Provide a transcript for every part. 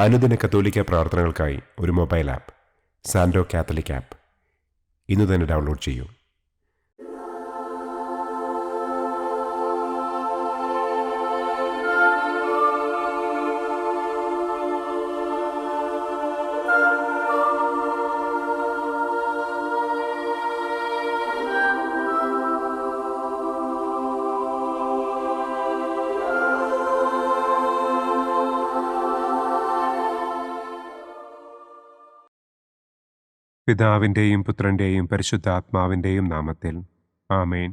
അനുദിന കത്തോലിക്ക പ്രാർത്ഥനകൾക്കായി ഒരു മൊബൈൽ ആപ്പ് സാൻഡോ കാത്തലിക് ആപ്പ് ഇന്ന് തന്നെ ഡൗൺലോഡ് ചെയ്യൂ. പിതാവിൻ്റെയും പുത്രൻ്റെയും പരിശുദ്ധാത്മാവിൻ്റെയും നാമത്തിൽ ആമേൻ.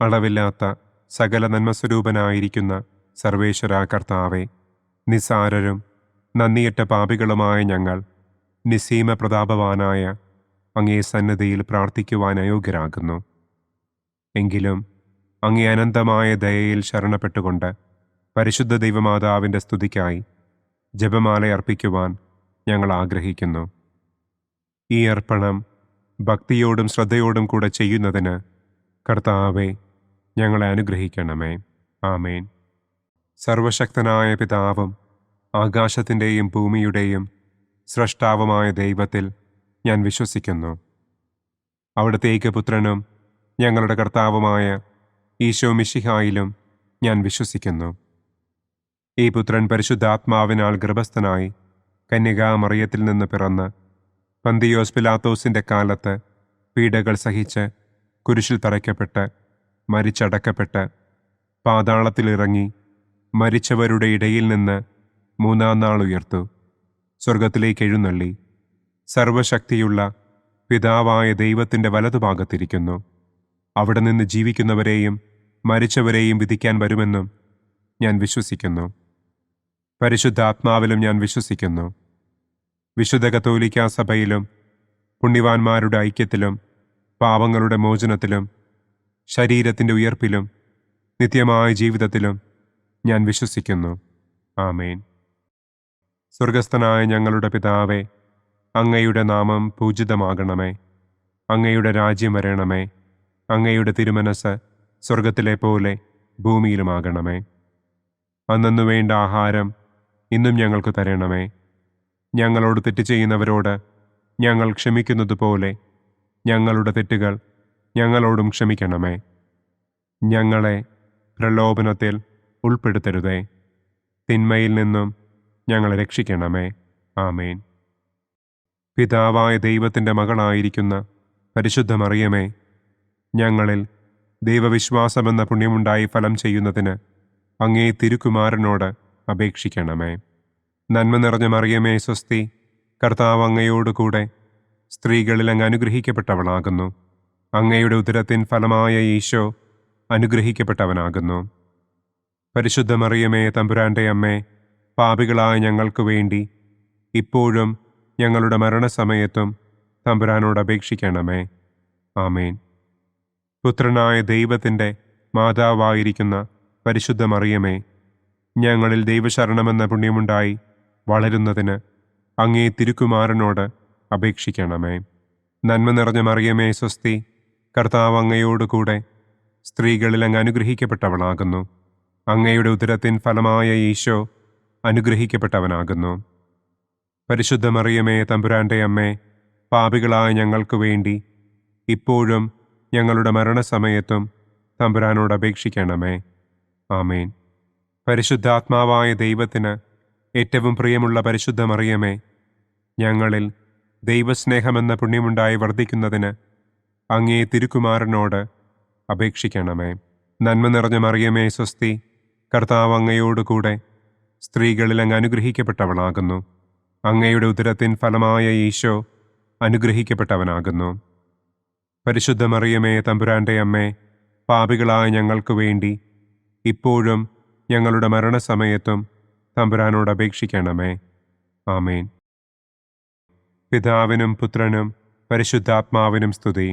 അളവില്ലാത്ത സകല നന്മസ്വരൂപനായിരിക്കുന്ന സർവേശ്വര കർത്താവെ, നിസ്സാരരും നന്ദിയറ്റ പാപികളുമായ ഞങ്ങൾ നിസ്സീമ പ്രതാപവാനായ അങ്ങേ സന്നിധിയിൽ പ്രാർത്ഥിക്കുവാൻ അയോഗ്യരാകുന്നു. എങ്കിലും അങ്ങേ അനന്തമായ ദയയിൽ ശരണപ്പെട്ടുകൊണ്ട് പരിശുദ്ധ ദൈവമാതാവിൻ്റെ സ്തുതിക്കായി ജപമാല അർപ്പിക്കുവാൻ ഞങ്ങൾ ആഗ്രഹിക്കുന്നു. ഈ അർപ്പണം ഭക്തിയോടും ശ്രദ്ധയോടും കൂടെ ചെയ്യുന്നതിന് കർത്താവെ ഞങ്ങളെ അനുഗ്രഹിക്കണമേ. ആമേൻ. സർവശക്തനായ പിതാവും ആകാശത്തിൻ്റെയും ഭൂമിയുടെയും സ്രഷ്ടാവുമായ ദൈവത്തിൽ ഞാൻ വിശ്വസിക്കുന്നു. അവിടുത്തെ ഏകപുത്രനും ഞങ്ങളുടെ കർത്താവുമായ ഈശോ മിശിഹായിലും ഞാൻ വിശ്വസിക്കുന്നു. ഈ പുത്രൻ പരിശുദ്ധാത്മാവിനാൽ ഗർഭസ്ഥനായി കന്യകാമറിയത്തിൽ നിന്ന് പിറന്ന് പന്തിയോസ് പിലാത്തോസിൻ്റെ കാലത്ത് പീഡകൾ സഹിച്ച് കുരിശിൽ തറയ്ക്കപ്പെട്ട് മരിച്ചടക്കപ്പെട്ട് പാതാളത്തിലിറങ്ങി മരിച്ചവരുടെ ഇടയിൽ നിന്ന് മൂന്നാം നാൾ ഉയർത്തു, സ്വർഗത്തിലേക്ക് എഴുന്നള്ളി, സർവശക്തിയുള്ള പിതാവായ ദൈവത്തിൻ്റെ വലതുഭാഗത്തിരിക്കുന്നു. അവിടെ നിന്ന് ജീവിക്കുന്നവരെയും മരിച്ചവരെയും വിധിക്കാൻ വരുമെന്നും ഞാൻ വിശ്വസിക്കുന്നു. പരിശുദ്ധാത്മാവിലും ഞാൻ വിശ്വസിക്കുന്നു. വിശുദ്ധ കത്തോലിക്കാ സഭയിലും പുണ്യവാന്മാരുടെ ഐക്യത്തിലും പാപങ്ങളുടെ മോചനത്തിലും ശരീരത്തിൻ്റെ ഉയർപ്പിലും നിത്യമായ ജീവിതത്തിലും ഞാൻ വിശ്വസിക്കുന്നു. ആമേൻ. സ്വർഗസ്ഥനായ ഞങ്ങളുടെ പിതാവേ, അങ്ങയുടെ നാമം പൂജിതമാകണമേ. അങ്ങയുടെ രാജ്യം വരണമേ. അങ്ങയുടെ തിരുമനസ് സ്വർഗത്തിലെ പോലെ ഭൂമിയിലുമാകണമേ. അന്നന്നു വേണ്ട ആഹാരം ഇന്നും ഞങ്ങൾക്ക് തരണമേ. ഞങ്ങളോട് തെറ്റ് ചെയ്യുന്നവരോട് ഞങ്ങൾ ക്ഷമിക്കുന്നത് പോലെ ഞങ്ങളുടെ തെറ്റുകൾ ഞങ്ങളോടും ക്ഷമിക്കണമേ. ഞങ്ങളെ പ്രലോഭനത്തിൽ ഉൾപ്പെടുത്തരുതേ, തിന്മയിൽ നിന്നും ഞങ്ങളെ രക്ഷിക്കണമേ. ആമേൻ. പിതാവായ ദൈവത്തിൻ്റെ മകളായിരിക്കുന്ന പരിശുദ്ധ മറിയമേ, ഞങ്ങളിൽ ദൈവവിശ്വാസമെന്ന പുണ്യമുണ്ടായി ഫലം ചെയ്യുന്നതിന് അങ്ങേ തിരുക്കുമാരനോട് അപേക്ഷിക്കണമേ. നന്മ നിറഞ്ഞ മറിയമേ സ്വസ്തി, കർത്താവ് അങ്ങയോടുകൂടെ സ്ത്രീകളിൽ അങ്ങ് അനുഗ്രഹിക്കപ്പെട്ടവളാകുന്നു. അങ്ങയുടെ ഉദരത്തിൻ ഫലമായ ഈശോ അനുഗ്രഹിക്കപ്പെട്ടവനാകുന്നു. പരിശുദ്ധ മറിയമേ തമ്പുരാൻ്റെ അമ്മേ, പാപികളായ ഞങ്ങൾക്ക് വേണ്ടി ഇപ്പോഴും ഞങ്ങളുടെ മരണസമയത്തും തമ്പുരാനോട് അപേക്ഷിക്കണമേ. ആമേൻ. പുത്രനായ ദൈവത്തിൻ്റെ മാതാവായിരിക്കുന്ന പരിശുദ്ധ മറിയമേ, ഞങ്ങളിൽ ദൈവശരണമെന്ന പുണ്യമുണ്ടായി വളരുന്നതിന് അങ്ങേ തിരുക്കുമാരനോട് അപേക്ഷിക്കണമേ. നന്മ നിറഞ്ഞ മറിയമേ സ്വസ്തി, കർത്താവ് അങ്ങയോടുകൂടെ സ്ത്രീകളിൽ അങ്ങ് അനുഗ്രഹിക്കപ്പെട്ടവളാകുന്നു. അങ്ങയുടെ ഉദരത്തിൻ ഫലമായ ഈശോ അനുഗ്രഹിക്കപ്പെട്ടവനാകുന്നു. പരിശുദ്ധ മറിയമേ തമ്പുരാൻ്റെ അമ്മേ, പാപികളായ ഞങ്ങൾക്ക് വേണ്ടി ഇപ്പോഴും ഞങ്ങളുടെ മരണസമയത്തും തമ്പുരാനോട് അപേക്ഷിക്കണമേ. ആമേൻ. പരിശുദ്ധാത്മാവായ ദൈവത്തിന് ഏറ്റവും പ്രിയമുള്ള പരിശുദ്ധ മറിയമേ, ഞങ്ങളിൽ ദൈവസ്നേഹമെന്ന പുണ്യമുണ്ടായി വർദ്ധിക്കുന്നതിന് അങ്ങേ തിരുക്കുമാരനോട് അപേക്ഷിക്കണമേ. നന്മ നിറഞ്ഞ മറിയമേ സ്വസ്തി, കർത്താവ് അങ്ങയോടുകൂടെ സ്ത്രീകളിൽ അങ്ങ് അനുഗ്രഹിക്കപ്പെട്ടവളാകുന്നു. അങ്ങയുടെ ഉദരത്തിൻ ഫലമായ ഈശോ അനുഗ്രഹിക്കപ്പെട്ടവനാകുന്നു. പരിശുദ്ധ മറിയമേ തമ്പുരാൻ്റെ അമ്മേ, പാപികളായ ഞങ്ങൾക്ക് വേണ്ടി ഇപ്പോഴും ഞങ്ങളുടെ മരണസമയത്തും തമ്പുരാനോട് അപേക്ഷിക്കണമേ. ആമേൻ. പിതാവിനും പുത്രനും പരിശുദ്ധാത്മാവിനും സ്തുതി,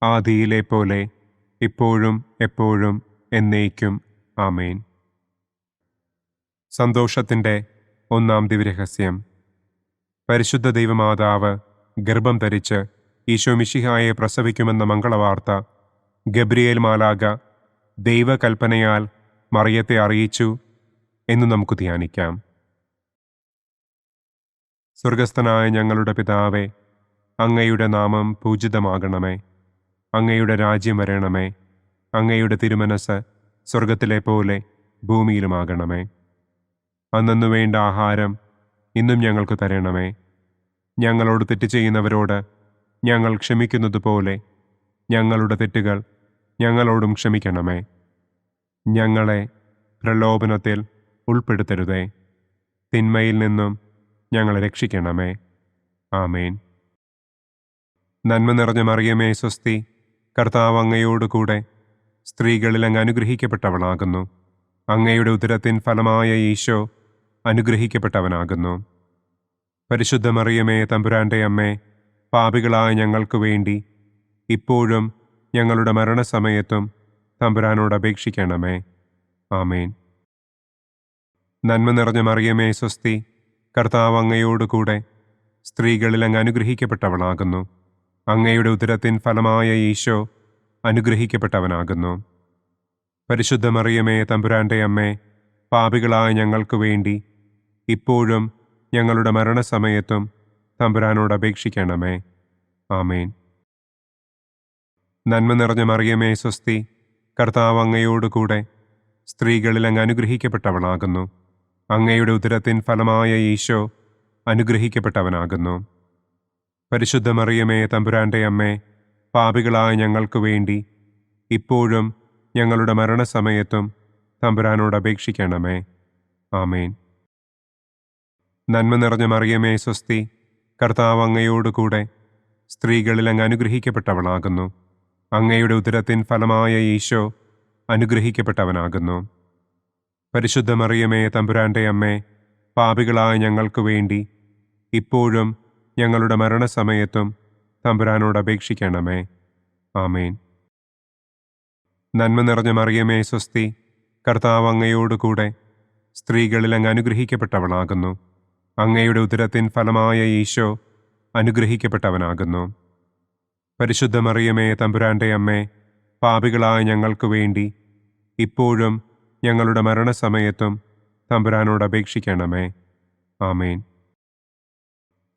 ആദിയിലെ പോലെ ഇപ്പോഴും എപ്പോഴും എന്നേക്കും. ആമേൻ. സന്തോഷത്തിൻ്റെ ഒന്നാം ദിവ്യരഹസ്യം. പരിശുദ്ധ ദൈവമാതാവ് ഗർഭം ധരിച്ച് ഈശോ മിശിഹായെ പ്രസവിക്കുമെന്ന മംഗളവാർത്ത ഗബ്രിയേൽ മാലാഖ ദൈവകൽപ്പനയാൽ മറിയത്തെ അറിയിച്ചു എന്ന് നമുക്ക് ധ്യാനിക്കാം. സ്വർഗസ്ഥനായ ഞങ്ങളുടെ പിതാവേ, അങ്ങയുടെ നാമം പൂജിതമാകണമേ. അങ്ങയുടെ രാജ്യം വരണമേ. അങ്ങയുടെ തിരുമനസ് സ്വർഗത്തിലെ പോലെ ഭൂമിയിലുമാകണമേ. അന്നന്നു വേണ്ട ആഹാരം ഇന്നും ഞങ്ങൾക്ക് തരണമേ. ഞങ്ങളോട് തെറ്റ് ചെയ്യുന്നവരോട് ഞങ്ങൾ ക്ഷമിക്കുന്നതുപോലെ ഞങ്ങളുടെ തെറ്റുകൾ ഞങ്ങളോടും ക്ഷമിക്കണമേ. ഞങ്ങളെ പ്രലോഭനത്തിൽ ഉൾപ്പെടുത്തരുതേ. തിന്മയിൽ നിന്നും ഞങ്ങളെ രക്ഷിക്കണമേ. ആമേൻ. നന്മ നിറഞ്ഞ മറിയമേ സ്വസ്തി, കർത്താവ് അങ്ങയോടുകൂടെ സ്ത്രീകളിൽ അങ്ങ് അനുഗ്രഹിക്കപ്പെട്ടവളാകുന്നു. അങ്ങയുടെ ഉദരത്തിൻ ഫലമായ ഈശോ അനുഗ്രഹിക്കപ്പെട്ടവനാകുന്നു. പരിശുദ്ധ മറിയമേ തമ്പുരാന്റെ അമ്മേ, പാപികളായ ഞങ്ങൾക്ക് വേണ്ടി ഇപ്പോഴും ഞങ്ങളുടെ മരണസമയത്തും തമ്പുരാനോട് അപേക്ഷിക്കണമേ. ആമേൻ. നന്മ നിറഞ്ഞ മറിയമേ സ്വസ്തി, കർത്താവ് അങ്ങയോടുകൂടെ സ്ത്രീകളിൽ അങ്ങ് അനുഗ്രഹിക്കപ്പെട്ടവളാകുന്നു. അങ്ങയുടെ ഉദരത്തിൻ ഫലമായ ഈശോ അനുഗ്രഹിക്കപ്പെട്ടവനാകുന്നു. പരിശുദ്ധ മറിയമേ തമ്പുരാന്റെ അമ്മേ, പാപികളായ ഞങ്ങൾക്ക് വേണ്ടി ഇപ്പോഴും ഞങ്ങളുടെ മരണസമയത്തും തമ്പുരാനോട് അപേക്ഷിക്കണമേ. ആമേൻ. നന്മ നിറഞ്ഞ മറിയമേ സ്വസ്തി, കർത്താവ് അങ്ങയോടുകൂടെ സ്ത്രീകളിൽ അങ്ങ് അനുഗ്രഹിക്കപ്പെട്ടവളാകുന്നു. അങ്ങയുടെ ഉദരത്തിൻ ഫലമായ ഈശോ അനുഗ്രഹിക്കപ്പെട്ടവനാകുന്നു. പരിശുദ്ധ മറിയമേ തമ്പുരാന്റെ അമ്മേ, പാപികളായ ഞങ്ങൾക്ക് വേണ്ടി ഇപ്പോഴും ഞങ്ങളുടെ മരണസമയത്തും തമ്പുരാനോട് അപേക്ഷിക്കണമേ. ആമേൻ. നന്മ നിറഞ്ഞ മറിയമേ സ്വസ്തി, കർത്താവ് അങ്ങയോടുകൂടെ സ്ത്രീകളിൽ അങ്ങ് അനുഗ്രഹിക്കപ്പെട്ടവളാകുന്നു. അങ്ങയുടെ ഉദരത്തിൻ ഫലമായ ഈശോ അനുഗ്രഹിക്കപ്പെട്ടവനാകുന്നു. പരിശുദ്ധ മറിയമേ തമ്പുരാന്റെ അമ്മേ, പാപികളായ ഞങ്ങൾക്ക് വേണ്ടി ഇപ്പോഴും ഞങ്ങളുടെ മരണസമയത്തും തമ്പുരാനോട് അപേക്ഷിക്കണമേ. ആമേൻ. നന്മ നിറഞ്ഞ മറിയമേ സ്വസ്തി, കർത്താവ് അങ്ങയോടുകൂടെ സ്ത്രീകളിൽ അങ്ങ് അനുഗ്രഹിക്കപ്പെട്ടവളാകുന്നു. അങ്ങയുടെ ഉദരത്തിൻ ഫലമായ ഈശോ അനുഗ്രഹിക്കപ്പെട്ടവനാകുന്നു. പരിശുദ്ധ മറിയമേ തമ്പുരാന്റെ അമ്മേ, പാപികളായ ഞങ്ങൾക്ക് വേണ്ടി ഇപ്പോഴും ഞങ്ങളുടെ മരണസമയത്തും തമ്പുരാനോട് അപേക്ഷിക്കണമേ. ആമേൻ.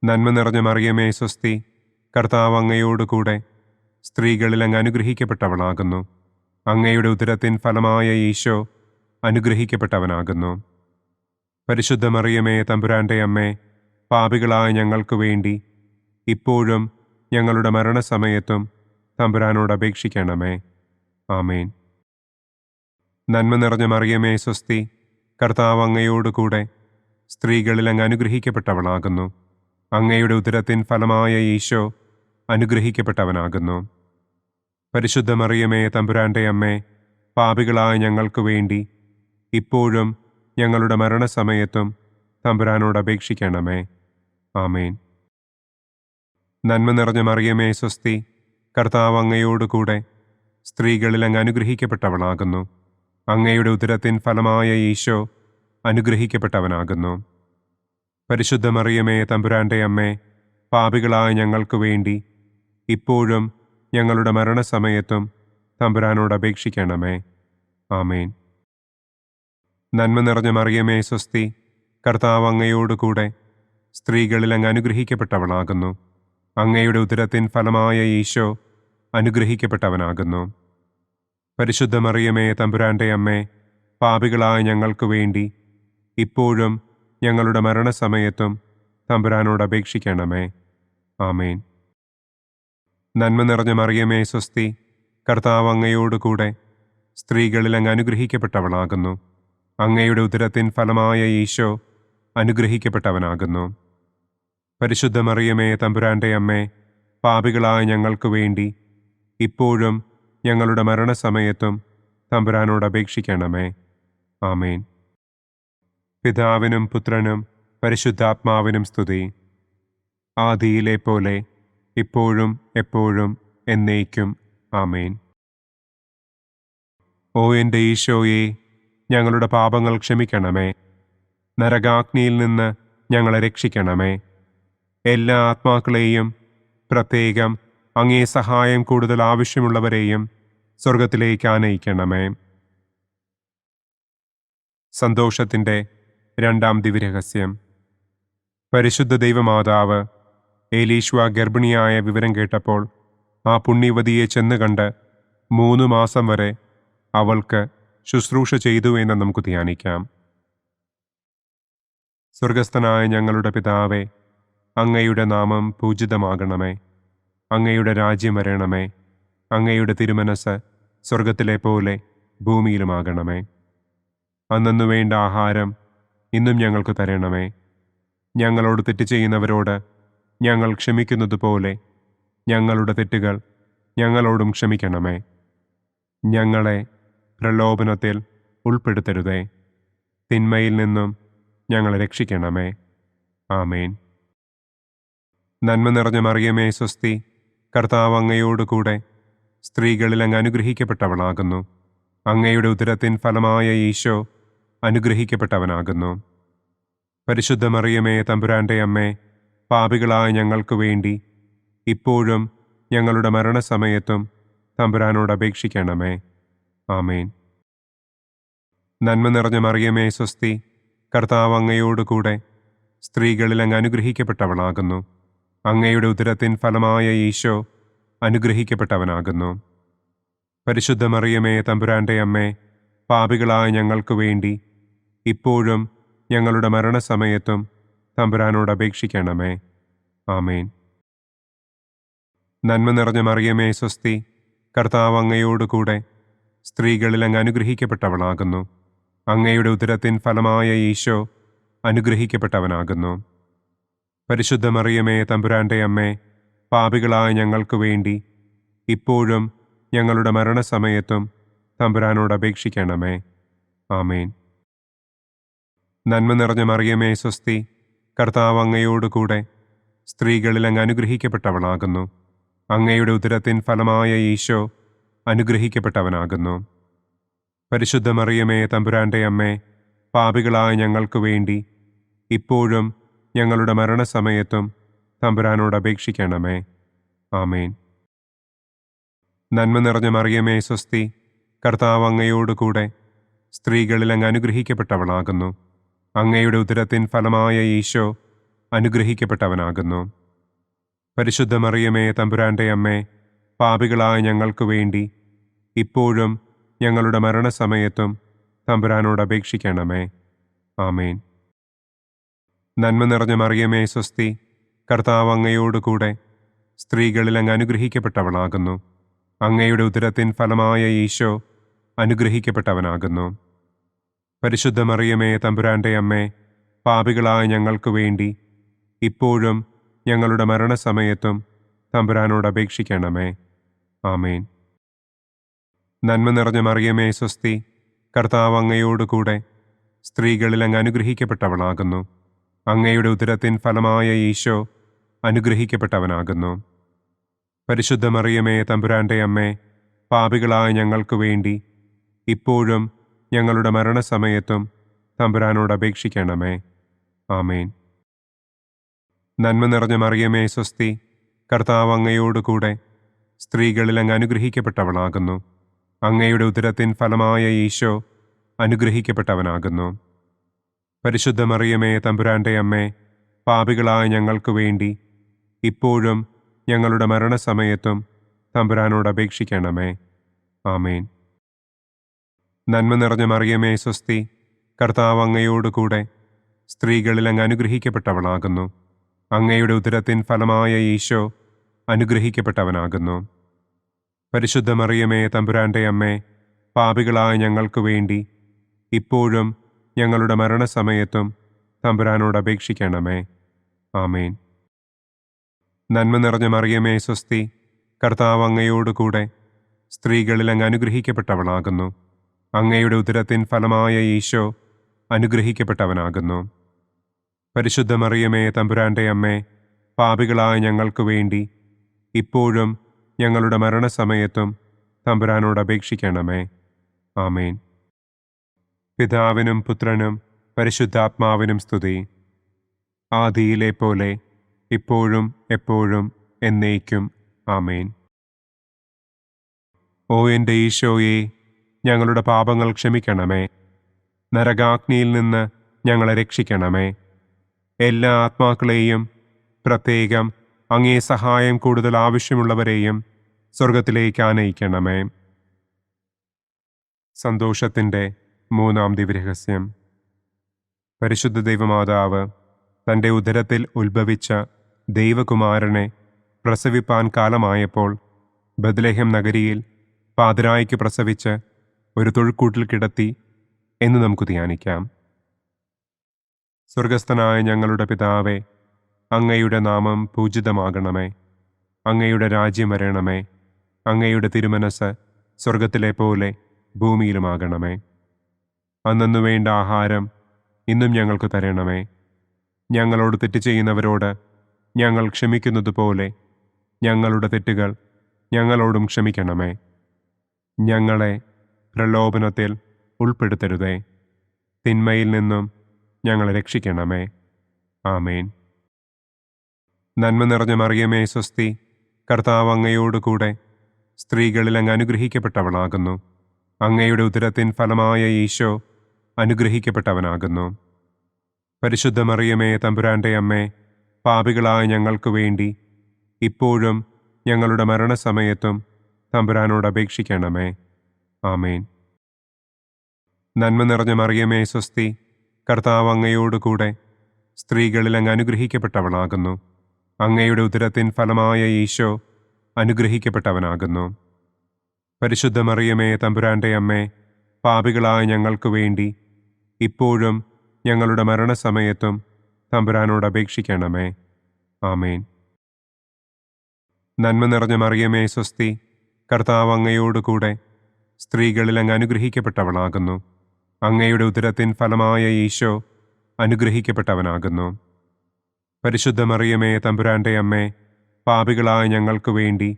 നന്മ നിറഞ്ഞ മറിയമേ സ്വസ്തി, കർത്താവ് അങ്ങയോടുകൂടെ സ്ത്രീകളിൽ അങ്ങ് അനുഗ്രഹിക്കപ്പെട്ടവളാകുന്നു. അങ്ങയുടെ ഉദരത്തിൻ ഫലമായ ഈശോ അനുഗ്രഹിക്കപ്പെട്ടവനാകുന്നു. പരിശുദ്ധ മറിയമേ തമ്പുരാന്റെ അമ്മേ, പാപികളായ ഞങ്ങൾക്ക് വേണ്ടി ഇപ്പോഴും ഞങ്ങളുടെ മരണസമയത്തും തമ്പുരാനോട് അപേക്ഷിക്കണമേ. ആമേൻ. നന്മ നിറഞ്ഞ മറിയമേ സ്വസ്തി, കർത്താവ് അങ്ങയോടുകൂടെ സ്ത്രീകളിൽ അങ്ങ് അനുഗ്രഹിക്കപ്പെട്ടവളാകുന്നു. അങ്ങയുടെ ഉദരത്തിൻ ഫലമായ ഈശോ അനുഗ്രഹിക്കപ്പെട്ടവനാകുന്നു. പരിശുദ്ധ മറിയമേ തമ്പുരാന്റെ അമ്മേ, പാപികളായ ഞങ്ങൾക്ക് വേണ്ടി ഇപ്പോഴും ഞങ്ങളുടെ മരണസമയത്തും തമ്പുരാനോട് അപേക്ഷിക്കണമേ. ആമേൻ. നന്മ നിറഞ്ഞ മറിയമേ സ്വസ്തി, കർത്താവ് അങ്ങയോടുകൂടെ സ്ത്രീകളിൽ അങ്ങ് അനുഗ്രഹിക്കപ്പെട്ടവളാകുന്നു. അങ്ങയുടെ ഉദരത്തിൻ ഫലമായ ഈശോ അനുഗ്രഹിക്കപ്പെട്ടവനാകുന്നു. പരിശുദ്ധ മറിയമേ തമ്പുരാന്റെ അമ്മേ, പാപികളായ ഞങ്ങൾക്ക് വേണ്ടി ഇപ്പോഴും ഞങ്ങളുടെ മരണസമയത്തും തമ്പുരാനോട് അപേക്ഷിക്കണമേ. ആമേൻ. നന്മ നിറഞ്ഞ മറിയമേ സ്വസ്തി, കർത്താവ് അങ്ങയോടുകൂടെ സ്ത്രീകളിൽ അങ്ങ് അനുഗ്രഹിക്കപ്പെട്ടവളാകുന്നു. അങ്ങയുടെ ഉദരത്തിൻ ഫലമായ ഈശോ അനുഗ്രഹിക്കപ്പെട്ടവനാകുന്നു. പരിശുദ്ധ മറിയമേ തമ്പുരാന്റെ അമ്മേ, പാപികളായ ഞങ്ങൾക്ക് വേണ്ടി ഇപ്പോഴും ഞങ്ങളുടെ മരണസമയത്തും തമ്പുരാനോട് അപേക്ഷിക്കണമേ. ആമേൻ. നന്മ നിറഞ്ഞ മറിയമേ സ്വസ്തി, കർത്താവ് അങ്ങയോടുകൂടെ സ്ത്രീകളിൽ അങ്ങ് അനുഗ്രഹിക്കപ്പെട്ടവളാകുന്നു. അങ്ങയുടെ ഉദരത്തിൻ ഫലമായ ഈശോ അനുഗ്രഹിക്കപ്പെട്ടവനാകുന്നു. പരിശുദ്ധ മറിയമേ തമ്പുരാന്റെ അമ്മേ, പാപികളായ ഞങ്ങൾക്ക് വേണ്ടി ഇപ്പോഴും ഞങ്ങളുടെ മരണസമയത്തും തമ്പുരാനോട് അപേക്ഷിക്കണമേ. ആമേൻ. പിതാവിനും പുത്രനും പരിശുദ്ധാത്മാവിനും സ്തുതി. ആദിയിലെ പോലെ ഇപ്പോഴും എപ്പോഴും എന്നേക്കും. ആമേൻ. ഓ എൻ്റെ ഈശോയെ, ഞങ്ങളുടെ പാപങ്ങൾ ക്ഷമിക്കണമേ. നരകാഗ്നിയിൽ നിന്ന് ഞങ്ങളെ രക്ഷിക്കണമേ. എല്ലാ ആത്മാക്കളെയും, പ്രത്യേകം അങ്ങേ സഹായം കൂടുതൽ ആവശ്യമുള്ളവരെയും സ്വർഗത്തിലേക്ക് ആനയിക്കണമേ. സന്തോഷത്തിൻ്റെ രണ്ടാം ദിവ്യരഹസ്യം. പരിശുദ്ധ ദൈവമാതാവ് ഏലീശ്വ ഗർഭിണിയായ വിവരം കേട്ടപ്പോൾ ആ പുണ്യവതിയെ ചെന്ന് കണ്ട് 3 മാസം വരെ അവൾക്ക് ശുശ്രൂഷ ചെയ്തു എന്ന് നമുക്ക് ധ്യാനിക്കാം. സ്വർഗസ്ഥനായ ഞങ്ങളുടെ പിതാവേ, അങ്ങയുടെ നാമം പൂജിതമാകണമേ. അങ്ങയുടെ രാജ്യം വരണമേ. അങ്ങയുടെ തിരുമനസ് സ്വർഗത്തിലെ പോലെ ഭൂമിയിലുമാകണമേ. അന്നന്നു വേണ്ട ആഹാരം ഇന്നും ഞങ്ങൾക്ക് തരണമേ. ഞങ്ങളോട് തെറ്റ് ചെയ്യുന്നവരോട് ഞങ്ങൾ ക്ഷമിക്കുന്നത് പോലെ ഞങ്ങളുടെ തെറ്റുകൾ ഞങ്ങളോടും ക്ഷമിക്കണമേ. ഞങ്ങളെ പ്രലോഭനത്തിൽ ഉൾപ്പെടുത്തരുതേ. തിന്മയിൽ നിന്നും ഞങ്ങളെ രക്ഷിക്കണമേ. ആമേൻ. നന്മ നിറഞ്ഞ മറിയമേ സ്വസ്തി, കർത്താവ് അങ്ങയോടുകൂടെ സ്ത്രീകളിൽ അങ്ങ് അനുഗ്രഹിക്കപ്പെട്ടവളാകുന്നു. അങ്ങയുടെ ഉദരത്തിൻ ഫലമായ ഈശോ അനുഗ്രഹിക്കപ്പെട്ടവനാകുന്നു. പരിശുദ്ധ മറിയമേ തമ്പുരാൻ്റെ അമ്മേ, പാപികളായ ഞങ്ങൾക്ക് വേണ്ടി ഇപ്പോഴും ഞങ്ങളുടെ മരണസമയത്തും തമ്പുരാനോട് അപേക്ഷിക്കണമേ. ആമേൻ. നന്മ നിറഞ്ഞ മറിയമേ സ്വസ്തി, കർത്താവ് അങ്ങയോടുകൂടെ സ്ത്രീകളിൽ അങ്ങ് അനുഗ്രഹിക്കപ്പെട്ടവളാകുന്നു. അങ്ങയുടെ ഉദരത്തിൻ ഫലമായ ഈശോ അനുഗ്രഹിക്കപ്പെട്ടവനാകുന്നു. പരിശുദ്ധ മറിയമേ തമ്പുരാൻ്റെ അമ്മേ, പാപികളായ ഞങ്ങൾക്ക് വേണ്ടി ഇപ്പോഴും ഞങ്ങളുടെ മരണസമയത്തും തമ്പുരാനോട് അപേക്ഷിക്കണമേ. ആമേൻ. നന്മ നിറഞ്ഞ മറിയമേ സ്വസ്തി, കർത്താവ് അങ്ങയോടുകൂടെ സ്ത്രീകളിൽ അങ്ങ് അനുഗ്രഹിക്കപ്പെട്ടവളാകുന്നു. അങ്ങയുടെ ഉദരത്തിൻ ഫലമായ ഈശോ അനുഗ്രഹിക്കപ്പെട്ടവനാകുന്നു. പരിശുദ്ധ മറിയമേ തമ്പുരാൻ്റെ അമ്മേ, പാപികളായ ഞങ്ങൾക്ക് വേണ്ടി ഇപ്പോഴും ഞങ്ങളുടെ മരണസമയത്തും തമ്പുരാനോട് അപേക്ഷിക്കണമേ. ആമേൻ. നന്മ നിറഞ്ഞ മറിയമേ സ്വസ്തി, കർത്താവ് അങ്ങയോടുകൂടെ സ്ത്രീകളിൽ അങ്ങ് അനുഗ്രഹിക്കപ്പെട്ടവളാകുന്നു. അങ്ങയുടെ ഉദരത്തിൻ ഫലമായ ഈശോ അനുഗ്രഹിക്കപ്പെട്ടവനാകുന്നു. പരിശുദ്ധ മറിയമേ തമ്പുരാൻ്റെ അമ്മേ, പാപികളായ ഞങ്ങൾക്ക് വേണ്ടി ഇപ്പോഴും ഞങ്ങളുടെ മരണസമയത്തും തമ്പുരാനോട് അപേക്ഷിക്കണമേ. ആമേൻ. നന്മ നിറഞ്ഞ മറിയമേ സ്വസ്തി, കർത്താവ് അങ്ങയോടുകൂടെ സ്ത്രീകളിൽ അങ്ങ് അനുഗ്രഹിക്കപ്പെട്ടവളാകുന്നു. അങ്ങയുടെ ഉദരത്തിൻ ഫലമായ ഈശോ അനുഗ്രഹിക്കപ്പെട്ടവനാകുന്നു. പരിശുദ്ധ മറിയമേ തമ്പുരാൻ്റെ അമ്മേ, പാപികളായ ഞങ്ങൾക്ക് വേണ്ടി ഇപ്പോഴും ഞങ്ങളുടെ മരണസമയത്തും തമ്പുരാനോട് അപേക്ഷിക്കണമേ. ആമേൻ. നന്മ നിറഞ്ഞ മറിയമേ സ്വസ്തി, കർത്താവ് അങ്ങയോടുകൂടെ സ്ത്രീകളിൽ അങ്ങ് അനുഗ്രഹിക്കപ്പെട്ടവളാകുന്നു. അങ്ങയുടെ ഉദരത്തിൻ ഫലമായ ഈശോ അനുഗ്രഹിക്കപ്പെട്ടവനാകുന്നു. പരിശുദ്ധ മറിയമേ തമ്പുരാൻ്റെ അമ്മേ, പാപികളായ ഞങ്ങൾക്ക് വേണ്ടി ഇപ്പോഴും ഞങ്ങളുടെ മരണസമയത്തും തമ്പുരാനോട് അപേക്ഷിക്കണമേ. ആമേൻ. നന്മ നിറഞ്ഞ മറിയമേ സ്വസ്തി, കർത്താവ് അങ്ങയോടുകൂടെ സ്ത്രീകളിൽ അങ്ങ് അനുഗ്രഹിക്കപ്പെട്ടവളാകുന്നു. അങ്ങയുടെ ഉദരത്തിൻ ഫലമായ ഈശോ അനുഗ്രഹിക്കപ്പെട്ടവനാകുന്നു. പരിശുദ്ധ മറിയമേ തമ്പുരാൻ്റെ അമ്മേ, പാപികളായ ഞങ്ങൾക്ക് വേണ്ടി ഇപ്പോഴും ഞങ്ങളുടെ മരണസമയത്തും തമ്പുരാനോട് അപേക്ഷിക്കണമേ. ആമേൻ. നന്മ നിറഞ്ഞ മറിയമേ സ്വസ്തി, കർത്താവ് അങ്ങയോടുകൂടെ സ്ത്രീകളിൽ അങ്ങ് അനുഗ്രഹിക്കപ്പെട്ടവളാകുന്നു. അങ്ങയുടെ ഉദരത്തിൻ ഫലമായ ഈശോ അനുഗ്രഹിക്കപ്പെട്ടവനാകുന്നു. പരിശുദ്ധ മറിയമേ തമ്പുരാൻ്റെ അമ്മേ, പാപികളായ ഞങ്ങൾക്ക് വേണ്ടി ഇപ്പോഴും ഞങ്ങളുടെ മരണസമയത്തും തമ്പുരാനോട് അപേക്ഷിക്കണമേ. ആമേൻ. നന്മ നിറഞ്ഞ മറിയമേ സ്വസ്തി, കർത്താവ് അങ്ങയോടുകൂടെ സ്ത്രീകളിൽ അങ്ങ് അനുഗ്രഹിക്കപ്പെട്ടവളാകുന്നു. അങ്ങയുടെ ഉദരത്തിൻ ഫലമായ ഈശോ അനുഗ്രഹിക്കപ്പെട്ടവനാകുന്നു. പരിശുദ്ധ മറിയമേ തമ്പുരാൻ്റെ അമ്മേ, പാപികളായ ഞങ്ങൾക്ക് വേണ്ടി ഇപ്പോഴും ഞങ്ങളുടെ മരണസമയത്തും തമ്പുരാനോട് അപേക്ഷിക്കണമേ. ആമേൻ. നന്മ നിറഞ്ഞ മറിയമേ സ്വസ്തി, കർത്താവ് അങ്ങയോടുകൂടെ സ്ത്രീകളിൽ അങ്ങ് അനുഗ്രഹിക്കപ്പെട്ടവളാകുന്നു. അങ്ങയുടെ ഉദരത്തിൻ ഫലമായ ഈശോ അനുഗ്രഹിക്കപ്പെട്ടവനാകുന്നു. പരിശുദ്ധ മറിയമേ തമ്പുരാൻ്റെ അമ്മേ, പാപികളായ ഞങ്ങൾക്ക് വേണ്ടി ഇപ്പോഴും ഞങ്ങളുടെ മരണസമയത്തും തമ്പുരാനോട് അപേക്ഷിക്കണമേ. ആമേൻ. പിതാവിനും പുത്രനും പരിശുദ്ധാത്മാവിനും സ്തുതി. ആദിയിലെ പോലെ ഇപ്പോഴും എപ്പോഴും എന്നേക്കും. ആമേൻ. ഓ എൻ്റെ ഈശോയെ, ഞങ്ങളുടെ പാപങ്ങൾ ക്ഷമിക്കണമേ. നരകാഗ്നിയിൽ നിന്ന് ഞങ്ങളെ രക്ഷിക്കണമേ. എല്ലാ ആത്മാക്കളെയും, പ്രത്യേകം അങ്ങേ സഹായം കൂടുതൽ ആവശ്യമുള്ളവരെയും സ്വർഗത്തിലേക്ക് ആനയിക്കണമേ. സന്തോഷത്തിൻ്റെ മൂന്നാം ദിവ്യരഹസ്യം. പരിശുദ്ധ ദൈവമാതാവ് തൻ്റെ ഉദരത്തിൽ ഉത്ഭവിച്ച ദൈവകുമാരനെ പ്രസവിപ്പാൻ കാലമായപ്പോൾ ബത്ലഹേം നഗരിയിൽ പാതിരായ്ക്ക് പ്രസവിച്ച് ഒരു തൊഴുക്കൂട്ടിൽ കിടത്തി എന്ന് നമുക്ക് ധ്യാനിക്കാം. സ്വർഗസ്ഥനായ ഞങ്ങളുടെ പിതാവേ, അങ്ങയുടെ നാമം പൂജിതമാകണമേ. അങ്ങയുടെ രാജ്യം വരണമേ. അങ്ങയുടെ തിരുമനസ് സ്വർഗത്തിലെ പോലെ ഭൂമിയിലുമാകണമേ. അന്നന്നു വേണ്ട ആഹാരം ഇന്നും ഞങ്ങൾക്ക് തരണമേ. ഞങ്ങളോട് തെറ്റ് ചെയ്യുന്നവരോട് ഞങ്ങൾ ക്ഷമിക്കുന്നത് പോലെ ഞങ്ങളുടെ തെറ്റുകൾ ഞങ്ങളോടും ക്ഷമിക്കണമേ. ഞങ്ങളെ പ്രലോഭനത്തിൽ ഉൾപ്പെടുത്തരുതേ. തിന്മയിൽ നിന്നും ഞങ്ങളെ രക്ഷിക്കണമേ. ആമേൻ. നന്മ നിറഞ്ഞ മറിയമേ സ്വസ്തി, കർത്താവ് അങ്ങയോടുകൂടെ സ്ത്രീകളിൽ അങ്ങ് അനുഗ്രഹിക്കപ്പെട്ടവളാകുന്നു. അങ്ങയുടെ ഉദരത്തിൻ ഫലമായ ഈശോ അനുഗ്രഹിക്കപ്പെട്ടവനാകുന്നു. പരിശുദ്ധ മറിയമേ തമ്പുരാൻ്റെ അമ്മേ, പാപികളായ ഞങ്ങൾക്ക് വേണ്ടി ഇപ്പോഴും ഞങ്ങളുടെ മരണസമയത്തും തമ്പുരാനോട് അപേക്ഷിക്കണമേ. ആമേൻ. നന്മ നിറഞ്ഞ മറിയമേ സ്വസ്തി, കർത്താവ് അങ്ങയോടുകൂടെ സ്ത്രീകളിൽ അങ്ങ് അനുഗ്രഹിക്കപ്പെട്ടവളാകുന്നു. അങ്ങയുടെ ഉദരത്തിൻ ഫലമായ ഈശോ അനുഗ്രഹിക്കപ്പെട്ടവനാകുന്നു. പരിശുദ്ധ മറിയമേ തമ്പുരാൻ്റെ അമ്മേ, പാപികളായ ഞങ്ങൾക്ക് വേണ്ടി ഇപ്പോഴും ഞങ്ങളുടെ മരണസമയത്തും തമ്പുരാനോട് അപേക്ഷിക്കണമേ. ആമേൻ. നന്മ നിറഞ്ഞ മറിയമേ സ്വസ്തി, കർത്താവ് അങ്ങയോടുകൂടെ സ്ത്രീകളിൽ അങ്ങ് അനുഗ്രഹിക്കപ്പെട്ടവളാകുന്നു. അങ്ങയുടെ ഉദരത്തിൻ ഫലമായ ഈശോ അനുഗ്രഹിക്കപ്പെട്ടവനാകുന്നു. പരിശുദ്ധ മറിയമേ തമ്പുരാൻ്റെ അമ്മേ, പാപികളായ ഞങ്ങൾക്ക് വേണ്ടി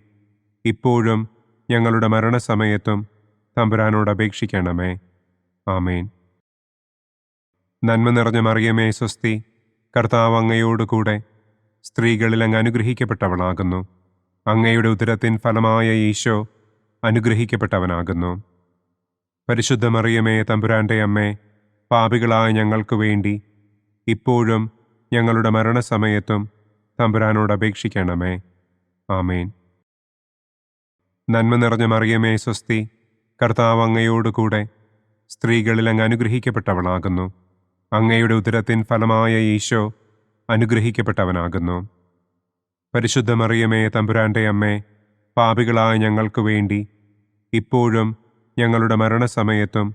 ഇപ്പോഴും ഞങ്ങളുടെ മരണസമയത്തും തമ്പുരാനോട് അപേക്ഷിക്കണമേ. ആമേൻ. നന്മ നിറഞ്ഞ മറിയമേ സ്വസ്തി, കർത്താവ് അങ്ങയോടുകൂടെ സ്ത്രീകളിൽ അങ്ങ് അനുഗ്രഹിക്കപ്പെട്ടവളാകുന്നു. അങ്ങയുടെ ഉദരത്തിൻ ഫലമായ ഈശോ അനുഗ്രഹിക്കപ്പെട്ടവനാകുന്നു. പരിശുദ്ധ മറിയമേ തമ്പുരാൻ്റെ അമ്മേ, പാപികളായ ഞങ്ങൾക്ക് വേണ്ടി ഇപ്പോഴും ഞങ്ങളുടെ മരണസമയത്തും തമ്പുരാനോട് അപേക്ഷിക്കണമേ. ആമേൻ. നന്മ നിറഞ്ഞ മറിയമേ സ്വസ്തി, കർത്താവ് അങ്ങയോടുകൂടെ സ്ത്രീകളിൽ അങ്ങ് അനുഗ്രഹിക്കപ്പെട്ടവളാകുന്നു. അങ്ങയുടെ ഉദരത്തിൻ ഫലമായ ഈശോ അനുഗ്രഹിക്കപ്പെട്ടവനാകുന്നു. പരിശുദ്ധ മറിയമേ തമ്പുരാൻ്റെ അമ്മേ, പാപികളായ ഞങ്ങൾക്ക് വേണ്ടി ഇപ്പോഴും ഞങ്ങളുടെ മരണസമയത്തും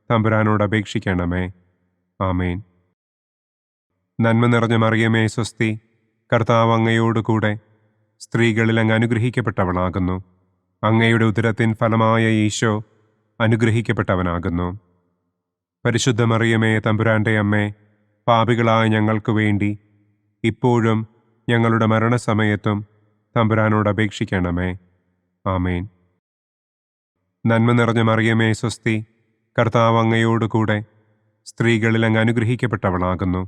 തമ്പുരാനോട് അപേക്ഷിക്കണമേ. ആമേൻ. നന്മ നിറഞ്ഞ മറിയമേ സ്വസ്തി, കർത്താവ് അങ്ങയോടുകൂടെ സ്ത്രീകളിൽ അങ്ങ് അനുഗ്രഹിക്കപ്പെട്ടവളാകുന്നു. അങ്ങയുടെ ഉദരത്തിൻ ഫലമായ ഈശോ അനുഗ്രഹിക്കപ്പെട്ടവനാകുന്നു. പരിശുദ്ധ മറിയമേ തമ്പുരാൻ്റെ അമ്മേ, പാപികളായ ഞങ്ങൾക്ക് വേണ്ടി ഇപ്പോഴും ഞങ്ങളുടെ മരണസമയത്തും തമ്പുരാനോട് അപേക്ഷിക്കണമേ. ആമേൻ. നന്മ നിറഞ്ഞ മറിയമേ സ്വസ്തി, കർത്താവ് അങ്ങയോടുകൂടെ സ്ത്രീകളിൽ അങ്ങ് അനുഗ്രഹിക്കപ്പെട്ടവളാകുന്നു.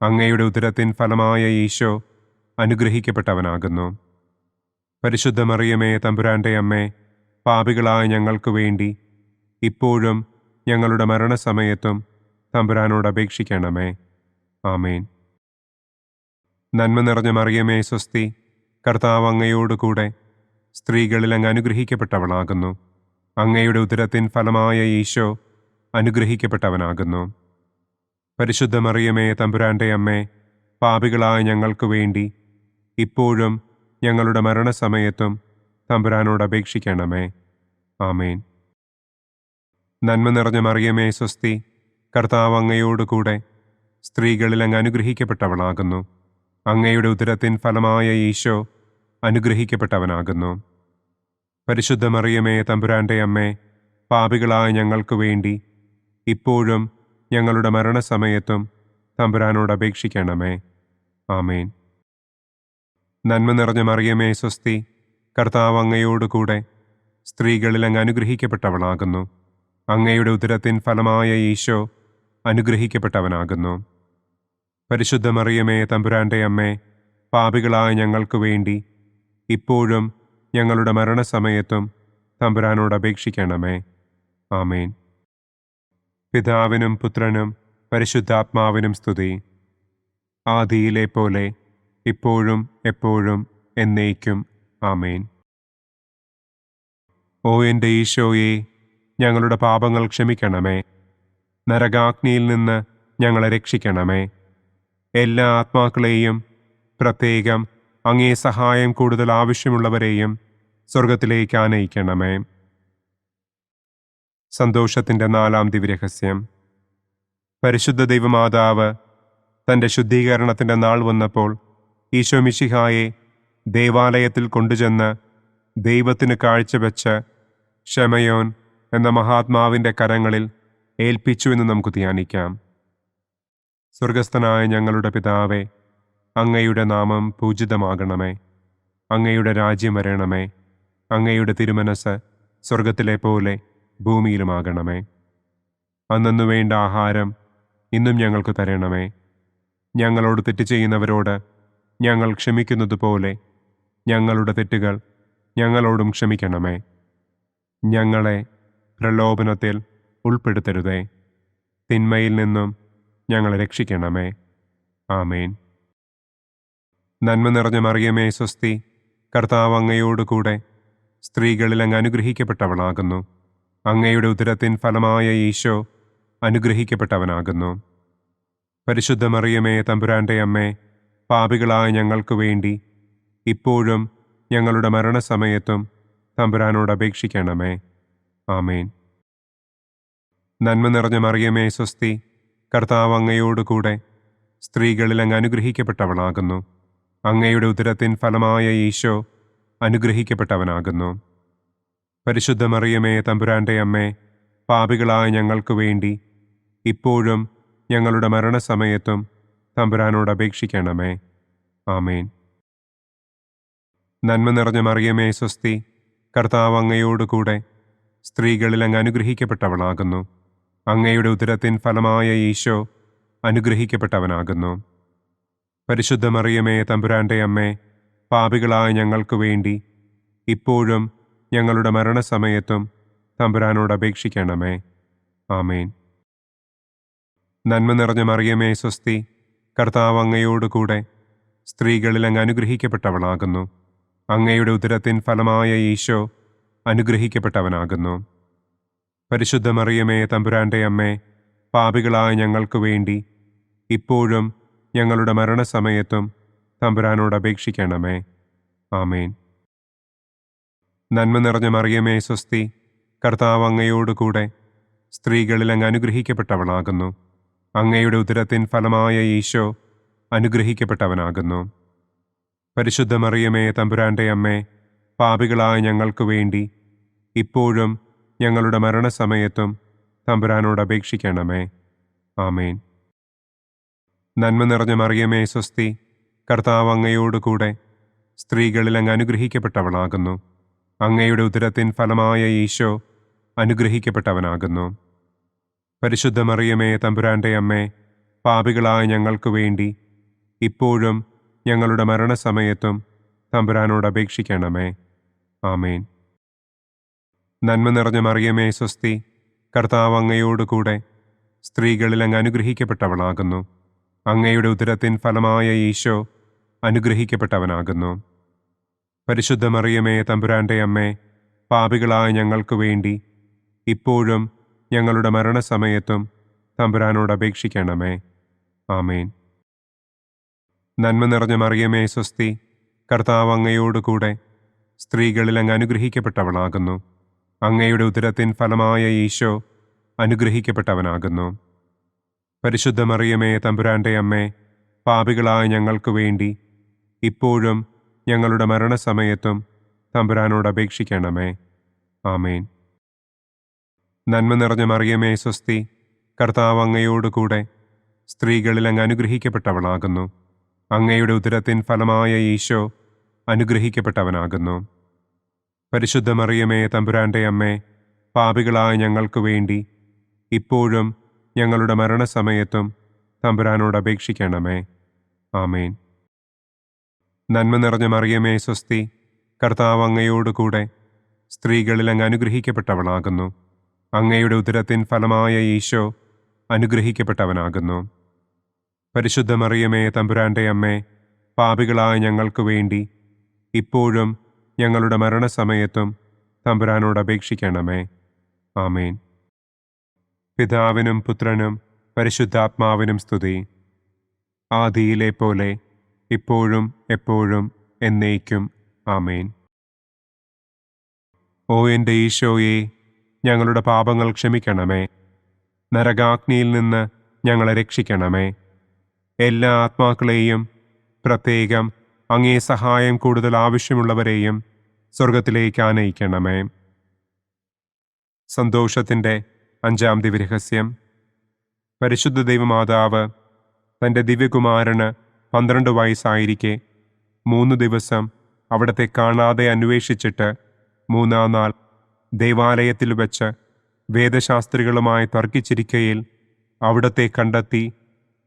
അങ്ങയുടെ ഉദരത്തിൻ ഫലമായ ഈശോ അനുഗ്രഹിക്കപ്പെട്ടവനാകുന്നു. പരിശുദ്ധ മറിയമേ തമ്പുരാൻ്റെ അമ്മേ, പാപികളായ ഞങ്ങൾക്ക് വേണ്ടി ഇപ്പോഴും ഞങ്ങളുടെ മരണസമയത്തും തമ്പുരാനോട് അപേക്ഷിക്കണമേ. ആമേൻ. നന്മ നിറഞ്ഞ മറിയമേ സ്വസ്തി, കർത്താവ് അങ്ങയോടുകൂടെ സ്ത്രീകളിൽ അങ്ങ് അനുഗ്രഹിക്കപ്പെട്ടവളാകുന്നു. അങ്ങയുടെ ഉദരത്തിൻ ഫലമായ ഈശോ അനുഗ്രഹിക്കപ്പെട്ടവനാകുന്നു. പരിശുദ്ധ മറിയമേ തമ്പുരാൻ്റെ അമ്മേ, പാപികളായ ഞങ്ങൾക്ക് വേണ്ടി ഇപ്പോഴും ഞങ്ങളുടെ മരണസമയത്തും തമ്പുരാനോട് അപേക്ഷിക്കണമേ. ആമേൻ. നന്മ നിറഞ്ഞ മറിയമേ സ്വസ്തി, കർത്താവ് അങ്ങയോടുകൂടെ സ്ത്രീകളിൽ അങ്ങ് അനുഗ്രഹിക്കപ്പെട്ടവളാകുന്നു. അങ്ങയുടെ ഉദരത്തിൻ ഫലമായ ഈശോ അനുഗ്രഹിക്കപ്പെട്ടവനാകുന്നു. പരിശുദ്ധ മറിയമേ തമ്പുരാൻ്റെ അമ്മേ, പാപികളായ ഞങ്ങൾക്ക് വേണ്ടി ഇപ്പോഴും ഞങ്ങളുടെ മരണസമയത്തും തമ്പുരാനോട് അപേക്ഷിക്കണമേ. ആമേൻ. നന്മ നിറഞ്ഞ മറിയമേ സ്വസ്തി, കർത്താവ് അങ്ങയോടുകൂടെ സ്ത്രീകളിൽ അങ്ങ് അനുഗ്രഹിക്കപ്പെട്ടവളാകുന്നു. അങ്ങയുടെ ഉദരത്തിൻ ഫലമായ ഈശോ അനുഗ്രഹിക്കപ്പെട്ടവനാകുന്നു. പരിശുദ്ധ മറിയമേ തമ്പുരാൻ്റെ അമ്മേ, പാപികളായ ഞങ്ങൾക്ക് വേണ്ടി ഇപ്പോഴും ഞങ്ങളുടെ മരണസമയത്തും തമ്പുരാനോട് അപേക്ഷിക്കണമേ. ആമേൻ. പിതാവിനും പുത്രനും പരിശുദ്ധാത്മാവിനും സ്തുതി. ആദിയിലെ പോലെ ഇപ്പോഴും എപ്പോഴും എന്നേക്കും. ആമേൻ. ഓ എൻ്റെ ഈശോയെ, ഞങ്ങളുടെ പാപങ്ങൾ ക്ഷമിക്കണമേ. നരകാഗ്നിയിൽ നിന്ന് ഞങ്ങളെ രക്ഷിക്കണമേ. എല്ലാ ആത്മാക്കളെയും, പ്രത്യേകം അങ്ങേ സഹായം കൂടുതൽ ആവശ്യമുള്ളവരെയും സ്വർഗത്തിലേക്ക് ആനയിക്കണമേ. സന്തോഷത്തിൻ്റെ 4-ാം ദിവ്യരഹസ്യം. പരിശുദ്ധ ദൈവമാതാവ് തൻ്റെ ശുദ്ധീകരണത്തിൻ്റെ നാൾ വന്നപ്പോൾ ഈശോ മിശിഹായെ ദേവാലയത്തിൽ കൊണ്ടുചെന്ന് ദൈവത്തിന് കാഴ്ചവെച്ച് ശമയോൻ എന്ന മഹാത്മാവിൻ്റെ കരങ്ങളിൽ ഏൽപ്പിച്ചു എന്ന് നമുക്ക് ധ്യാനിക്കാം. സ്വർഗസ്ഥനായ ഞങ്ങളുടെ പിതാവേ, അങ്ങയുടെ നാമം പൂജിതമാകണമേ. അങ്ങയുടെ രാജ്യം വരണമേ. അങ്ങയുടെ തിരുമനസ് സ്വർഗത്തിലെ പോലെ ഭൂമിയിലുമാകണമേ. അന്നന്നു വേണ്ട ആഹാരം ഇന്നും ഞങ്ങൾക്ക് തരണമേ. ഞങ്ങളോട് തെറ്റ് ചെയ്യുന്നവരോട് ഞങ്ങൾ ക്ഷമിക്കുന്നത് പോലെ ഞങ്ങളുടെ തെറ്റുകൾ ഞങ്ങളോടും ക്ഷമിക്കണമേ. ഞങ്ങളെ പ്രലോഭനത്തിൽ ഉൾപ്പെടുത്തരുതേ. തിന്മയിൽ നിന്നും ഞങ്ങളെ രക്ഷിക്കണമേ. ആമേൻ. നന്മ നിറഞ്ഞ മറിയമേ സ്വസ്തി, കർത്താവ് അങ്ങയോടുകൂടെ സ്ത്രീകളിൽ അങ്ങ് അനുഗ്രഹിക്കപ്പെട്ടവളാകുന്നു. അങ്ങയുടെ ഉദരത്തിൻ ഫലമായ ഈശോ അനുഗ്രഹിക്കപ്പെട്ടവനാകുന്നു. പരിശുദ്ധ മറിയമേ തമ്പുരാൻ്റെ അമ്മേ, പാപികളായ ഞങ്ങൾക്ക് വേണ്ടി ഇപ്പോഴും ഞങ്ങളുടെ മരണസമയത്തും തമ്പുരാനോട് അപേക്ഷിക്കണമേ. ആമേൻ. നന്മ നിറഞ്ഞ മറിയമേ സ്വസ്തി, കർത്താവ് അങ്ങയോടുകൂടെ സ്ത്രീകളിൽ അങ്ങ് അനുഗ്രഹിക്കപ്പെട്ടവളാകുന്നു. അങ്ങയുടെ ഉദരത്തിൻ ഫലമായ ഈശോ അനുഗ്രഹിക്കപ്പെട്ടവനാകുന്നു. പരിശുദ്ധ മറിയമേ തമ്പുരാൻ്റെ അമ്മേ, പാപികളായ ഞങ്ങൾക്ക് വേണ്ടി ഇപ്പോഴും ഞങ്ങളുടെ മരണസമയത്തും തമ്പുരാനോട് അപേക്ഷിക്കണമേ. ആമേൻ. നന്മ നിറഞ്ഞ മറിയമേ സ്വസ്തി, കർത്താവ് അങ്ങയോടുകൂടെ സ്ത്രീകളിൽ അങ്ങ് അനുഗ്രഹിക്കപ്പെട്ടവളാകുന്നു. അങ്ങയുടെ ഉദരത്തിൻ ഫലമായ ഈശോ അനുഗ്രഹിക്കപ്പെട്ടവനാകുന്നു. പരിശുദ്ധ മറിയമേ തമ്പുരാൻ്റെ അമ്മേ, പാപികളായ ഞങ്ങൾക്ക് വേണ്ടി ഇപ്പോഴും ഞങ്ങളുടെ മരണസമയത്തും തമ്പുരാനോട് അപേക്ഷിക്കണമേ. ആമേൻ. നന്മ നിറഞ്ഞ മറിയമേ സ്വസ്തി, കർത്താവ് അങ്ങയോടുകൂടെ സ്ത്രീകളിൽ അങ്ങ് അനുഗ്രഹിക്കപ്പെട്ടവളാകുന്നു. അങ്ങയുടെ ഉദരത്തിൻ ഫലമായ ഈശോ അനുഗ്രഹിക്കപ്പെട്ടവനാകുന്നു. പരിശുദ്ധ മറിയമേ തമ്പുരാൻ്റെ അമ്മേ, പാപികളായ ഞങ്ങൾക്ക് വേണ്ടി ഇപ്പോഴും ഞങ്ങളുടെ മരണസമയത്തും തമ്പുരാനോട് അപേക്ഷിക്കണമേ. ആമേൻ. നന്മ നിറഞ്ഞ മറിയമേ സ്വസ്തി, കർത്താവ് അങ്ങയോടുകൂടെ സ്ത്രീകളിൽ അങ്ങ് അനുഗ്രഹിക്കപ്പെട്ടവളാകുന്നു. അങ്ങയുടെ ഉദരത്തിൻ ഫലമായ ഈശോ അനുഗ്രഹിക്കപ്പെട്ടവനാകുന്നു. പരിശുദ്ധ മറിയമേ തമ്പുരാൻ്റെ അമ്മേ, പാപികളായ ഞങ്ങൾക്ക് വേണ്ടി ഇപ്പോഴും ഞങ്ങളുടെ മരണസമയത്തും തമ്പുരാനോട് അപേക്ഷിക്കണമേ. ആമേൻ. നന്മ നിറഞ്ഞ മറിയമേ സ്വസ്തി, കർത്താവ് അങ്ങയോടുകൂടെ സ്ത്രീകളിൽ അങ്ങ് അനുഗ്രഹിക്കപ്പെട്ടവളാകുന്നു. അങ്ങയുടെ ഉദരത്തിൻ ഫലമായ ഈശോ അനുഗ്രഹിക്കപ്പെട്ടവനാകുന്നു. പരിശുദ്ധ മറിയമേ തമ്പുരാൻ്റെ അമ്മേ, പാപികളായ ഞങ്ങൾക്ക് വേണ്ടി ഇപ്പോഴും ഞങ്ങളുടെ മരണസമയത്തും തമ്പുരാനോട് അപേക്ഷിക്കണമേ. ആമേൻ. നന്മ നിറഞ്ഞ മറിയമേ സ്വസ്തി, കർത്താവ് അങ്ങയോടുകൂടെ സ്ത്രീകളിൽ അങ്ങ് അനുഗ്രഹിക്കപ്പെട്ടവളാകുന്നു. അങ്ങയുടെ ഉദരത്തിൻ ഫലമായ ഈശോ അനുഗ്രഹിക്കപ്പെട്ടവനാകുന്നു. പരിശുദ്ധ മറിയമേ തമ്പുരാൻ്റെ അമ്മേ, പാപികളായ ഞങ്ങൾക്ക് വേണ്ടി ഇപ്പോഴും ഞങ്ങളുടെ മരണസമയത്തും തമ്പുരാനോട് അപേക്ഷിക്കണമേ. ആമേൻ. നന്മ നിറഞ്ഞ മറിയമേ സ്വസ്തി, കർത്താവ് അങ്ങയോടുകൂടെ സ്ത്രീകളിൽ അങ്ങ് അനുഗ്രഹിക്കപ്പെട്ടവളാകുന്നു. അങ്ങയുടെ ഉദരത്തിൻ ഫലമായ ഈശോ അനുഗ്രഹിക്കപ്പെട്ടവനാകുന്നു. പരിശുദ്ധ മറിയമേ തമ്പുരാൻ്റെ അമ്മേ, പാപികളായ ഞങ്ങൾക്ക് വേണ്ടി ഇപ്പോഴും ഞങ്ങളുടെ മരണസമയത്തും തമ്പുരാനോട് അപേക്ഷിക്കണമേ. ആമേൻ. നന്മ നിറഞ്ഞ മറിയമേ സ്വസ്തി, കർത്താവ് അങ്ങയോടുകൂടെ സ്ത്രീകളിൽ അങ്ങ് അനുഗ്രഹിക്കപ്പെട്ടവളാകുന്നു. അങ്ങയുടെ ഉദരത്തിൻ ഫലമായ ഈശോ അനുഗ്രഹിക്കപ്പെട്ടവനാകുന്നു. പരിശുദ്ധ മറിയമേ തമ്പുരാൻ്റെ അമ്മേ, പാപികളായ ഞങ്ങൾക്ക് വേണ്ടി ഇപ്പോഴും ഞങ്ങളുടെ മരണസമയത്തും തമ്പുരാനോട് അപേക്ഷിക്കണമേ. ആമേൻ. നന്മ നിറഞ്ഞ മറിയമേ സ്വസ്തി, കർത്താവ് അങ്ങയോടുകൂടെ സ്ത്രീകളിൽ അങ്ങ് അനുഗ്രഹിക്കപ്പെട്ടവളാകുന്നു. അങ്ങയുടെ ഉദരത്തിൻ ഫലമായ ഈശോ അനുഗ്രഹിക്കപ്പെട്ടവനാകുന്നു. പരിശുദ്ധ മറിയമേ തമ്പുരാന്റെ അമ്മേ, പാപികളായ ഞങ്ങൾക്ക് വേണ്ടി ഇപ്പോഴും ഞങ്ങളുടെ മരണസമയത്തും തമ്പുരാനോട് അപേക്ഷിക്കണമേ. ആമേൻ. പിതാവിനും പുത്രനും പരിശുദ്ധാത്മാവിനും സ്തുതി. ആദിയിലെ പോലെ ഇപ്പോഴും എപ്പോഴും എന്നേക്കും. ആമേൻ. ഓ എൻ്റെ ഈശോയെ, ഞങ്ങളുടെ പാപങ്ങൾ ക്ഷമിക്കണമേ. നരകാഗ്നിയിൽ നിന്ന് ഞങ്ങളെ രക്ഷിക്കണമേ. എല്ലാ ആത്മാക്കളെയും, പ്രത്യേകം അങ്ങേ സഹായം കൂടുതൽ ആവശ്യമുള്ളവരെയും സ്വർഗത്തിലേക്ക് ആനയിക്കണമേ. സന്തോഷത്തിൻ്റെ 5-ാം ദിവ്യരഹസ്യം. പരിശുദ്ധ ദൈവമാതാവ് തൻ്റെ ദിവ്യകുമാരന് 12 വയസ്സായിരിക്കെ 3 ദിവസം അവിടത്തെ കാണാതെ അന്വേഷിച്ചിട്ട് 3-ാം നാൾ ദേവാലയത്തിൽ വച്ച് വേദശാസ്ത്രികളുമായി തർക്കിച്ചിരിക്കയിൽ അവിടത്തെ കണ്ടെത്തി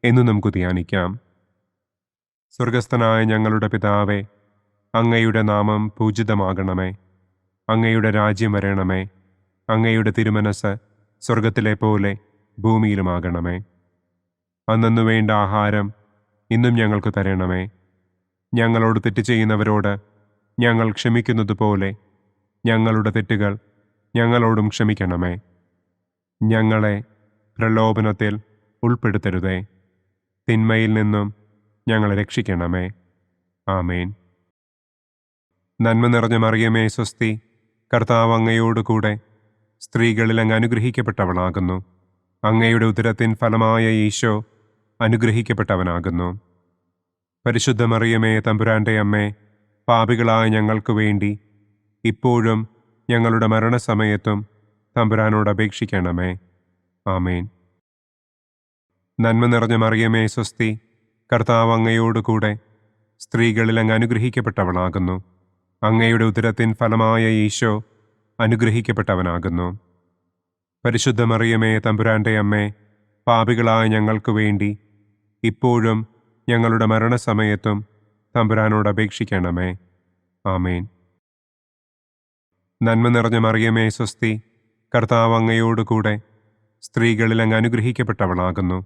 എന്ന് നമുക്ക് ധ്യാനിക്കാം. സ്വർഗസ്ഥനായ ഞങ്ങളുടെ പിതാവേ, അങ്ങയുടെ നാമം പൂജിതമാകണമേ. അങ്ങയുടെ രാജ്യം വരണമേ. അങ്ങയുടെ തിരുമനസ് സ്വർഗത്തിലെ പോലെ ഭൂമിയിലുമാകണമേ. അന്നു വേണ്ട ആഹാരം ഇന്നും ഞങ്ങൾക്ക് തരണമേ. ഞങ്ങളോട് തെറ്റ് ചെയ്യുന്നവരോട് ഞങ്ങൾ ക്ഷമിക്കുന്നത് പോലെ ഞങ്ങളുടെ തെറ്റുകൾ ഞങ്ങളോടും ക്ഷമിക്കണമേ. ഞങ്ങളെ പ്രലോഭനത്തിൽ ഉൾപ്പെടുത്തരുതേ. തിന്മയിൽ നിന്നും ഞങ്ങളെ രക്ഷിക്കണമേ. ആമേൻ. നന്മ നിറഞ്ഞ മറിയമേ സ്വസ്തി, കർത്താവ് അങ്ങയോടുകൂടെ സ്ത്രീകളിൽ അങ്ങ് അനുഗ്രഹിക്കപ്പെട്ടവളാകുന്നു. അങ്ങയുടെ ഉദരത്തിൻ ഫലമായ ഈശോ അനുഗ്രഹിക്കപ്പെട്ടവനാകുന്നു. പരിശുദ്ധ മറിയമേ തമ്പുരാന്റെ അമ്മേ, പാപികളായ ഞങ്ങൾക്ക് വേണ്ടി ഇപ്പോഴും ഞങ്ങളുടെ മരണസമയത്തും തമ്പുരാനോട് അപേക്ഷിക്കണമേ. ആമേൻ. നന്മ നിറഞ്ഞ മറിയമേ സ്വസ്തി, കർത്താവ് അങ്ങയോടുകൂടെ സ്ത്രീകളിൽ അങ്ങ് അനുഗ്രഹിക്കപ്പെട്ടവളാകുന്നു. അങ്ങയുടെ ഉദരത്തിൻ ഫലമായ ഈശോ അനുഗ്രഹിക്കപ്പെട്ടവനാകുന്നു. പരിശുദ്ധ മറിയമേ തമ്പുരാന്റെ അമ്മേ, പാപികളായ ഞങ്ങൾക്ക് വേണ്ടി ഇപ്പോഴും ഞങ്ങളുടെ മരണസമയത്തും തമ്പുരാനോട് അപേക്ഷിക്കണമേ. ആമേൻ. നന്മ നിറഞ്ഞ മറിയമേ സ്വസ്തി, കർത്താവ് അങ്ങയോടുകൂടെ സ്ത്രീകളിൽ അങ്ങ് അനുഗ്രഹിക്കപ്പെട്ടവളാകുന്നു.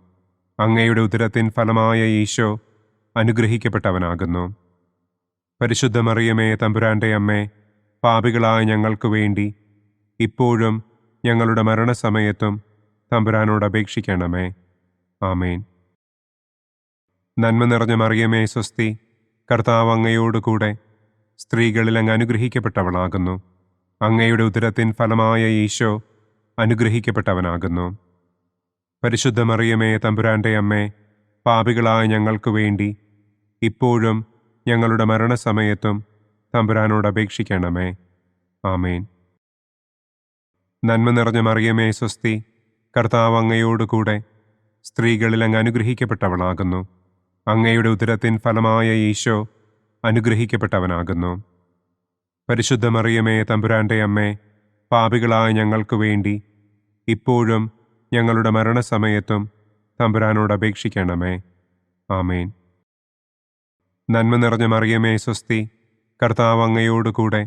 അങ്ങയുടെ ഉദരത്തിൻ ഫലമായ ഈശോ അനുഗ്രഹിക്കപ്പെട്ടവനാകുന്നു. പരിശുദ്ധ മറിയമേ തമ്പുരാന്റെ അമ്മേ, പാപികളായ ഞങ്ങൾക്ക് വേണ്ടി ഇപ്പോഴും ഞങ്ങളുടെ മരണസമയത്തും തമ്പുരാനോട് അപേക്ഷിക്കണമേ. ആമേൻ. നന്മ നിറഞ്ഞ മറിയമേ സ്വസ്തി, കർത്താവ് അങ്ങയോടുകൂടെ സ്ത്രീകളിൽ അങ്ങ് അനുഗ്രഹിക്കപ്പെട്ടവളാകുന്നു. അങ്ങയുടെ ഉദരത്തിൻ ഫലമായ ഈശോ അനുഗ്രഹിക്കപ്പെട്ടവനാകുന്നു. പരിശുദ്ധ മറിയമേ തമ്പുരാന്റെ അമ്മേ, പാപികളായ ഞങ്ങൾക്ക് വേണ്ടി ഇപ്പോഴും ഞങ്ങളുടെ മരണസമയത്തും തമ്പുരാനോട് അപേക്ഷിക്കണമേ. ആമേൻ. നന്മ നിറഞ്ഞ മറിയമേ സ്വസ്തി, കർത്താവ് അങ്ങയോടുകൂടെ സ്ത്രീകളിൽ അങ്ങ് അനുഗ്രഹിക്കപ്പെട്ടവളാകുന്നു. അങ്ങയുടെ ഉദരത്തിൻ ഫലമായ ഈശോ അനുഗ്രഹിക്കപ്പെട്ടവനാകുന്നു. പരിശുദ്ധ മറിയമേ തമ്പുരാന്റെ അമ്മേ, പാപികളായ ഞങ്ങൾക്ക് വേണ്ടി ഇപ്പോഴും ഞങ്ങളുടെ മരണസമയത്തും തമ്പുരാനോട് അപേക്ഷിക്കണമേ. ആമേൻ. നന്മ നിറഞ്ഞ മറിയമേ സ്വസ്തി, കർത്താവ് അങ്ങയോടുകൂടെ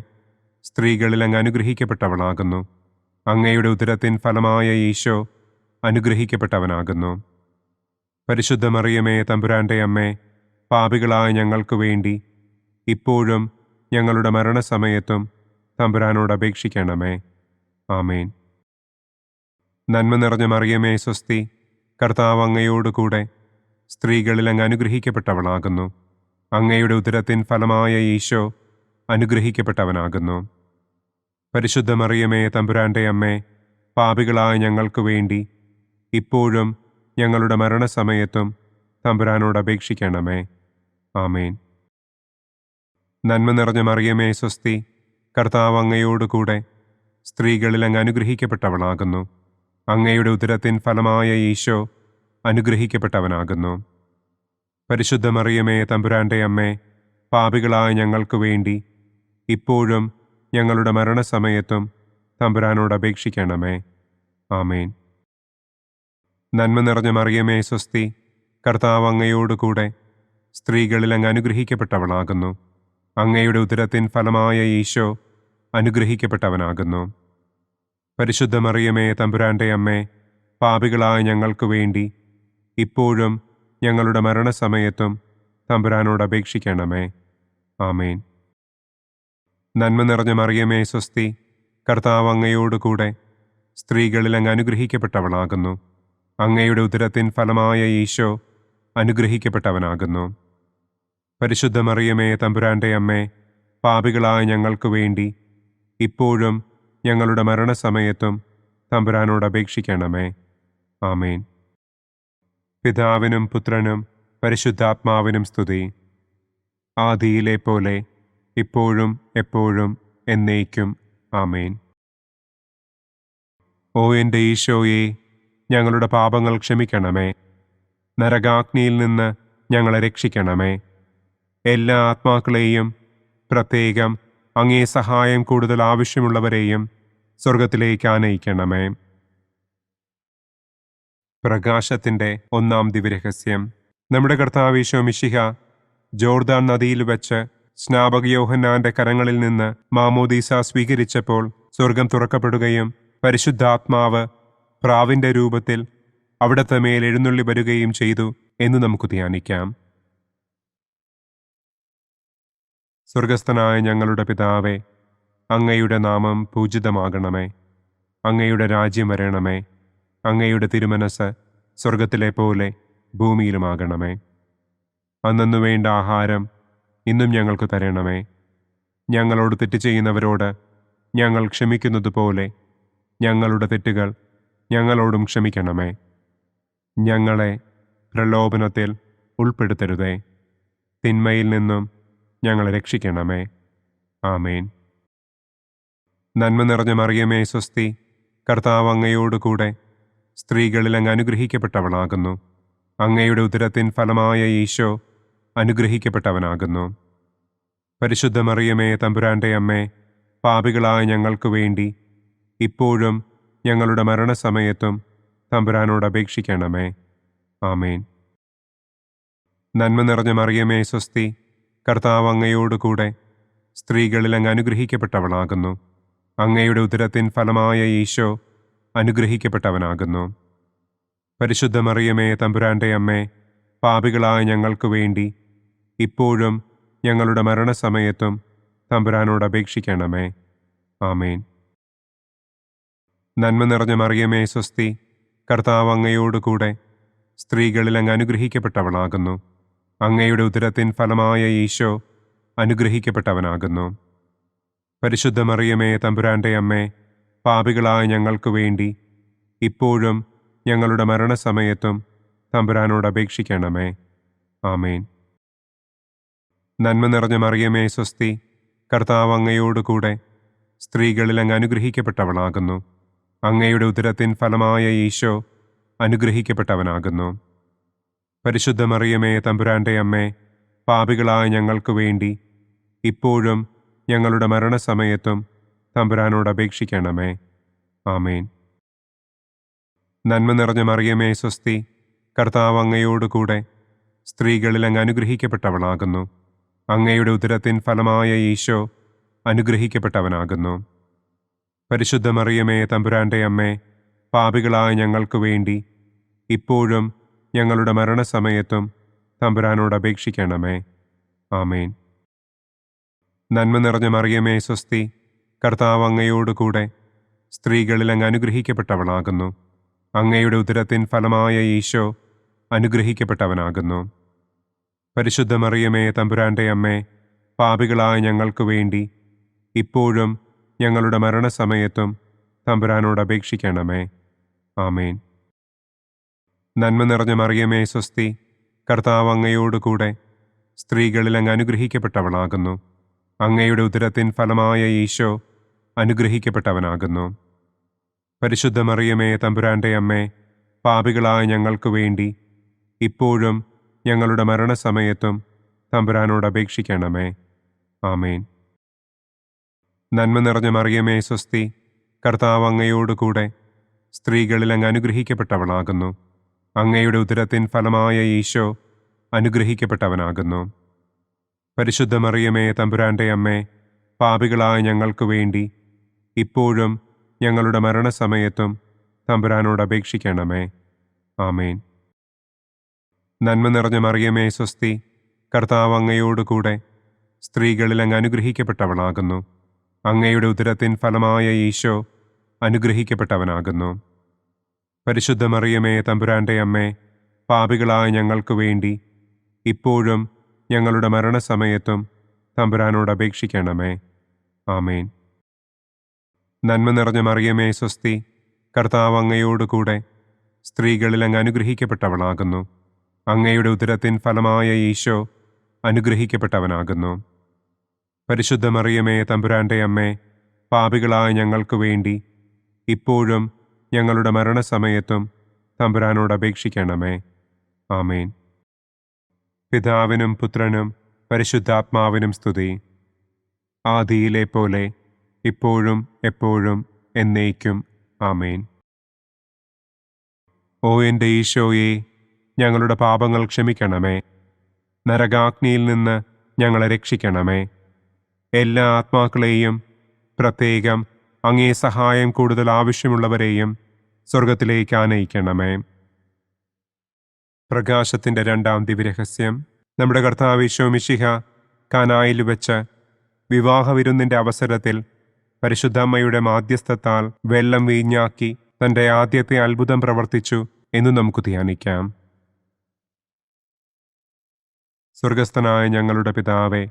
സ്ത്രീകളിൽ അങ്ങ് അനുഗ്രഹിക്കപ്പെട്ടവളാകുന്നു. അങ്ങയുടെ ഉദരത്തിൻ ഫലമായ ഈശോ അനുഗ്രഹിക്കപ്പെട്ടവനാകുന്നു. പരിശുദ്ധ മറിയമേ തമ്പുരാന്റെ അമ്മേ, പാപികളായ ഞങ്ങൾക്ക് വേണ്ടി ഇപ്പോഴും ഞങ്ങളുടെ മരണസമയത്തും തമ്പുരാനോട് അപേക്ഷിക്കണമേ. ആമേൻ. നന്മ നിറഞ്ഞ മറിയമേ സ്വസ്തി, കർത്താവ് അങ്ങയോടുകൂടെ സ്ത്രീകളിൽ അങ്ങ് അനുഗ്രഹിക്കപ്പെട്ടവളാകുന്നു. അങ്ങയുടെ ഉദരത്തിൻ ഫലമായ ഈശോ അനുഗ്രഹിക്കപ്പെട്ടവനാകുന്നു. പരിശുദ്ധ മറിയമേ തമ്പുരാന്റെ അമ്മേ, പാപികളായ ഞങ്ങൾക്ക് വേണ്ടി ഇപ്പോഴും ഞങ്ങളുടെ മരണസമയത്തും തമ്പുരാനോട് അപേക്ഷിക്കണമേ. ആമേൻ. നന്മ നിറഞ്ഞ മറിയമേ സ്വസ്തി, കർത്താവ് അങ്ങയോടുകൂടെ സ്ത്രീകളിൽ അങ്ങ് അനുഗ്രഹിക്കപ്പെട്ടവളാകുന്നു. അങ്ങയുടെ ഉദരത്തിൻ ഫലമായ ഈശോ അനുഗ്രഹിക്കപ്പെട്ടവനാകുന്നു. പരിശുദ്ധ മറിയമേ തമ്പുരാന്റെ അമ്മേ, പാപികളായ ഞങ്ങൾക്ക് വേണ്ടി ഇപ്പോഴും ഞങ്ങളുടെ മരണസമയത്തും തമ്പുരാനോട് അപേക്ഷിക്കണമേ. ആമേൻ. നന്മ നിറഞ്ഞ മറിയമേ സ്വസ്തി, കർത്താവ് അങ്ങയോടുകൂടെ സ്ത്രീകളിൽ അങ്ങ് അനുഗ്രഹിക്കപ്പെട്ടവളാകുന്നു. അങ്ങയുടെ ഉദരത്തിൻ ഫലമായ ഈശോ അനുഗ്രഹിക്കപ്പെട്ടവനാകുന്നു. പരിശുദ്ധ മറിയമേ തമ്പുരാന്റെ അമ്മേ, പാപികളായ ഞങ്ങൾക്ക് വേണ്ടി ഇപ്പോഴും ഞങ്ങളുടെ മരണസമയത്തും തമ്പുരാനോട് അപേക്ഷിക്കണമേ. ആമേൻ. നന്മ നിറഞ്ഞ മറിയമേ സ്വസ്തി, കർത്താവ് അങ്ങയോടുകൂടെ സ്ത്രീകളിൽ അങ്ങ് അനുഗ്രഹിക്കപ്പെട്ടവളാകുന്നു. അങ്ങയുടെ ഉദരത്തിൻ ഫലമായ ഈശോ അനുഗ്രഹിക്കപ്പെട്ടവനാകുന്നു. പരിശുദ്ധ മറിയമേ തമ്പുരാന്റെ അമ്മേ, പാപികളായ ഞങ്ങൾക്ക് വേണ്ടി ഇപ്പോഴും ഞങ്ങളുടെ മരണസമയത്തും തമ്പുരാനോട് അപേക്ഷിക്കണമേ. ആമേൻ. പിതാവിനും പുത്രനും പരിശുദ്ധാത്മാവിനും സ്തുതി. ആദിയിലെ പോലെ ഇപ്പോഴും എപ്പോഴും എന്നേക്കും. ആമേൻ. ഓ എൻ്റെ ഈശോയെ, ഞങ്ങളുടെ പാപങ്ങൾ ക്ഷമിക്കണമേ. നരകാഗ്നിയിൽ നിന്ന് ഞങ്ങളെ രക്ഷിക്കണമേ. എല്ലാ ആത്മാക്കളെയും, പ്രത്യേകം അങ്ങേ സഹായം കൂടുതൽ ആവശ്യമുള്ളവരെയും സ്വർഗത്തിലേക്ക് ആനയിക്കണമേ. പ്രകാശത്തിൻ്റെ ഒന്നാം ദിവ്യരഹസ്യം. നമ്മുടെ കർത്താവ് ഈശോ മിശിഹ ജോർദാൻ നദിയിൽ വെച്ച് സ്നാപക യോഹന്നാന്റെ കരങ്ങളിൽ നിന്ന് മാമോദീസ സ്വീകരിച്ചപ്പോൾ സ്വർഗം തുറക്കപ്പെടുകയും പരിശുദ്ധാത്മാവ് പ്രാവിന്റെ രൂപത്തിൽ അവിടത്തെ മേൽ എഴുന്നള്ളി വരികയും ചെയ്തു എന്ന് നമുക്ക് ധ്യാനിക്കാം. സ്വർഗസ്ഥനായ ഞങ്ങളുടെ പിതാവേ, അങ്ങയുടെ നാമം പൂജിതമാകണമേ. അങ്ങയുടെ രാജ്യം വരണമേ. അങ്ങയുടെ തിരുമനസ് സ്വർഗത്തിലെ പോലെ ഭൂമിയിലുമാകണമേ. അന്നന്നു വേണ്ട ആഹാരം ഇന്നും ഞങ്ങൾക്ക് തരണമേ. ഞങ്ങളോട് തെറ്റ് ചെയ്യുന്നവരോട് ഞങ്ങൾ ക്ഷമിക്കുന്നത് പോലെ ഞങ്ങളുടെ തെറ്റുകൾ ഞങ്ങളോടും ക്ഷമിക്കണമേ. ഞങ്ങളെ പ്രലോഭനത്തിൽ ഉൾപ്പെടുത്തരുതേ, തിന്മയിൽ നിന്നും ഞങ്ങളെ രക്ഷിക്കണമേ. ആമേൻ. നന്മ നിറഞ്ഞ മറിയമേ സ്വസ്തി, കർത്താവ് അങ്ങയോടുകൂടെ സ്ത്രീകളിൽ അങ്ങ് അനുഗ്രഹിക്കപ്പെട്ടവളാകുന്നു. അങ്ങയുടെ ഉദരത്തിൻ ഫലമായ ഈശോ അനുഗ്രഹിക്കപ്പെട്ടവനാകുന്നു. പരിശുദ്ധ മറിയമേ തമ്പുരാന്റെ അമ്മേ, പാപികളായ ഞങ്ങൾക്ക് വേണ്ടി ഇപ്പോഴും ഞങ്ങളുടെ മരണസമയത്തും തമ്പുരാനോട് അപേക്ഷിക്കണമേ. ആമേൻ. നന്മ നിറഞ്ഞ മറിയമേ സ്വസ്തി, കർത്താവ് അങ്ങയോടുകൂടെ സ്ത്രീകളിൽ അങ്ങ് അനുഗ്രഹിക്കപ്പെട്ടവളാകുന്നു. അങ്ങയുടെ ഉദരത്തിൻ ഫലമായ ഈശോ അനുഗ്രഹിക്കപ്പെട്ടവനാകുന്നു. പരിശുദ്ധ മറിയമേ തമ്പുരാന്റെ അമ്മേ, പാപികളായ ഞങ്ങൾക്ക് വേണ്ടി ഇപ്പോഴും ഞങ്ങളുടെ മരണസമയത്തും തമ്പുരാനോട് അപേക്ഷിക്കണമേ. ആമേൻ. നന്മ നിറഞ്ഞ മറിയമേ സ്വസ്തി, കർത്താവ് അങ്ങയോടുകൂടെ സ്ത്രീകളിൽ അങ്ങ് അനുഗ്രഹിക്കപ്പെട്ടവളാകുന്നു. അങ്ങയുടെ ഉദരത്തിൻ ഫലമായ ഈശോ അനുഗ്രഹിക്കപ്പെട്ടവനാകുന്നു. പരിശുദ്ധ മറിയമേ തമ്പുരാന്റെ അമ്മേ, പാപികളായ ഞങ്ങൾക്ക് വേണ്ടി ഇപ്പോഴും ഞങ്ങളുടെ മരണസമയത്തും തമ്പുരാനോട് അപേക്ഷിക്കണമേ. ആമേൻ. നന്മ നിറഞ്ഞ മറിയമേ സ്വസ്തി, കർത്താവ് അങ്ങയോടുകൂടെ സ്ത്രീകളിൽ അങ്ങ് അനുഗ്രഹിക്കപ്പെട്ടവളാകുന്നു. അങ്ങയുടെ ഉദരത്തിൻ ഫലമായ ഈശോ അനുഗ്രഹിക്കപ്പെട്ടവനാകുന്നു. പരിശുദ്ധ മറിയമേ തമ്പുരാന്റെ അമ്മേ, പാപികളായ ഞങ്ങൾക്ക് വേണ്ടി ഇപ്പോഴും ഞങ്ങളുടെ മരണസമയത്തും തമ്പുരാനോട് അപേക്ഷിക്കണമേ. ആമേൻ. നന്മ നിറഞ്ഞ മറിയമേ സ്വസ്തി, കർത്താവ് അങ്ങയോടുകൂടെ സ്ത്രീകളിൽ അങ്ങ് അനുഗ്രഹിക്കപ്പെട്ടവളാകുന്നു. അങ്ങയുടെ ഉദരത്തിൻ ഫലമായ ഈശോ അനുഗ്രഹിക്കപ്പെട്ടവനാകുന്നു. പരിശുദ്ധ മറിയമേ തമ്പുരാന്റെ അമ്മേ, പാപികളായ ഞങ്ങൾക്ക് വേണ്ടി ഇപ്പോഴും ഞങ്ങളുടെ മരണസമയത്തും തമ്പുരാനോട് അപേക്ഷിക്കണമേ. ആമേൻ. നന്മ നിറഞ്ഞ മറിയമേ സ്വസ്തി, കർത്താവ് അങ്ങയോടുകൂടെ സ്ത്രീകളിൽ അങ്ങ് അനുഗ്രഹിക്കപ്പെട്ടവളാകുന്നു. അങ്ങയുടെ ഉദരത്തിൻ ഫലമായ ഈശോ അനുഗ്രഹിക്കപ്പെട്ടവനാകുന്നു. പരിശുദ്ധ മറിയമേ തമ്പുരാന്റെ അമ്മേ, പാപികളായ ഞങ്ങൾക്ക് വേണ്ടി ഇപ്പോഴും ഞങ്ങളുടെ മരണസമയത്തും തമ്പുരാനോട് അപേക്ഷിക്കണമേ. ആമേൻ. നന്മ നിറഞ്ഞ മറിയമേ സ്വസ്തി, കർത്താവ് അങ്ങയോടുകൂടെ സ്ത്രീകളിൽ അങ്ങ് അനുഗ്രഹിക്കപ്പെട്ടവളാകുന്നു. അങ്ങയുടെ ഉദരത്തിൻ ഫലമായ ഈശോ അനുഗ്രഹിക്കപ്പെട്ടവനാകുന്നു. പരിശുദ്ധ മറിയമേ തമ്പുരാന്റെ അമ്മേ, പാപികളായ ഞങ്ങൾക്ക് വേണ്ടി ഇപ്പോഴും ഞങ്ങളുടെ മരണസമയത്തും തമ്പുരാനോട് അപേക്ഷിക്കണമേ. ആമേൻ. നന്മ നിറഞ്ഞ മറിയമേ സ്വസ്തി, കർത്താവ് അങ്ങയോടുകൂടെ സ്ത്രീകളിൽ അങ്ങ് അനുഗ്രഹിക്കപ്പെട്ടവളാകുന്നു. അങ്ങയുടെ ഉദരത്തിൻ ഫലമായ ഈശോ അനുഗ്രഹിക്കപ്പെട്ടവനാകുന്നു. പരിശുദ്ധ മറിയമേ തമ്പുരാന്റെ അമ്മേ, പാപികളായ ഞങ്ങൾക്ക് വേണ്ടി ഇപ്പോഴും ഞങ്ങളുടെ മരണസമയത്തും തമ്പുരാനോട് അപേക്ഷിക്കണമേ. ആമേൻ. നന്മ നിറഞ്ഞ മറിയമേ സ്വസ്തി, കർത്താവ് അങ്ങയോടുകൂടെ സ്ത്രീകളിൽ അങ്ങ് അനുഗ്രഹിക്കപ്പെട്ടവളാകുന്നു. അങ്ങയുടെ ഉദരത്തിൻ ഫലമായ ഈശോ അനുഗ്രഹിക്കപ്പെട്ടവനാകുന്നു. പരിശുദ്ധ മറിയമേ തമ്പുരാന്റെ അമ്മേ, പാപികളായ ഞങ്ങൾക്ക് വേണ്ടി ഇപ്പോഴും ഞങ്ങളുടെ മരണസമയത്തും തമ്പുരാനോട് അപേക്ഷിക്കണമേ. ആമേൻ. നന്മ നിറഞ്ഞ മറിയമേ സ്വസ്തി, കർത്താവ് അങ്ങയോടുകൂടെ സ്ത്രീകളിൽ അങ്ങ് അനുഗ്രഹിക്കപ്പെട്ടവളാകുന്നു. അങ്ങയുടെ ഉദരത്തിൻ ഫലമായ ഈശോ അനുഗ്രഹിക്കപ്പെട്ടവനാകുന്നു. പരിശുദ്ധ മറിയമേ തമ്പുരാന്റെ അമ്മേ, പാപികളായ ഞങ്ങൾക്ക് വേണ്ടി ഇപ്പോഴും ഞങ്ങളുടെ മരണസമയത്തും തമ്പുരാനോട് അപേക്ഷിക്കണമേ. ആമേൻ. പിതാവിനും പുത്രനും പരിശുദ്ധാത്മാവിനും സ്തുതി. ആദിയിലെ പോലെ ഇപ്പോഴും എപ്പോഴും എന്നേക്കും. ആമേൻ. ഓ എൻ്റെ ഈശോയെ, ഞങ്ങളുടെ പാപങ്ങൾ ക്ഷമിക്കണമേ. നരകാഗ്നിയിൽ നിന്ന് ഞങ്ങളെ രക്ഷിക്കണമേ. എല്ലാ ആത്മാക്കളെയും, പ്രത്യേകം അങ്ങേ സഹായം കൂടുതൽ ആവശ്യമുള്ളവരെയും സ്വർഗത്തിലേക്ക് ആനയിക്കണമേ. പ്രകാശത്തിൻ്റെ രണ്ടാം ദിവ്യരഹസ്യം. നമ്മുടെ കർത്താവ് ഈശോ മിശിഹ കാനായിൽ വെച്ച് വിവാഹവിരുന്നിൻ്റെ അവസരത്തിൽ പരിശുദ്ധമ്മയുടെ മാധ്യസ്ഥത്താൽ വെള്ളം വീഞ്ഞാക്കി തൻ്റെ ആദ്യത്തെ അത്ഭുതം പ്രവർത്തിച്ചു എന്ന് നമുക്ക് ധ്യാനിക്കാം. സ്വർഗസ്ഥനായ ഞങ്ങളുടെ പിതാവേ,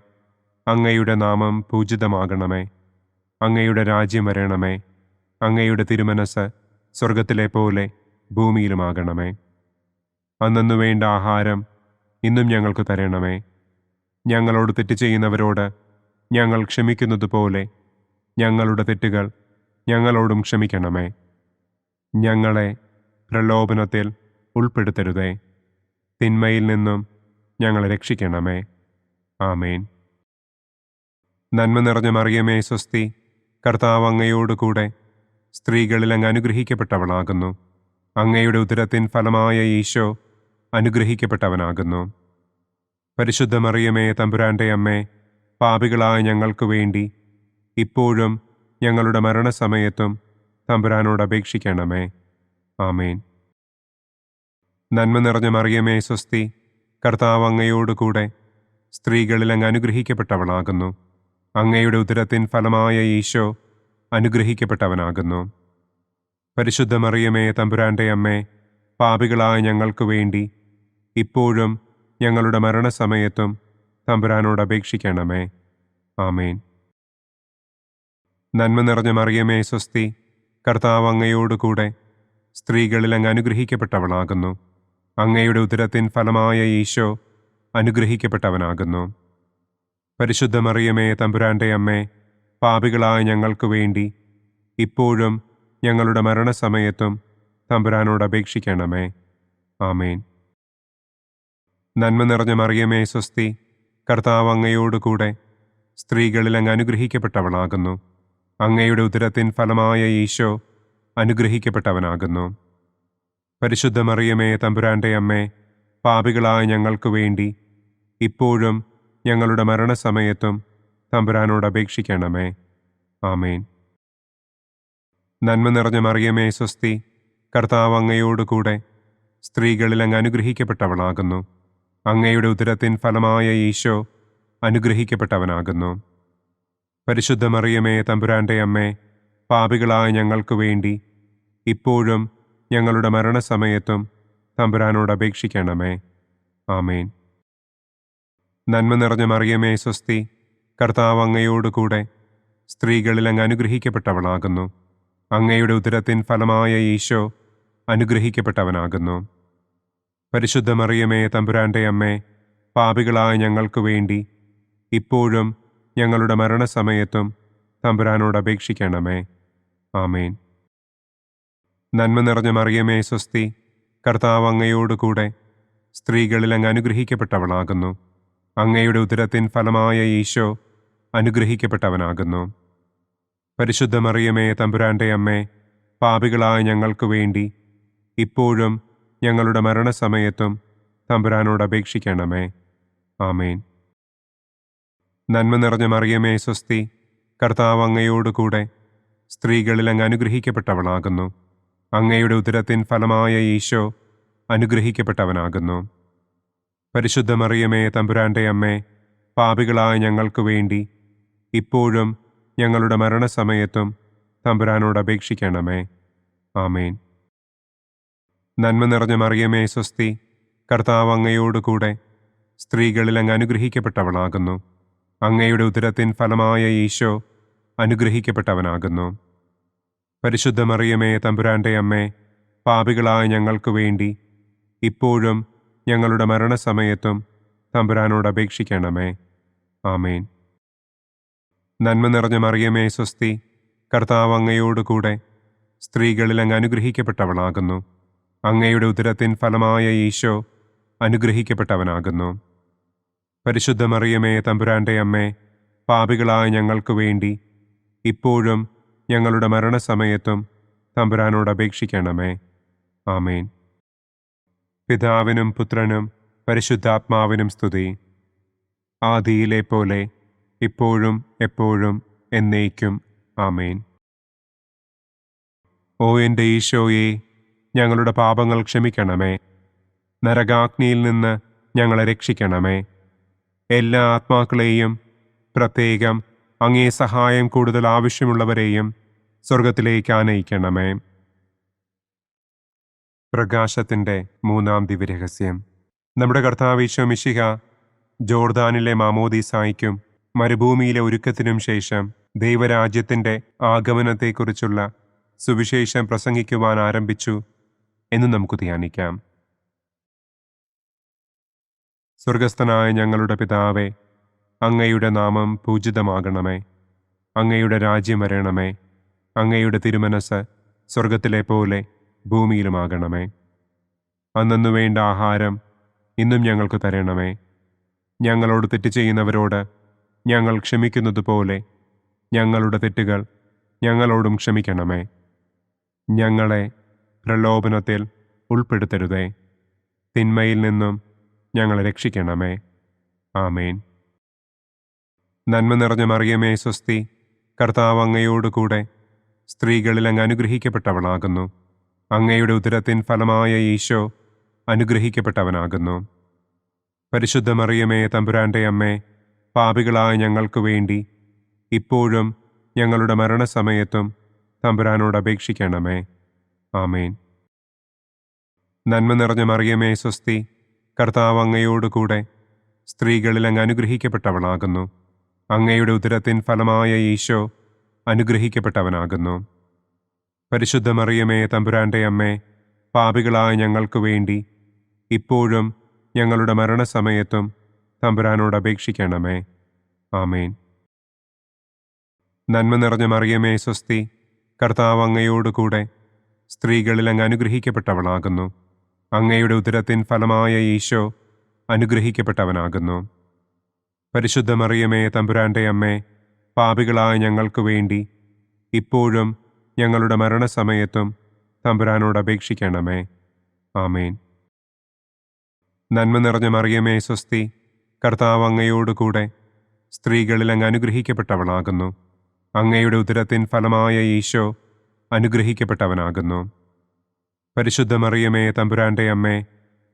അങ്ങയുടെ നാമം പൂജിതമാകണമേ. അങ്ങയുടെ രാജ്യം വരണമേ. അങ്ങയുടെ തിരുമനസ് സ്വർഗത്തിലെ പോലെ ഭൂമിയിലുമാകണമേ. അന്നു വേണ്ട ആഹാരം ഇന്നും ഞങ്ങൾക്ക് തരണമേ. ഞങ്ങളോട് തെറ്റ് ചെയ്യുന്നവരോട് ഞങ്ങൾ ക്ഷമിക്കുന്നത് പോലെ ഞങ്ങളുടെ തെറ്റുകൾ ഞങ്ങളോടും ക്ഷമിക്കണമേ. ഞങ്ങളെ പ്രലോഭനത്തിൽ ഉൾപ്പെടുത്തരുതേ. തിന്മയിൽ നിന്നും ഞങ്ങളെ രക്ഷിക്കണമേ. ആമേൻ. നന്മ നിറഞ്ഞ മറിയമേ സ്വസ്തി, കർത്താവ് അങ്ങയോടുകൂടെ സ്ത്രീകളിൽ അങ്ങ് അനുഗ്രഹിക്കപ്പെട്ടവളാകുന്നു. അങ്ങയുടെ ഉദരത്തിൻ ഫലമായ ഈശോ അനുഗ്രഹിക്കപ്പെട്ടവനാകുന്നു. പരിശുദ്ധ മറിയമേ തമ്പുരാന്റെ അമ്മേ, പാപികളായ ഞങ്ങൾക്ക് വേണ്ടി ഇപ്പോഴും ഞങ്ങളുടെ മരണസമയത്തും തമ്പുരാനോട് അപേക്ഷിക്കണമേ. ആമേൻ. നന്മ നിറഞ്ഞ മറിയമേ സ്വസ്തി, കർത്താവ് അങ്ങയോടുകൂടെ സ്ത്രീകളിൽ അങ്ങ് അനുഗ്രഹിക്കപ്പെട്ടവളാകുന്നു. അങ്ങയുടെ ഉദരത്തിൻ ഫലമായ ഈശോ അനുഗ്രഹിക്കപ്പെട്ടവനാകുന്നു. പരിശുദ്ധ മറിയമേ തമ്പുരാന്റെ അമ്മേ, പാപികളായ ഞങ്ങൾക്ക് വേണ്ടി ഇപ്പോഴും ഞങ്ങളുടെ മരണസമയത്തും തമ്പുരാനോട് അപേക്ഷിക്കണമേ. ആമേൻ. നന്മ നിറഞ്ഞ മറിയമേ സ്വസ്തി, കർത്താവ് അങ്ങയോടുകൂടെ സ്ത്രീകളിൽ അങ്ങ് അനുഗ്രഹിക്കപ്പെട്ടവളാകുന്നു. അങ്ങയുടെ ഉദരത്തിൻ ഫലമായ ഈശോ അനുഗ്രഹിക്കപ്പെട്ടവനാകുന്നു. പരിശുദ്ധ മറിയമേ തമ്പുരാന്റെ അമ്മേ, പാപികളായ ഞങ്ങൾക്ക് വേണ്ടി ഇപ്പോഴും ഞങ്ങളുടെ മരണസമയത്തും തമ്പുരാനോട് അപേക്ഷിക്കണമേ. ആമേൻ. നന്മ നിറഞ്ഞ മറിയമേ സ്വസ്തി, കർത്താവ് അങ്ങയോടുകൂടെ സ്ത്രീകളിൽ അങ്ങ് അനുഗ്രഹിക്കപ്പെട്ടവളാകുന്നു. അങ്ങയുടെ ഉദരത്തിൻ ഫലമായ ഈശോ അനുഗ്രഹിക്കപ്പെട്ടവനാകുന്നു. പരിശുദ്ധ മറിയമേ തമ്പുരാന്റെ അമ്മേ, പാപികളായ ഞങ്ങൾക്ക് വേണ്ടി ഇപ്പോഴും ഞങ്ങളുടെ മരണസമയത്തും തമ്പുരാനോട് അപേക്ഷിക്കണമേ. ആമേൻ. നന്മ നിറഞ്ഞ മറിയമേ സ്വസ്തി, കർത്താവ് അങ്ങയോടുകൂടെ സ്ത്രീകളിൽ അങ്ങ് അനുഗ്രഹിക്കപ്പെട്ടവളാകുന്നു. അങ്ങയുടെ ഉദരത്തിൻ ഫലമായ ഈശോ അനുഗ്രഹിക്കപ്പെട്ടവനാകുന്നു. പരിശുദ്ധ മറിയമേ തമ്പുരാന്റെ അമ്മേ, പാപികളായ ഞങ്ങൾക്ക് വേണ്ടി ഇപ്പോഴും ഞങ്ങളുടെ മരണസമയത്തും തമ്പുരാനോട് അപേക്ഷിക്കണമേ. ആമേൻ. നന്മ നിറഞ്ഞ മറിയമേ സ്വസ്തി, കർത്താവ് അങ്ങയോടുകൂടെ സ്ത്രീകളിൽ അങ്ങ് അനുഗ്രഹിക്കപ്പെട്ടവളാകുന്നു. അങ്ങയുടെ ഉദരത്തിൻ ഫലമായ ഈശോ അനുഗ്രഹിക്കപ്പെട്ടവനാകുന്നു. പരിശുദ്ധ മറിയമേ തമ്പുരാന്റെ അമ്മേ, പാപികളായ ഞങ്ങൾക്ക് വേണ്ടി ഇപ്പോഴും ഞങ്ങളുടെ മരണസമയത്തും തമ്പുരാനോട് അപേക്ഷിക്കണമേ. ആമേൻ. നന്മ നിറഞ്ഞ മറിയമേ സ്വസ്തി, കർത്താവ് അങ്ങയോടുകൂടെ സ്ത്രീകളിൽ അങ്ങ് അനുഗ്രഹിക്കപ്പെട്ടവളാകുന്നു. അങ്ങയുടെ ഉദരത്തിൻ ഫലമായ ഈശോ അനുഗ്രഹിക്കപ്പെട്ടവനാകുന്നു. പരിശുദ്ധ മറിയമേ തമ്പുരാന്റെ അമ്മേ, പാപികളായ ഞങ്ങൾക്ക് വേണ്ടി ഇപ്പോഴും ഞങ്ങളുടെ മരണസമയത്തും തമ്പുരാനോട് അപേക്ഷിക്കണമേ. ആമേൻ. നന്മ നിറഞ്ഞ മറിയമേ സ്വസ്തി, കർത്താവ് അങ്ങയോടുകൂടെ സ്ത്രീകളിൽ അങ്ങ് അനുഗ്രഹിക്കപ്പെട്ടവളാകുന്നു. അങ്ങയുടെ ഉദരത്തിൻ ഫലമായ ഈശോ അനുഗ്രഹിക്കപ്പെട്ടവനാകുന്നു. പരിശുദ്ധ മറിയമേ തമ്പുരാന്റെ അമ്മേ, പാപികളായ ഞങ്ങൾക്ക് വേണ്ടി ഇപ്പോഴും ഞങ്ങളുടെ മരണസമയത്തും തമ്പുരാനോട് അപേക്ഷിക്കണമേ. ആമേൻ. നന്മ നിറഞ്ഞ മറിയമേ സ്വസ്തി, കർത്താവ് അങ്ങയോടുകൂടെ സ്ത്രീകളിൽ അങ്ങ് അനുഗ്രഹിക്കപ്പെട്ടവളാകുന്നു. അങ്ങയുടെ ഉദരത്തിൻ ഫലമായ ഈശോ അനുഗ്രഹിക്കപ്പെട്ടവനാകുന്നു. പരിശുദ്ധ മറിയമേ തമ്പുരാന്റെ അമ്മേ, പാപികളായ ഞങ്ങൾക്ക് വേണ്ടി ഇപ്പോഴും ഞങ്ങളുടെ മരണസമയത്തും തമ്പുരാനോട് അപേക്ഷിക്കണമേ. ആമേൻ. നന്മ നിറഞ്ഞ മറിയമേ സ്വസ്തി, കർത്താവ് അങ്ങയോടുകൂടെ സ്ത്രീകളിൽ അങ്ങ് അനുഗ്രഹിക്കപ്പെട്ടവളാകുന്നു. അങ്ങയുടെ ഉദരത്തിൻ ഫലമായ ഈശോ അനുഗ്രഹിക്കപ്പെട്ടവനാകുന്നു. പരിശുദ്ധ മറിയമേ തമ്പുരാന്റെ അമ്മേ, പാപികളായ ഞങ്ങൾക്ക് വേണ്ടി ഇപ്പോഴും ഞങ്ങളുടെ മരണസമയത്തും തമ്പുരാനോട് അപേക്ഷിക്കണമേ. ആമേൻ. പിതാവിനും പുത്രനും പരിശുദ്ധാത്മാവിനും സ്തുതി. ആദിയിലെ പോലെ ഇപ്പോഴും എപ്പോഴും എന്നേക്കും. ആമേൻ. ഓ എൻ്റെ ഈശോയെ, ഞങ്ങളുടെ പാപങ്ങൾ ക്ഷമിക്കണമേ. നരകാഗ്നിയിൽ നിന്ന് ഞങ്ങളെ രക്ഷിക്കണമേ. എല്ലാ ആത്മാക്കളെയും, പ്രത്യേകം അങ്ങേ സഹായം കൂടുതൽ ആവശ്യമുള്ളവരെയും സ്വർഗത്തിലേക്ക് ആനയിക്കണമേ. പ്രകാശത്തിൻ്റെ മൂന്നാം ദിവ്യരഹസ്യം. നമ്മുടെ കർത്താവ് ഈശോ മിശിഹ ജോർദാനിലെ മാമോദീസായ്ക്കും മരുഭൂമിയിലെ ഒരുക്കത്തിനും ശേഷം ദൈവരാജ്യത്തിൻ്റെ ആഗമനത്തെക്കുറിച്ചുള്ള സുവിശേഷം പ്രസംഗിക്കുവാൻ ആരംഭിച്ചു എന്ന് നമുക്ക് ധ്യാനിക്കാം. സ്വർഗസ്ഥനായ ഞങ്ങളുടെ പിതാവേ, അങ്ങയുടെ നാമം പൂജിതമാകണമേ. അങ്ങയുടെ രാജ്യം വരണമേ. അങ്ങയുടെ തിരുമനസ് സ്വർഗത്തിലെ പോലെ ഭൂമിയിലുമാകണമേ. അന്നന്നു വേണ്ട ആഹാരം ഇന്നും ഞങ്ങൾക്ക് തരണമേ. ഞങ്ങളോട് തെറ്റ് ചെയ്യുന്നവരോട് ഞങ്ങൾ ക്ഷമിക്കുന്നതുപോലെ ഞങ്ങളുടെ തെറ്റുകൾ ഞങ്ങളോടും ക്ഷമിക്കണമേ. ഞങ്ങളെ പ്രലോഭനത്തിൽ ഉൾപ്പെടുത്തരുതേ. തിന്മയിൽ നിന്നും ഞങ്ങളെ രക്ഷിക്കണമേ. ആമേൻ. നന്മ നിറഞ്ഞ മറിയമേ സ്വസ്തി, കർത്താവ് അങ്ങയോടുകൂടെ സ്ത്രീകളിൽ അങ്ങ് അനുഗ്രഹിക്കപ്പെട്ടവളാകുന്നു. അങ്ങയുടെ ഉദരത്തിൻ ഫലമായ ഈശോ അനുഗ്രഹിക്കപ്പെട്ടവനാകുന്നു. പരിശുദ്ധ മറിയമേ തമ്പുരാന്റെ അമ്മേ, പാപികളായ ഞങ്ങൾക്ക് വേണ്ടി ഇപ്പോഴും ഞങ്ങളുടെ മരണസമയത്തും തമ്പുരാനോട് അപേക്ഷിക്കണമേ. ആമേൻ. നന്മ നിറഞ്ഞ മറിയമേ സ്വസ്തി, കർത്താവ് അങ്ങയോടുകൂടെ സ്ത്രീകളിൽ അങ്ങ് അനുഗ്രഹിക്കപ്പെട്ടവളാകുന്നു. അങ്ങയുടെ ഉദരത്തിൻ ഫലമായ ഈശോ അനുഗ്രഹിക്കപ്പെട്ടവനാകുന്നു. പരിശുദ്ധ മറിയമേ തമ്പുരാന്റെ അമ്മേ, പാപികളായ ഞങ്ങൾക്ക് വേണ്ടി ഇപ്പോഴും ഞങ്ങളുടെ മരണസമയത്തും തമ്പുരാനോട് അപേക്ഷിക്കണമേ. ആമേൻ. നന്മ നിറഞ്ഞ മറിയമേ സ്വസ്തി, കർത്താവ് അങ്ങയോടുകൂടെ സ്ത്രീകളിൽ അങ്ങ് അനുഗ്രഹിക്കപ്പെട്ടവളാകുന്നു. അങ്ങയുടെ ഉദരത്തിൻ ഫലമായ ഈശോ അനുഗ്രഹിക്കപ്പെട്ടവനാകുന്നു. പരിശുദ്ധ മറിയമേ തമ്പുരാന്റെ അമ്മേ, പാപികളായ ഞങ്ങൾക്ക് വേണ്ടി ഇപ്പോഴും ഞങ്ങളുടെ മരണസമയത്തും തമ്പുരാനോട് അപേക്ഷിക്കണമേ. ആമേൻ. നന്മ നിറഞ്ഞ മറിയമേ സ്വസ്തി, കർത്താവ് അങ്ങയോടുകൂടെ സ്ത്രീകളിൽ അങ്ങ് അനുഗ്രഹിക്കപ്പെട്ടവളാകുന്നു. അങ്ങയുടെ ഉദരത്തിൻ ഫലമായ ഈശോ അനുഗ്രഹിക്കപ്പെട്ടവനാകുന്നു. പരിശുദ്ധ മറിയമേ തമ്പുരാന്റെ അമ്മേ,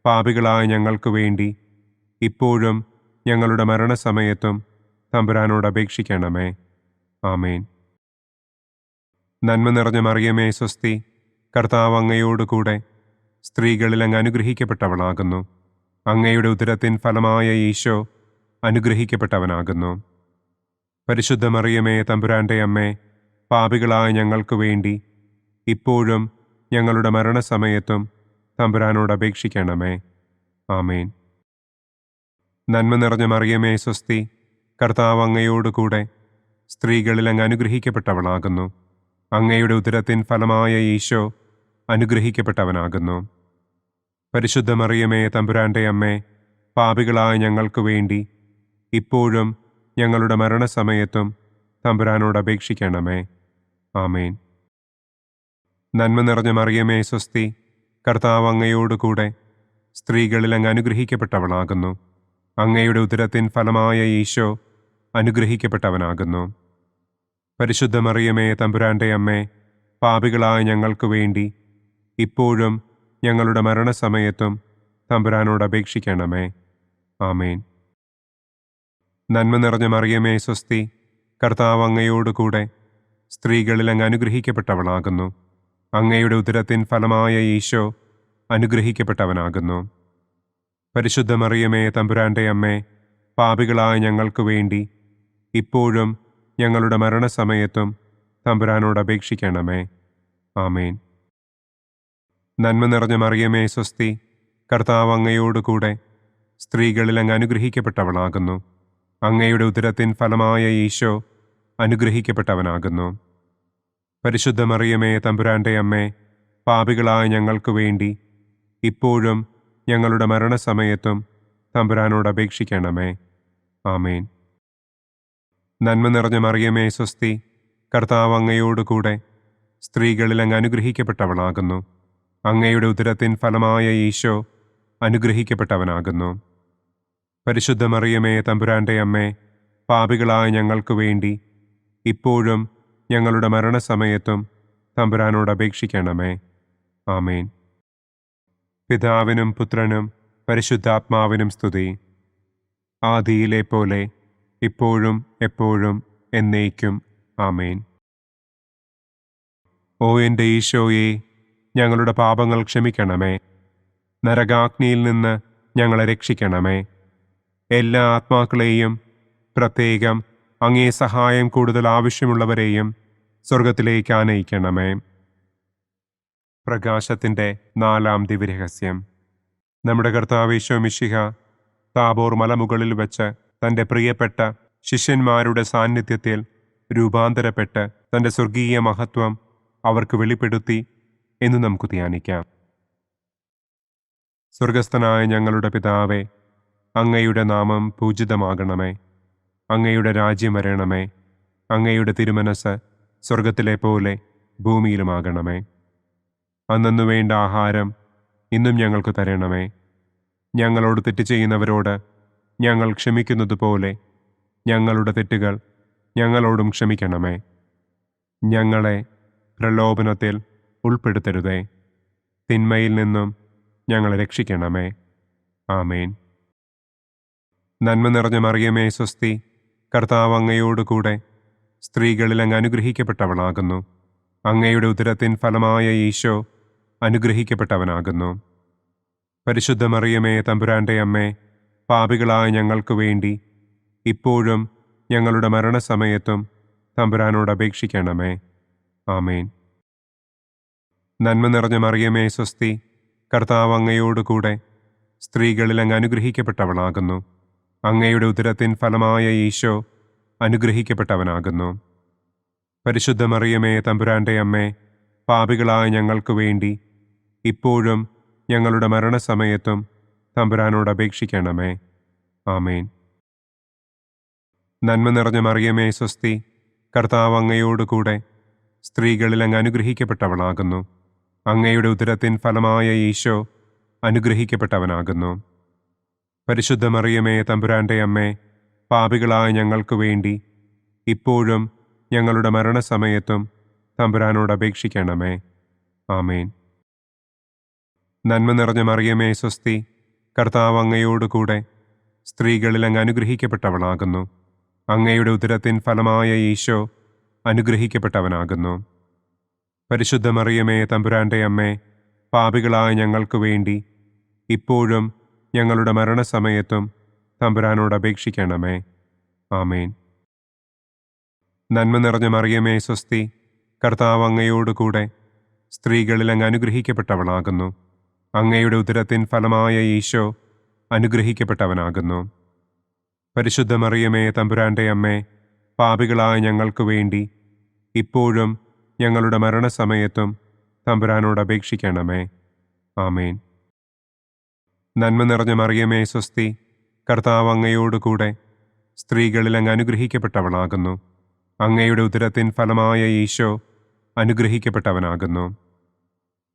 പാപികളായ ഞങ്ങൾക്ക് വേണ്ടി ഇപ്പോഴും ഞങ്ങളുടെ മരണസമയത്തും തമ്പുരാനോട് അപേക്ഷിക്കണമേ. ആമേൻ. നന്മ നിറഞ്ഞ മറിയമേ സ്വസ്തി, കർത്താവ് അങ്ങയോടുകൂടെ സ്ത്രീകളിൽ അങ്ങ് അനുഗ്രഹിക്കപ്പെട്ടവളാകുന്നു. അങ്ങയുടെ ഉദരത്തിൻ ഫലമായ ഈശോ അനുഗ്രഹിക്കപ്പെട്ടവനാകുന്നു. പരിശുദ്ധ മറിയമേ തമ്പുരാന്റെ അമ്മേ, പാപികളായ ഞങ്ങൾക്ക് വേണ്ടി ഇപ്പോഴും ഞങ്ങളുടെ മരണസമയത്തും തമ്പുരാനോട് അപേക്ഷിക്കണമേ. ആമേൻ. നന്മ നിറഞ്ഞ മറിയമേ സ്വസ്തി, കർത്താവ് അങ്ങയോടുകൂടെ സ്ത്രീകളിൽ അങ്ങ് അനുഗ്രഹിക്കപ്പെട്ടവളാകുന്നു. അങ്ങയുടെ ഉദരത്തിൻ ഫലമായ ഈശോ അനുഗ്രഹിക്കപ്പെട്ടവനാകുന്നു. പരിശുദ്ധ മറിയമേ തമ്പുരാന്റെ അമ്മേ, പാപികളായ ഞങ്ങൾക്ക് വേണ്ടി ഇപ്പോഴും ഞങ്ങളുടെ മരണസമയത്തും തമ്പുരാനോട് അപേക്ഷിക്കണമേ. ആമേൻ. നന്മ നിറഞ്ഞ മറിയമേ സ്വസ്തി, കർത്താവ് അങ്ങയോടുകൂടെ സ്ത്രീകളിൽ അങ്ങ് അനുഗ്രഹിക്കപ്പെട്ടവളാകുന്നു. അങ്ങയുടെ ഉദരത്തിൻ ഫലമായ ഈശോ അനുഗ്രഹിക്കപ്പെട്ടവനാകുന്നു. പരിശുദ്ധ മറിയമേ തമ്പുരാന്റെ അമ്മേ, പാപികളായ ഞങ്ങൾക്ക് വേണ്ടി ഇപ്പോഴും ഞങ്ങളുടെ മരണസമയത്തും തമ്പുരാനോട് അപേക്ഷിക്കണമേ. ആമേൻ. നന്മ നിറഞ്ഞ മറിയമേ സ്വസ്തി, കർത്താവ് അങ്ങയോടുകൂടെ സ്ത്രീകളിൽ അങ്ങ് അനുഗ്രഹിക്കപ്പെട്ടവളാകുന്നു. അങ്ങയുടെ ഉദരത്തിൻ ഫലമായ ഈശോ അനുഗ്രഹിക്കപ്പെട്ടവനാകുന്നു. പരിശുദ്ധ മറിയമേ തമ്പുരാന്റെ അമ്മേ, പാപികളായ ഞങ്ങൾക്ക് വേണ്ടി ഇപ്പോഴും ഞങ്ങളുടെ മരണസമയത്തും തമ്പുരാനോട് അപേക്ഷിക്കണമേ. ആമേൻ. നന്മ നിറഞ്ഞ മറിയമേ സ്വസ്തി, കർത്താവ് അങ്ങയോടുകൂടെ സ്ത്രീകളിൽ അങ്ങ് അനുഗ്രഹിക്കപ്പെട്ടവളാകുന്നു. അങ്ങയുടെ ഉദരത്തിൻ ഫലമായ ഈശോ അനുഗ്രഹിക്കപ്പെട്ടവനാകുന്നു. പരിശുദ്ധ മറിയമേ തമ്പുരാന്റെ അമ്മേ, പാപികളായ ഞങ്ങൾക്ക് വേണ്ടി ഇപ്പോഴും ഞങ്ങളുടെ മരണസമയത്തും തമ്പുരാനോട് അപേക്ഷിക്കണമേ. ആമേൻ. നന്മ നിറഞ്ഞ മറിയമേ സ്വസ്തി, കർത്താവ് അങ്ങയോടുകൂടെ സ്ത്രീകളിൽ അങ്ങ് അനുഗ്രഹിക്കപ്പെട്ടവളാകുന്നു. അങ്ങയുടെ ഉദരത്തിൻ ഫലമായ ഈശോ അനുഗ്രഹിക്കപ്പെട്ടവനാകുന്നു. പരിശുദ്ധ മറിയമേ തമ്പുരാന്റെ അമ്മേ, പാപികളായ ഞങ്ങൾക്ക് വേണ്ടി ഇപ്പോഴും ഞങ്ങളുടെ മരണസമയത്തും തമ്പുരാനോട് അപേക്ഷിക്കണമേ. ആമേൻ. പിതാവിനും പുത്രനും പരിശുദ്ധാത്മാവിനും സ്തുതി. ആദിയിലെ പോലെ ഇപ്പോഴും എപ്പോഴും എന്നേക്കും. ആമേൻ. ഓ എൻ്റെ ഈശോയെ, ഞങ്ങളുടെ പാപങ്ങൾ ക്ഷമിക്കണമേ. നരകാഗ്നിയിൽ നിന്ന് ഞങ്ങളെ രക്ഷിക്കണമേ. എല്ലാ ആത്മാക്കളെയും, പ്രത്യേകം അങ്ങേ സഹായം കൂടുതൽ ആവശ്യമുള്ളവരെയും സ്വർഗത്തിലേക്ക് ആനയിക്കണമേ. പ്രകാശത്തിൻ്റെ 4-ാം ദിവ്യരഹസ്യം. നമ്മുടെ കർത്താവ് ഈശോ മിശിഹ താബോർ മലമുകളിൽ വെച്ച് തൻ്റെ പ്രിയപ്പെട്ട ശിഷ്യന്മാരുടെ സാന്നിധ്യത്തിൽ രൂപാന്തരപ്പെട്ട് തൻ്റെ സ്വർഗീയ മഹത്വം അവർക്ക് വെളിപ്പെടുത്തി എന്ന് നമുക്ക് ധ്യാനിക്കാം. സ്വർഗസ്ഥനായ ഞങ്ങളുടെ പിതാവേ, അങ്ങയുടെ നാമം പൂജിതമാകണമേ. അങ്ങയുടെ രാജ്യം വരണമേ. അങ്ങയുടെ തിരുമനസ് സ്വർഗത്തിലെ പോലെ ഭൂമിയിലുമാകണമേ. അന്നു വേണ്ട ആഹാരം ഇന്നും ഞങ്ങൾക്ക് തരണമേ. ഞങ്ങളോട് തെറ്റ് ചെയ്യുന്നവരോട് ഞങ്ങൾ ക്ഷമിക്കുന്നത് പോലെ ഞങ്ങളുടെ തെറ്റുകൾ ഞങ്ങളോടും ക്ഷമിക്കണമേ. ഞങ്ങളെ പ്രലോഭനത്തിൽ ഉൾപ്പെടുത്തരുതേ. തിന്മയിൽ നിന്നും ഞങ്ങളെ രക്ഷിക്കണമേ. ആമേൻ. നന്മ നിറഞ്ഞ മറിയമേ സ്വസ്തി, കർത്താവ് അങ്ങയോടുകൂടെ സ്ത്രീകളിൽ അങ്ങ് അനുഗ്രഹിക്കപ്പെട്ടവളാകുന്നു. അങ്ങയുടെ ഉദരത്തിൻ ഫലമായ ഈശോ അനുഗ്രഹിക്കപ്പെട്ടവനാകുന്നു. പരിശുദ്ധ മറിയമേ തമ്പുരാന്റെ അമ്മേ, പാപികളായ ഞങ്ങൾക്ക് വേണ്ടി ഇപ്പോഴും ഞങ്ങളുടെ മരണസമയത്തും തമ്പുരാനോട് അപേക്ഷിക്കണമേ. ആമേൻ. നന്മ നിറഞ്ഞ മറിയമേ സ്വസ്തി, കർത്താവ് അങ്ങയോടുകൂടെ സ്ത്രീകളിൽ അങ്ങ് അനുഗ്രഹിക്കപ്പെട്ടവളാകുന്നു. അങ്ങയുടെ ഉദരത്തിൻ ഫലമായ ഈശോ അനുഗ്രഹിക്കപ്പെട്ടവനാകുന്നു. പരിശുദ്ധ മറിയമേ തമ്പുരാന്റെ അമ്മേ, പാപികളായ ഞങ്ങൾക്ക് വേണ്ടി ഇപ്പോഴും ഞങ്ങളുടെ മരണസമയത്തും തമ്പുരാനോട് അപേക്ഷിക്കണമേ. ആമേൻ. നന്മ നിറഞ്ഞ മറിയമേ സ്വസ്തി, കർത്താവ് അങ്ങയോടുകൂടെ സ്ത്രീകളിൽ അങ്ങ് അനുഗ്രഹിക്കപ്പെട്ടവളാകുന്നു. അങ്ങയുടെ ഉദരത്തിൻ ഫലമായ ഈശോ അനുഗ്രഹിക്കപ്പെട്ടവനാകുന്നു. പരിശുദ്ധ മറിയമേ തമ്പുരാന്റെ അമ്മേ, പാപികളായ ഞങ്ങൾക്ക് വേണ്ടി ഇപ്പോഴും ഞങ്ങളുടെ മരണസമയത്തും തമ്പുരാനോട് അപേക്ഷിക്കണമേ. ആമേൻ. നന്മ നിറഞ്ഞ മറിയമേ സ്വസ്തി, കർത്താവ് അങ്ങയോടുകൂടെ സ്ത്രീകളിൽ അങ്ങ് അനുഗ്രഹിക്കപ്പെട്ടവളാകുന്നു. അങ്ങയുടെ ഉദരത്തിൻ ഫലമായ ഈശോ അനുഗ്രഹിക്കപ്പെട്ടവനാകുന്നു. പരിശുദ്ധ മറിയമേ തമ്പുരാന്റെ അമ്മേ, പാപികളായ ഞങ്ങൾക്ക് വേണ്ടി ഇപ്പോഴും ഞങ്ങളുടെ മരണസമയത്തും തമ്പുരാനോട് അപേക്ഷിക്കണമേ. ആമേൻ. നന്മ നിറഞ്ഞ മറിയമേ സ്വസ്തി, കർത്താവ് അങ്ങയോടുകൂടെ സ്ത്രീകളിൽ അങ്ങ് അനുഗ്രഹിക്കപ്പെട്ടവളാകുന്നു. അങ്ങയുടെ ഉദരത്തിൻ ഫലമായ ഈശോ അനുഗ്രഹിക്കപ്പെട്ടവനാകുന്നു. പരിശുദ്ധ മറിയമേ തമ്പുരാന്റെ അമ്മേ, പാപികളായ ഞങ്ങൾക്ക് വേണ്ടി ഇപ്പോഴും ഞങ്ങളുടെ മരണസമയത്തും തമ്പുരാനോട് അപേക്ഷിക്കണമേ. ആമേൻ. നന്മ നിറഞ്ഞ മറിയമേ സ്വസ്തി, കർത്താവ് അങ്ങയോടുകൂടെ സ്ത്രീകളിൽ അങ്ങ് അനുഗ്രഹിക്കപ്പെട്ടവളാകുന്നു. അങ്ങയുടെ ഉദരത്തിൻ ഫലമായ ഈശോ അനുഗ്രഹിക്കപ്പെട്ടവനാകുന്നു.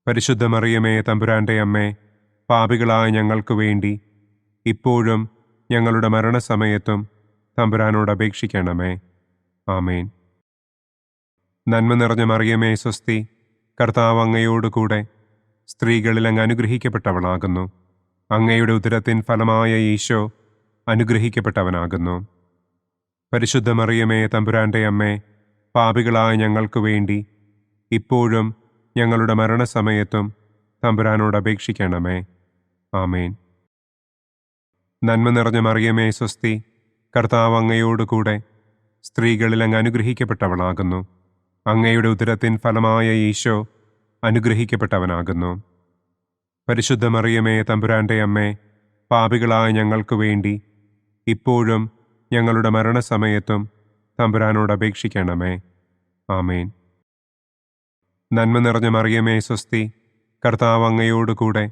പരിശുദ്ധ മറിയമേ തമ്പുരാന്റെ അമ്മേ, പാപികളായ ഞങ്ങൾക്ക് വേണ്ടി ഇപ്പോഴും ഞങ്ങളുടെ മരണസമയത്തും തമ്പുരാനോട് അപേക്ഷിക്കണമേ. ആമേൻ. നന്മ നിറഞ്ഞ മറിയമേ സ്വസ്തി, കർത്താവ് അങ്ങയോടുകൂടെ സ്ത്രീകളിൽ അങ്ങ് അനുഗ്രഹിക്കപ്പെട്ടവളാകുന്നു. അങ്ങയുടെ ഉദരത്തിൻ ഫലമായ ഈശോ അനുഗ്രഹിക്കപ്പെട്ടവനാകുന്നു. പരിശുദ്ധ മറിയമേ, തമ്പുരാന്റെ അമ്മേ, പാപികളായ ഞങ്ങൾക്ക് വേണ്ടി ഇപ്പോഴും ഞങ്ങളുടെ മരണസമയത്തും തമ്പുരാനോട് അപേക്ഷിക്കണമേ. ആമേൻ. നന്മ നിറഞ്ഞ മറിയമേ, സ്വസ്തി, കർത്താവ് അങ്ങയോടുകൂടെ സ്ത്രീകളിൽ അങ്ങ് അനുഗ്രഹിക്കപ്പെട്ടവളാകുന്നു. അങ്ങയുടെ ഉദരത്തിൻ ഫലമായ ഈശോ അനുഗ്രഹിക്കപ്പെട്ടവനാകുന്നു. പരിശുദ്ധ മറിയമേ, തമ്പുരാന്റെ അമ്മേ, പാപികളായ ഞങ്ങൾക്ക് വേണ്ടി ഇപ്പോഴും ഞങ്ങളുടെ മരണസമയത്തും തമ്പുരാനോട് അപേക്ഷിക്കണമേ. ആമേൻ. നന്മ നിറഞ്ഞ മറിയമേ, സ്വസ്തി, കർത്താവ് അങ്ങയോടുകൂടെ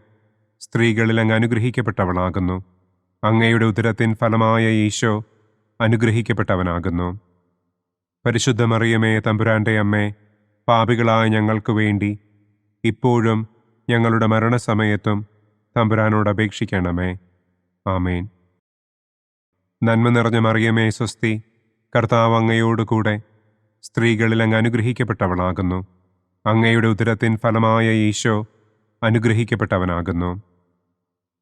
സ്ത്രീകളിൽ അങ്ങ് അനുഗ്രഹിക്കപ്പെട്ടവളാകുന്നു. അങ്ങയുടെ ഉദരത്തിൻ ഫലമായ ഈശോ അനുഗ്രഹിക്കപ്പെട്ടവനാകുന്നു. പരിശുദ്ധ മറിയമേ, തമ്പുരാന്റെ അമ്മേ, പാപികളായ ഞങ്ങൾക്ക് വേണ്ടി ഇപ്പോഴും ഞങ്ങളുടെ മരണസമയത്തും തമ്പുരാനോട് അപേക്ഷിക്കണമേ. ആമേൻ. നന്മ നിറഞ്ഞ മറിയമേ, സ്വസ്തി, കർത്താവ് അങ്ങയോടുകൂടെ സ്ത്രീകളിൽ അങ്ങ് അനുഗ്രഹിക്കപ്പെട്ടവളാകുന്നു. അങ്ങയുടെ ഉദരത്തിൻ ഫലമായ ഈശോ അനുഗ്രഹിക്കപ്പെട്ടവനാകുന്നു.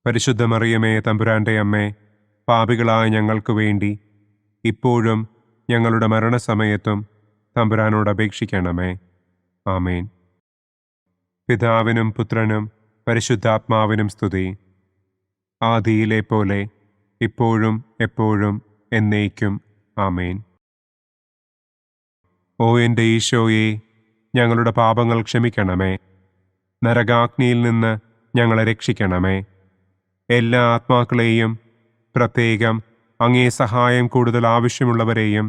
പരിശുദ്ധ മറിയമേ, തമ്പുരാന്റെ അമ്മേ, പാപികളായ ഞങ്ങൾക്ക് വേണ്ടി ഇപ്പോഴും ഞങ്ങളുടെ മരണസമയത്തും തമ്പുരാനോട് അപേക്ഷിക്കണമേ. ആമേൻ. പിതാവിനും പുത്രനും പരിശുദ്ധാത്മാവിനും സ്തുതി. ആദിയിലെ പോലെ ഇപ്പോഴും എപ്പോഴും എന്നേക്കും. ആമേൻ. ഓ എൻ്റെ ഈശോയെ, ഞങ്ങളുടെ പാപങ്ങൾ ക്ഷമിക്കണമേ. നരകാഗ്നിയിൽ നിന്ന് ഞങ്ങളെ രക്ഷിക്കണമേ. എല്ലാ ആത്മാക്കളെയും, പ്രത്യേകം അങ്ങേ സഹായം കൂടുതൽ ആവശ്യമുള്ളവരെയും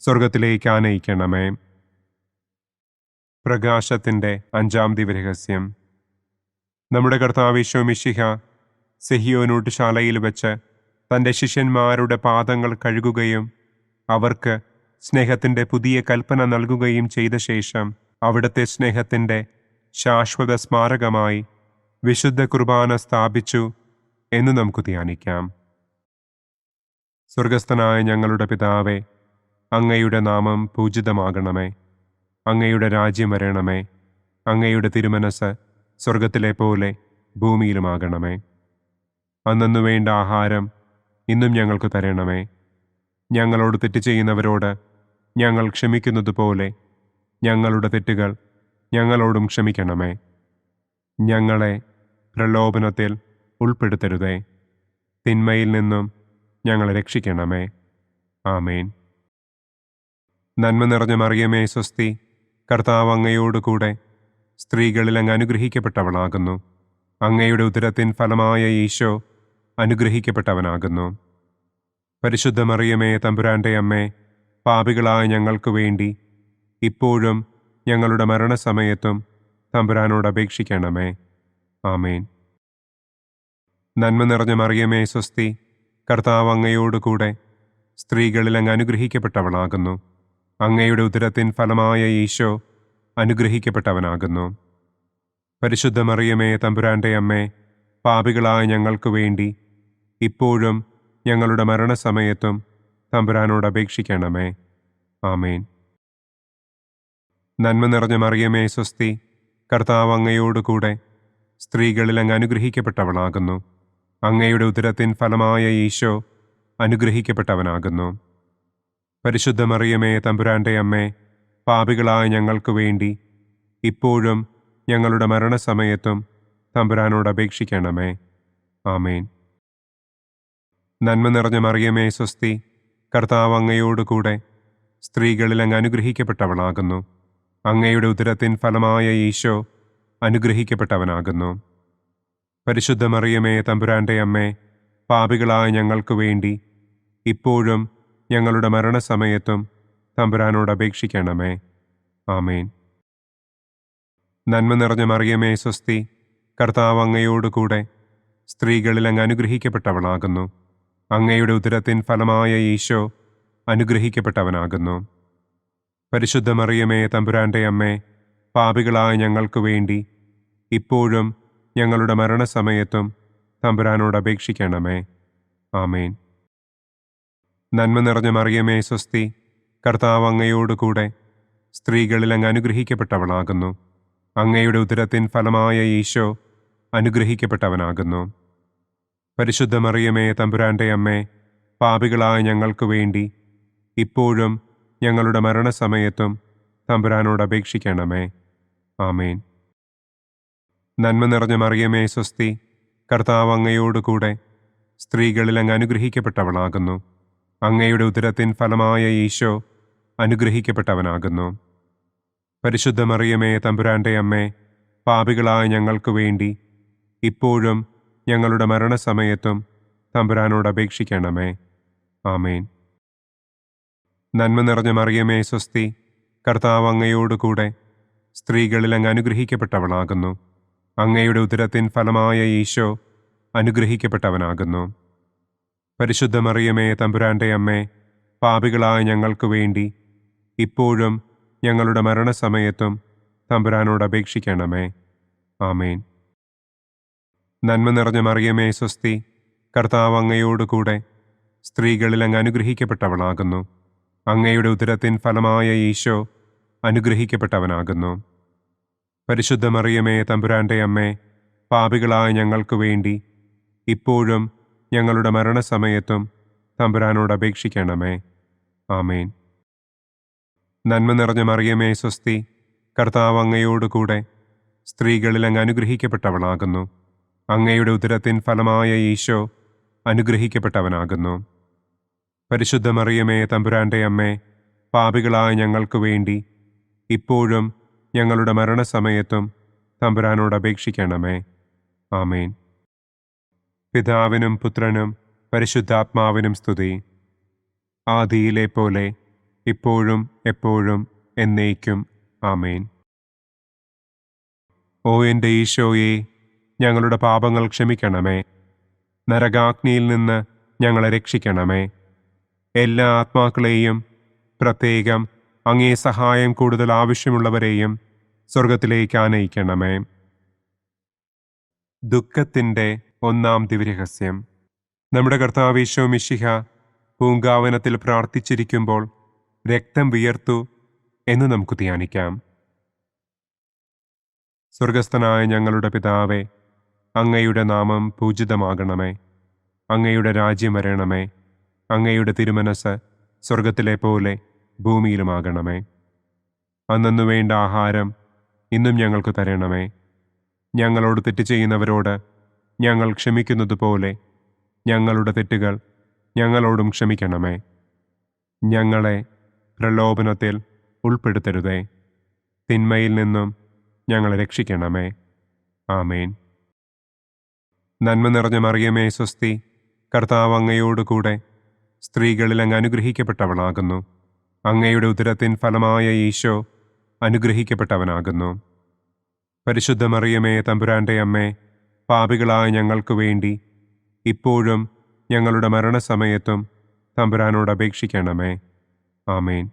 സ്വർഗത്തിലേക്ക് ആനയിക്കണമേ. പ്രകാശത്തിൻ്റെ 5-ാം ദിവ്യരഹസ്യം. നമ്മുടെ കർത്താവ് ഈശോ മിശിഹ സെഹിയോനൂട്ടുശാലയിൽ വെച്ച് തൻ്റെ ശിഷ്യന്മാരുടെ പാദങ്ങൾ കഴുകുകയും അവർക്ക് സ്നേഹത്തിൻ്റെ പുതിയ കൽപ്പന നൽകുകയും ചെയ്ത ശേഷം അവിടുത്തെ സ്നേഹത്തിൻ്റെ ശാശ്വത സ്മാരകമായി വിശുദ്ധ കുർബാന സ്ഥാപിച്ചു എന്ന് നമുക്ക് ധ്യാനിക്കാം. സ്വർഗസ്ഥനായ ഞങ്ങളുടെ പിതാവേ, അങ്ങയുടെ നാമം പൂജിതമാകണമേ. അങ്ങയുടെ രാജ്യം വരണമേ. അങ്ങയുടെ തിരുമനസ് സ്വർഗത്തിലെ പോലെ ഭൂമിയിലുമാകണമേ. അന്നന്നു വേണ്ട ആഹാരം ഇന്നും ഞങ്ങൾക്ക് തരണമേ. ഞങ്ങളോട് തെറ്റ് ചെയ്യുന്നവരോട് ഞങ്ങൾ ക്ഷമിക്കുന്നത് പോലെ ഞങ്ങളുടെ തെറ്റുകൾ ഞങ്ങളോടും ക്ഷമിക്കണമേ. ഞങ്ങളെ പ്രലോഭനത്തിൽ ഉൾപ്പെടുത്തരുതേ. തിന്മയിൽ നിന്നും ഞങ്ങളെ രക്ഷിക്കണമേ. ആമേൻ. നന്മ നിറഞ്ഞ മറിയമേ, സ്വസ്തി, കർത്താവ് അങ്ങയോടുകൂടെ സ്ത്രീകളിൽ അങ്ങ് അനുഗ്രഹിക്കപ്പെട്ടവളാകുന്നു. അങ്ങയുടെ ഉദരത്തിൻ ഫലമായ ഈശോ അനുഗ്രഹിക്കപ്പെട്ടവനാകുന്നു. പരിശുദ്ധ മറിയമേ, തമ്പുരാന്റെ അമ്മേ, പാപികളായ ഞങ്ങൾക്ക് വേണ്ടി ഇപ്പോഴും ഞങ്ങളുടെ മരണസമയത്തും തമ്പുരാനോട് അപേക്ഷിക്കണമേ. ആമേൻ. നന്മ നിറഞ്ഞ മറിയമേ, സ്വസ്തി, കർത്താവ് അങ്ങയോടുകൂടെ സ്ത്രീകളിൽ അങ്ങ് അനുഗ്രഹിക്കപ്പെട്ടവളാകുന്നു. അങ്ങയുടെ ഉദരത്തിൻ ഫലമായ ഈശോ അനുഗ്രഹിക്കപ്പെട്ടവനാകുന്നു. പരിശുദ്ധ മറിയമേ, തമ്പുരാന്റെ അമ്മേ, പാപികളായ ഞങ്ങൾക്ക് വേണ്ടി ഇപ്പോഴും ഞങ്ങളുടെ മരണസമയത്തും തമ്പുരാനോട് അപേക്ഷിക്കണമേ. ആമേൻ. നന്മ നിറഞ്ഞ മറിയമേ, സ്വസ്തി, കർത്താവ് അങ്ങയോടുകൂടെ സ്ത്രീകളിൽ അങ്ങ് അനുഗ്രഹിക്കപ്പെട്ടവളാകുന്നു. അങ്ങയുടെ ഉദരത്തിൻ ഫലമായ ഈശോ അനുഗ്രഹിക്കപ്പെട്ടവനാകുന്നു. പരിശുദ്ധ മറിയമേ, തമ്പുരാന്റെ അമ്മേ, പാപികളായ ഞങ്ങൾക്ക് വേണ്ടി ഇപ്പോഴും ഞങ്ങളുടെ മരണസമയത്തും തമ്പുരാനോട് അപേക്ഷിക്കണമേ. ആമേൻ. നന്മ നിറഞ്ഞ മറിയമേ, സ്വസ്തി, കർത്താവ് അങ്ങയോടുകൂടെ സ്ത്രീകളിൽ അങ്ങ് അനുഗ്രഹിക്കപ്പെട്ടവളാകുന്നു. അങ്ങയുടെ ഉദരത്തിൻ ഫലമായ ഈശോ അനുഗ്രഹിക്കപ്പെട്ടവനാകുന്നു. പരിശുദ്ധ മറിയമേ, തമ്പുരാന്റെ അമ്മേ, പാപികളായ ഞങ്ങൾക്ക് വേണ്ടി ഇപ്പോഴും ഞങ്ങളുടെ മരണസമയത്തും തമ്പുരാനോട് അപേക്ഷിക്കണമേ. ആമേൻ. നന്മ നിറഞ്ഞ മറിയമേ, സ്വസ്തി, കർത്താവ് അങ്ങയോടുകൂടെ സ്ത്രീകളിൽ അങ്ങ് അനുഗ്രഹിക്കപ്പെട്ടവളാകുന്നു. അങ്ങയുടെ ഉദരത്തിൻ ഫലമായ ഈശോ അനുഗ്രഹിക്കപ്പെട്ടവനാകുന്നു. പരിശുദ്ധ മറിയമേ, തമ്പുരാന്റെ അമ്മേ, പാപികളായ ഞങ്ങൾക്ക് വേണ്ടി ഇപ്പോഴും ഞങ്ങളുടെ മരണസമയത്തും തമ്പുരാനോട് അപേക്ഷിക്കണമേ. ആമേൻ. നന്മ നിറഞ്ഞ മറിയമേ, സ്വസ്തി, കർത്താവ് അങ്ങയോടുകൂടെ സ്ത്രീകളിൽ അങ്ങ് അനുഗ്രഹിക്കപ്പെട്ടവളാകുന്നു. അങ്ങയുടെ ഉദരത്തിൻ ഫലമായ ഈശോ അനുഗ്രഹിക്കപ്പെട്ടവനാകുന്നു. പരിശുദ്ധ മറിയമേ, തമ്പുരാന്റെ അമ്മേ, പാപികളായ ഞങ്ങൾക്ക് വേണ്ടി ഇപ്പോഴും ഞങ്ങളുടെ മരണസമയത്തും തമ്പുരാനോട് അപേക്ഷിക്കണമേ. ആമേൻ. നന്മ നിറഞ്ഞ മറിയമേ സ്വസ്തി, കർത്താവ് അങ്ങയോട് കൂടെ സ്ത്രീകളിൽ അങ്ങ് അനുഗ്രഹിക്കപ്പെട്ടവളാകുന്നു. അങ്ങയുടെ ഉദരത്തിൻ ഫലമായ ഈശോ അനുഗ്രഹിക്കപ്പെട്ടവനാകുന്നു. പരിശുദ്ധ മറിയമേ തമ്പുരാൻ്റെ അമ്മേ, പാപികളായ ഞങ്ങൾക്ക് വേണ്ടി ഇപ്പോഴും ഞങ്ങളുടെ മരണസമയത്തും തമ്പുരാനോട് അപേക്ഷിക്കണമേ. ആമേൻ. നന്മ നിറഞ്ഞ മറിയമേ സ്വസ്തി, കർത്താവ് അങ്ങയോട് കൂടെ സ്ത്രീകളിൽ അങ്ങ് അനുഗ്രഹിക്കപ്പെട്ടവളാകുന്നു. അങ്ങയുടെ ഉദരത്തിൻ ഫലമായ ഈശോ അനുഗ്രഹിക്കപ്പെട്ടവനാകുന്നു. പരിശുദ്ധ മറിയമേ തമ്പുരാൻ്റെ അമ്മേ, പാപികളായ ഞങ്ങൾക്ക് വേണ്ടി ഇപ്പോഴും ഞങ്ങളുടെ മരണസമയത്തും തമ്പുരാനോട് അപേക്ഷിക്കണമേ. ആമേൻ. നന്മ നിറഞ്ഞ മറിയമേ സ്വസ്തി, കർത്താവ് അങ്ങയോട് കൂടെ സ്ത്രീകളിൽ അങ്ങ് അനുഗ്രഹിക്കപ്പെട്ടവളാകുന്നു. അങ്ങയുടെ ഉദരത്തിൻ ഫലമായ ഈശോ അനുഗ്രഹിക്കപ്പെട്ടവനാകുന്നു. പരിശുദ്ധ മറിയമേ തമ്പുരാൻ്റെ അമ്മേ, പാപികളായ ഞങ്ങൾക്ക് വേണ്ടി ഇപ്പോഴും ഞങ്ങളുടെ മരണസമയത്തും തമ്പുരാനോട് അപേക്ഷിക്കണമേ. ആമേൻ. നന്മ നിറഞ്ഞ മറിയമേ സ്വസ്തി, കർത്താവ് അങ്ങയോട് കൂടെ സ്ത്രീകളിൽ അങ്ങ് അനുഗ്രഹിക്കപ്പെട്ടവളാകുന്നു. അങ്ങയുടെ ഉദരത്തിൻ ഫലമായ ഈശോ അനുഗ്രഹിക്കപ്പെട്ടവനാകുന്നു. പരിശുദ്ധ മറിയമേ തമ്പുരാൻ്റെ അമ്മേ, പാപികളായ ഞങ്ങൾക്ക് വേണ്ടി ഇപ്പോഴും ഞങ്ങളുടെ മരണസമയത്തും തമ്പുരാനോട് അപേക്ഷിക്കണമേ. ആമേൻ. പിതാവിനും പുത്രനും പരിശുദ്ധാത്മാവിനും സ്തുതി. ആദിയിലെ പോലെ ഇപ്പോഴും എപ്പോഴും എന്നേക്കും. ആമേൻ. ഓ എൻ്റെ ഈശോയെ, ഞങ്ങളുടെ പാപങ്ങൾ ക്ഷമിക്കണമേ. നരകാഗ്നിയിൽ നിന്ന് ഞങ്ങളെ രക്ഷിക്കണമേ. എല്ലാ ആത്മാക്കളെയും, പ്രത്യേകം അങ്ങേ സഹായം കൂടുതൽ ആവശ്യമുള്ളവരെയും സ്വർഗത്തിലേക്ക് ആനയിക്കണമേ. ദുഃഖത്തിൻ്റെ ഒന്നാം ദിവ്യരഹസ്യം. നമ്മുടെ കർത്താവ് ഈശോ മിശിഹ പൂങ്കാവനത്തിൽ പ്രാർത്ഥിച്ചിരിക്കുമ്പോൾ രക്തം വിയർത്തു എന്ന് നമുക്ക് ധ്യാനിക്കാം. സ്വർഗസ്ഥനായ ഞങ്ങളുടെ പിതാവേ, അങ്ങയുടെ നാമം പൂജിതമാകണമേ. അങ്ങയുടെ രാജ്യം വരണമേ. അങ്ങയുടെ തിരുമനസ് സ്വർഗത്തിലെ പോലെ ഭൂമിയിലുമാകണമേ. അന്നു വേണ്ട ആഹാരം ഇന്നും ഞങ്ങൾക്ക് തരണമേ. ഞങ്ങളോട് തെറ്റ് ചെയ്യുന്നവരോട് ഞങ്ങൾ ക്ഷമിക്കുന്നതുപോലെ ഞങ്ങളുടെ തെറ്റുകൾ ഞങ്ങളോടും ക്ഷമിക്കണമേ. ഞങ്ങളെ പ്രലോഭനത്തിൽ ഉൾപ്പെടുത്തരുതേ. തിന്മയിൽ നിന്നും ഞങ്ങളെ രക്ഷിക്കണമേ. ആമേൻ. നന്മ നിറഞ്ഞ മറിയമേ സ്വസ്തി, കർത്താവ് അങ്ങയോട് കൂടെ സ്ത്രീകളിൽ അങ്ങ് അനുഗ്രഹിക്കപ്പെട്ടവളാകുന്നു. അങ്ങയുടെ ഉദരത്തിൻ ഫലമായ ഈശോ അനുഗ്രഹിക്കപ്പെട്ടവനാകുന്നു. പരിശുദ്ധ മറിയമേ തമ്പുരാൻ്റെ അമ്മേ, പാപികളായ ഞങ്ങൾക്ക് വേണ്ടി ഇപ്പോഴും ഞങ്ങളുടെ മരണസമയത്തും തമ്പുരാനോട് അപേക്ഷിക്കണമേ. ആമേൻ.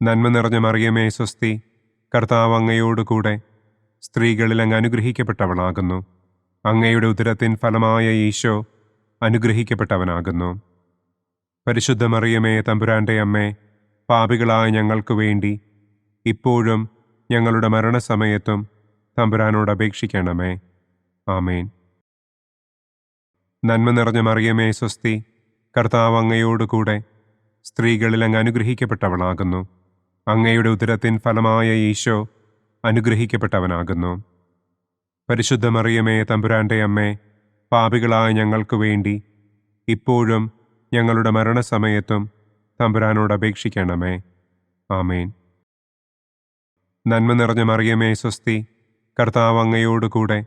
നന്മ നിറഞ്ഞ മറിയമേ സ്വസ്തി, കർത്താവ് അങ്ങയോട് കൂടെ സ്ത്രീകളിൽ അങ്ങ് അനുഗ്രഹിക്കപ്പെട്ടവളാകുന്നു. അങ്ങയുടെ ഉദരത്തിൻ ഫലമായ ഈശോ അനുഗ്രഹിക്കപ്പെട്ടവനാകുന്നു. പരിശുദ്ധ മറിയമേ തമ്പുരാൻ്റെ അമ്മേ, പാപികളായ ഞങ്ങൾക്ക് വേണ്ടി ഇപ്പോഴും ഞങ്ങളുടെ മരണസമയത്തും തമ്പുരാനോട് അപേക്ഷിക്കണമേ. ആമേൻ. നന്മ നിറഞ്ഞ മറിയമേ സ്വസ്തി, കർത്താവ് അങ്ങയോട് കൂടെ സ്ത്രീകളിൽ അങ്ങ് അനുഗ്രഹിക്കപ്പെട്ടവളാകുന്നു. അങ്ങയുടെ ഉദരത്തിൻ ഫലമായ ഈശോ അനുഗ്രഹിക്കപ്പെട്ടവനാകുന്നു. പരിശുദ്ധ മറിയമേ തമ്പുരാൻ്റെ അമ്മേ, പാപികളായ ഞങ്ങൾക്ക് വേണ്ടി ഇപ്പോഴും ഞങ്ങളുടെ മരണസമയത്തും തമ്പുരാനോട് അപേക്ഷിക്കണമേ. ആമേൻ. നന്മ നിറഞ്ഞ മറിയമേ സ്വസ്തി, കർത്താവ് അങ്ങയോട് കൂടെ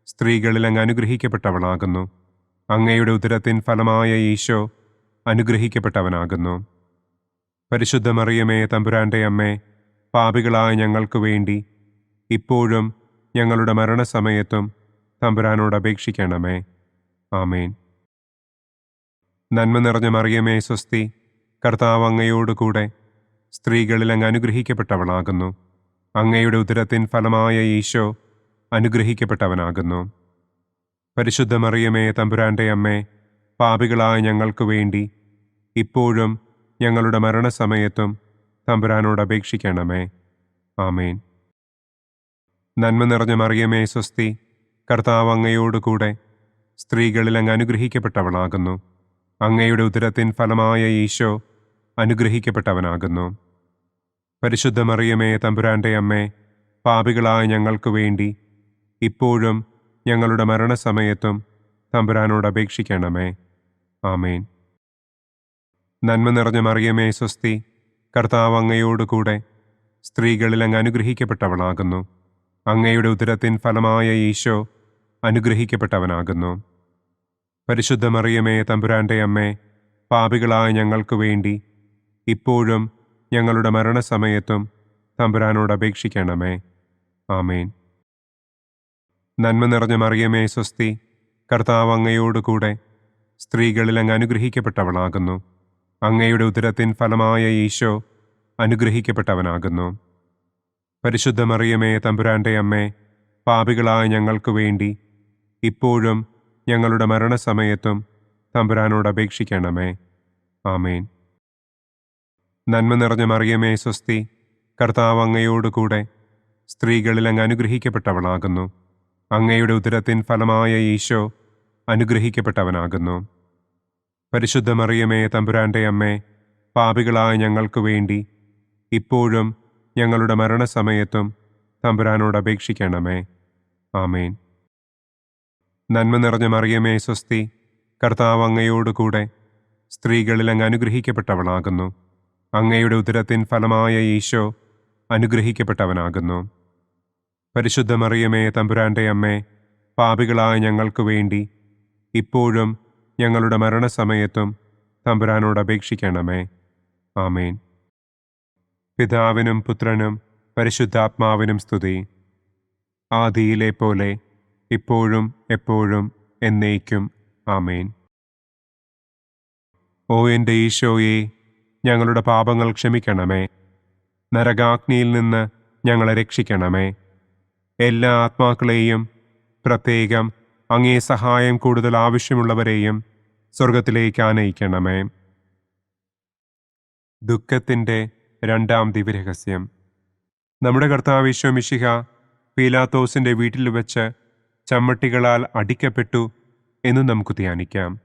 സ്ത്രീകളിൽ അങ്ങ് അനുഗ്രഹിക്കപ്പെട്ടവളാകുന്നു. അങ്ങയുടെ ഉദരത്തിൻ ഫലമായ ഈശോ അനുഗ്രഹിക്കപ്പെട്ടവനാകുന്നു. പരിശുദ്ധ മറിയമേ തമ്പുരാൻ്റെ അമ്മേ, പാപികളായ ഞങ്ങൾക്ക് വേണ്ടി ഇപ്പോഴും ഞങ്ങളുടെ മരണസമയത്തും തമ്പുരാനോട് അപേക്ഷിക്കണമേ. ആമേൻ. നന്മ നിറഞ്ഞ മറിയമേ സ്വസ്തി, കർത്താവ് അങ്ങയോട് കൂടെ സ്ത്രീകളിൽ അങ്ങ് അനുഗ്രഹിക്കപ്പെട്ടവളാകുന്നു. അങ്ങയുടെ ഉദരത്തിൻ ഫലമായ ഈശോ അനുഗ്രഹിക്കപ്പെട്ടവനാകുന്നു. പരിശുദ്ധ മറിയമേ തമ്പുരാൻ്റെ അമ്മേ, പാപികളായ ഞങ്ങൾക്ക് വേണ്ടി ഇപ്പോഴും ഞങ്ങളുടെ മരണസമയത്തും തമ്പുരാനോട് അപേക്ഷിക്കണമേ. ആമേൻ. നന്മ നിറഞ്ഞ മറിയമേ സ്വസ്തി, കർത്താവ് അങ്ങയോട് കൂടെ സ്ത്രീകളിൽ അങ്ങ് അനുഗ്രഹിക്കപ്പെട്ടവളാകുന്നു. അങ്ങയുടെ ഉദരത്തിൻ ഫലമായ ഈശോ അനുഗ്രഹിക്കപ്പെട്ടവനാകുന്നു. പരിശുദ്ധ മറിയമേ, തമ്പുരാന്റെ അമ്മേ, പാപികളായ ഞങ്ങൾക്ക് വേണ്ടി ഇപ്പോഴും ഞങ്ങളുടെ മരണസമയത്തും തമ്പുരാനോട് അപേക്ഷിക്കണമേ. ആമേൻ. നന്മ നിറഞ്ഞ മറിയമേ, സ്വസ്തി, കർത്താവ് അങ്ങയോടുകൂടെ സ്ത്രീകളിൽ അങ്ങ് അനുഗ്രഹിക്കപ്പെട്ടവളാകുന്നു. അങ്ങയുടെ ഉദരത്തിൻ ഫലമായ ഈശോ അനുഗ്രഹിക്കപ്പെട്ടവനാകുന്നു. പരിശുദ്ധ മറിയമേ, തമ്പുരാന്റെ അമ്മേ, പാപികളായ ഞങ്ങൾക്ക് വേണ്ടി ഇപ്പോഴും ഞങ്ങളുടെ മരണസമയത്തും തമ്പുരാനോട് അപേക്ഷിക്കണമേ. ആമേൻ. നന്മ നിറഞ്ഞ മറിയമേ, സ്വസ്തി, കർത്താവ് അങ്ങയോടുകൂടെ സ്ത്രീകളിൽ അങ്ങ് അനുഗ്രഹിക്കപ്പെട്ടവളാകുന്നു. അങ്ങയുടെ ഉദരത്തിൻ ഫലമായ ഈശോ അനുഗ്രഹിക്കപ്പെട്ടവനാകുന്നു. പരിശുദ്ധ മറിയമേ, തമ്പുരാന്റെ അമ്മേ, പാപികളായ ഞങ്ങൾക്ക് വേണ്ടി ഇപ്പോഴും ഞങ്ങളുടെ മരണസമയത്തും തമ്പുരാനോട് അപേക്ഷിക്കണമേ. ആമേൻ. നന്മ നിറഞ്ഞ മറിയമേ, സ്വസ്തി, കർത്താവ് അങ്ങയോടുകൂടെ സ്ത്രീകളിൽ അങ്ങ് അനുഗ്രഹിക്കപ്പെട്ടവളാകുന്നു. അങ്ങയുടെ ഉദരത്തിൻ ഫലമായ ഈശോ അനുഗ്രഹിക്കപ്പെട്ടവനാകുന്നു. പരിശുദ്ധ മറിയമേ, തമ്പുരാന്റെ അമ്മേ, പാപികളായ ഞങ്ങൾക്ക് വേണ്ടി ഇപ്പോഴും ഞങ്ങളുടെ മരണസമയത്തും തമ്പുരാനോട് അപേക്ഷിക്കണമേ. ആമേൻ. നന്മ നിറഞ്ഞ മറിയമേ, സ്വസ്തി, കർത്താവ് അങ്ങയോടുകൂടെ സ്ത്രീകളിൽ അങ്ങ് അനുഗ്രഹിക്കപ്പെട്ടവളാകുന്നു. അങ്ങയുടെ ഉദരത്തിൻ ഫലമായ ഈശോ അനുഗ്രഹിക്കപ്പെട്ടവനാകുന്നു. പരിശുദ്ധ മറിയമേ, തമ്പുരാന്റെ അമ്മേ, പാപികളായ ഞങ്ങൾക്ക് വേണ്ടി ഇപ്പോഴും ഞങ്ങളുടെ മരണസമയത്തും തമ്പുരാനോട് അപേക്ഷിക്കണമേ. ആമേൻ. പിതാവിനും പുത്രനും പരിശുദ്ധാത്മാവിനും സ്തുതി. ആദിയിലെ പോലെ ഇപ്പോഴും എപ്പോഴും എന്നേക്കും. ആമേൻ. ഓ എൻ്റെ ഈശോയെ, ഞങ്ങളുടെ പാപങ്ങൾ ക്ഷമിക്കണമേ. നരകാഗ്നിയിൽ നിന്ന് ഞങ്ങളെ രക്ഷിക്കണമേ. എല്ലാ ആത്മാക്കളെയും, പ്രത്യേകം അങ്ങേ സഹായം കൂടുതൽ ആവശ്യമുള്ളവരെയും സ്വർഗത്തിലേക്ക് ആനയിക്കണമേ. ദുഃഖത്തിൻ്റെ രണ്ടാം ദിവ്യരഹസ്യം. നമ്മുടെ കർത്താവ് ഈശോ മിശിഹ പീലാത്തോസിൻ്റെ വീട്ടിൽ വെച്ച് ചമ്മട്ടികളാൽ അടിക്കപ്പെട്ടു എന്ന് നമുക്ക് ധ്യാനിക്കാം.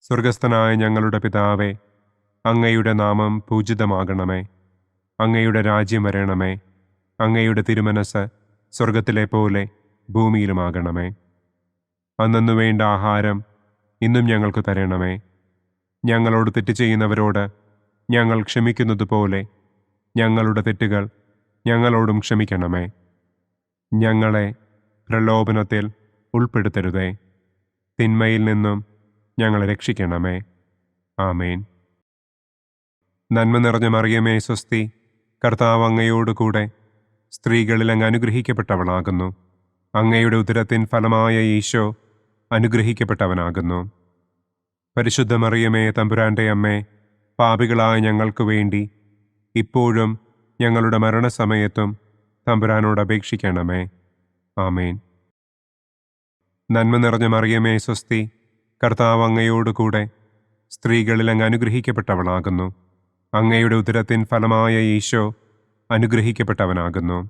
സ്വർഗസ്ഥനായ ഞങ്ങളുടെ പിതാവേ, അങ്ങയുടെ നാമം പൂജിതമാകണമേ. അങ്ങയുടെ രാജ്യം വരണമേ. അങ്ങയുടെ തിരുമനസ് സ്വർഗത്തിലെ പോലെ ഭൂമിയിലുമാകണമേ. അന്നന്നു വേണ്ട ആഹാരം ഇന്നും ഞങ്ങൾക്ക് തരണമേ. ഞങ്ങളോട് തെറ്റ് ചെയ്യുന്നവരോട് ഞങ്ങൾ ക്ഷമിക്കുന്നത് പോലെ ഞങ്ങളുടെ തെറ്റുകൾ ഞങ്ങളോടും ക്ഷമിക്കണമേ. ഞങ്ങളെ പ്രലോഭനത്തിൽ ഉൾപ്പെടുത്തരുതേ. തിന്മയിൽ നിന്നും ഞങ്ങളെ രക്ഷിക്കണമേ. ആമേൻ. നന്മ നിറഞ്ഞ മറിയമേ, സ്വസ്തി, കർത്താവ് അങ്ങയോടുകൂടെ സ്ത്രീകളിൽ അങ്ങ് അനുഗ്രഹിക്കപ്പെട്ടവളാകുന്നു. അങ്ങയുടെ ഉദരത്തിൻ ഫലമായ ഈശോ അനുഗ്രഹിക്കപ്പെട്ടവനാകുന്നു. പരിശുദ്ധ മറിയമേ, തമ്പുരാന്റെ അമ്മേ, പാപികളായ ഞങ്ങൾക്ക് വേണ്ടി ഇപ്പോഴും ഞങ്ങളുടെ മരണസമയത്തും തമ്പുരാനോട് അപേക്ഷിക്കണമേ. ആമേൻ. നന്മ നിറഞ്ഞ മറിയമേ, സ്വസ്തി, കർത്താവ് അങ്ങയോടുകൂടെ സ്ത്രീകളിൽ അങ്ങ് അനുഗ്രഹിക്കപ്പെട്ടവളാകുന്നു. അങ്ങയുടെ ഉദരത്തിൻ ഫലമായ ഈശോ അനുഗ്രഹിക്കപ്പെട്ടവനാകുന്നു.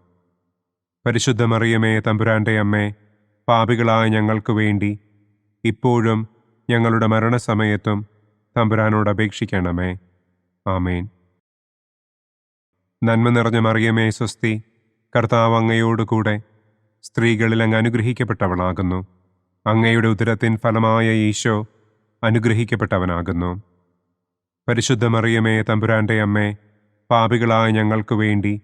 പരിശുദ്ധ മറിയമേ, തമ്പുരാന്റെ അമ്മേ, പാപികളായ ഞങ്ങൾക്ക് വേണ്ടി ഇപ്പോഴും ഞങ്ങളുടെ മരണസമയത്തും തമ്പുരാനോട് അപേക്ഷിക്കണമേ. ആമേൻ. നന്മ നിറഞ്ഞ മറിയമേ, സ്വസ്തി, കർത്താവ് അങ്ങയോടുകൂടെ സ്ത്രീകളിൽ അങ്ങ് അനുഗ്രഹിക്കപ്പെട്ടവളാകുന്നു. അങ്ങയുടെ ഉദരത്തിൻ ഫലമായ ഈശോ അനുഗ്രഹിക്കപ്പെട്ടവനാകുന്നു. പരിശുദ്ധ മറിയമേ, തമ്പുരാന്റെ അമ്മേ, പാപികളായ ഞങ്ങൾക്ക് വേണ്ടി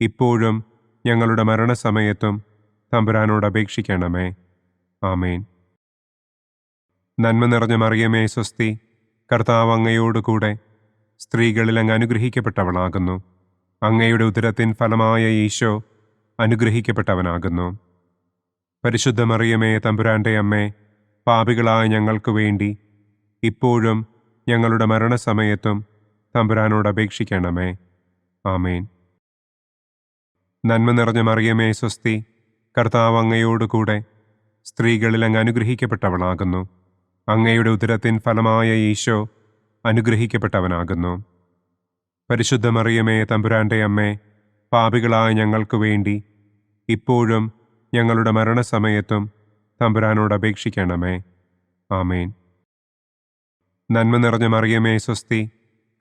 ഇപ്പോഴും ഞങ്ങളുടെ മരണസമയത്തും തമ്പുരാനോട് അപേക്ഷിക്കണമേ. ആമേൻ. നന്മ നിറഞ്ഞ മറിയമേ, സ്വസ്തി, കർത്താവ് അങ്ങയോടുകൂടെ സ്ത്രീകളിൽ അങ്ങ് അനുഗ്രഹിക്കപ്പെട്ടവളാകുന്നു. അങ്ങയുടെ ഉദരത്തിൻ ഫലമായ ഈശോ അനുഗ്രഹിക്കപ്പെട്ടവനാകുന്നു. പരിശുദ്ധ മറിയമേ, തമ്പുരാന്റെ അമ്മേ, പാപികളായ ഞങ്ങൾക്ക് വേണ്ടി ഇപ്പോഴും ഞങ്ങളുടെ മരണസമയത്തും തമ്പുരാനോട് അപേക്ഷിക്കണമേ. ആമേൻ. നന്മ നിറഞ്ഞ മറിയമേ, സ്വസ്തി, കർത്താവ് അങ്ങയോടുകൂടെ സ്ത്രീകളിൽ അങ്ങ് അനുഗ്രഹിക്കപ്പെട്ടവളാകുന്നു. അങ്ങയുടെ ഉദരത്തിൻ ഫലമായ ഈശോ അനുഗ്രഹിക്കപ്പെട്ടവനാകുന്നു. പരിശുദ്ധ മറിയമേ, തമ്പുരാന്റെ അമ്മേ, പാപികളായ ഞങ്ങൾക്ക് വേണ്ടി ഇപ്പോഴും ഞങ്ങളുടെ മരണസമയത്തും തമ്പുരാനോട് അപേക്ഷിക്കണമേ. ആമേൻ. നന്മ നിറഞ്ഞ മറിയമേ സ്വസ്തി,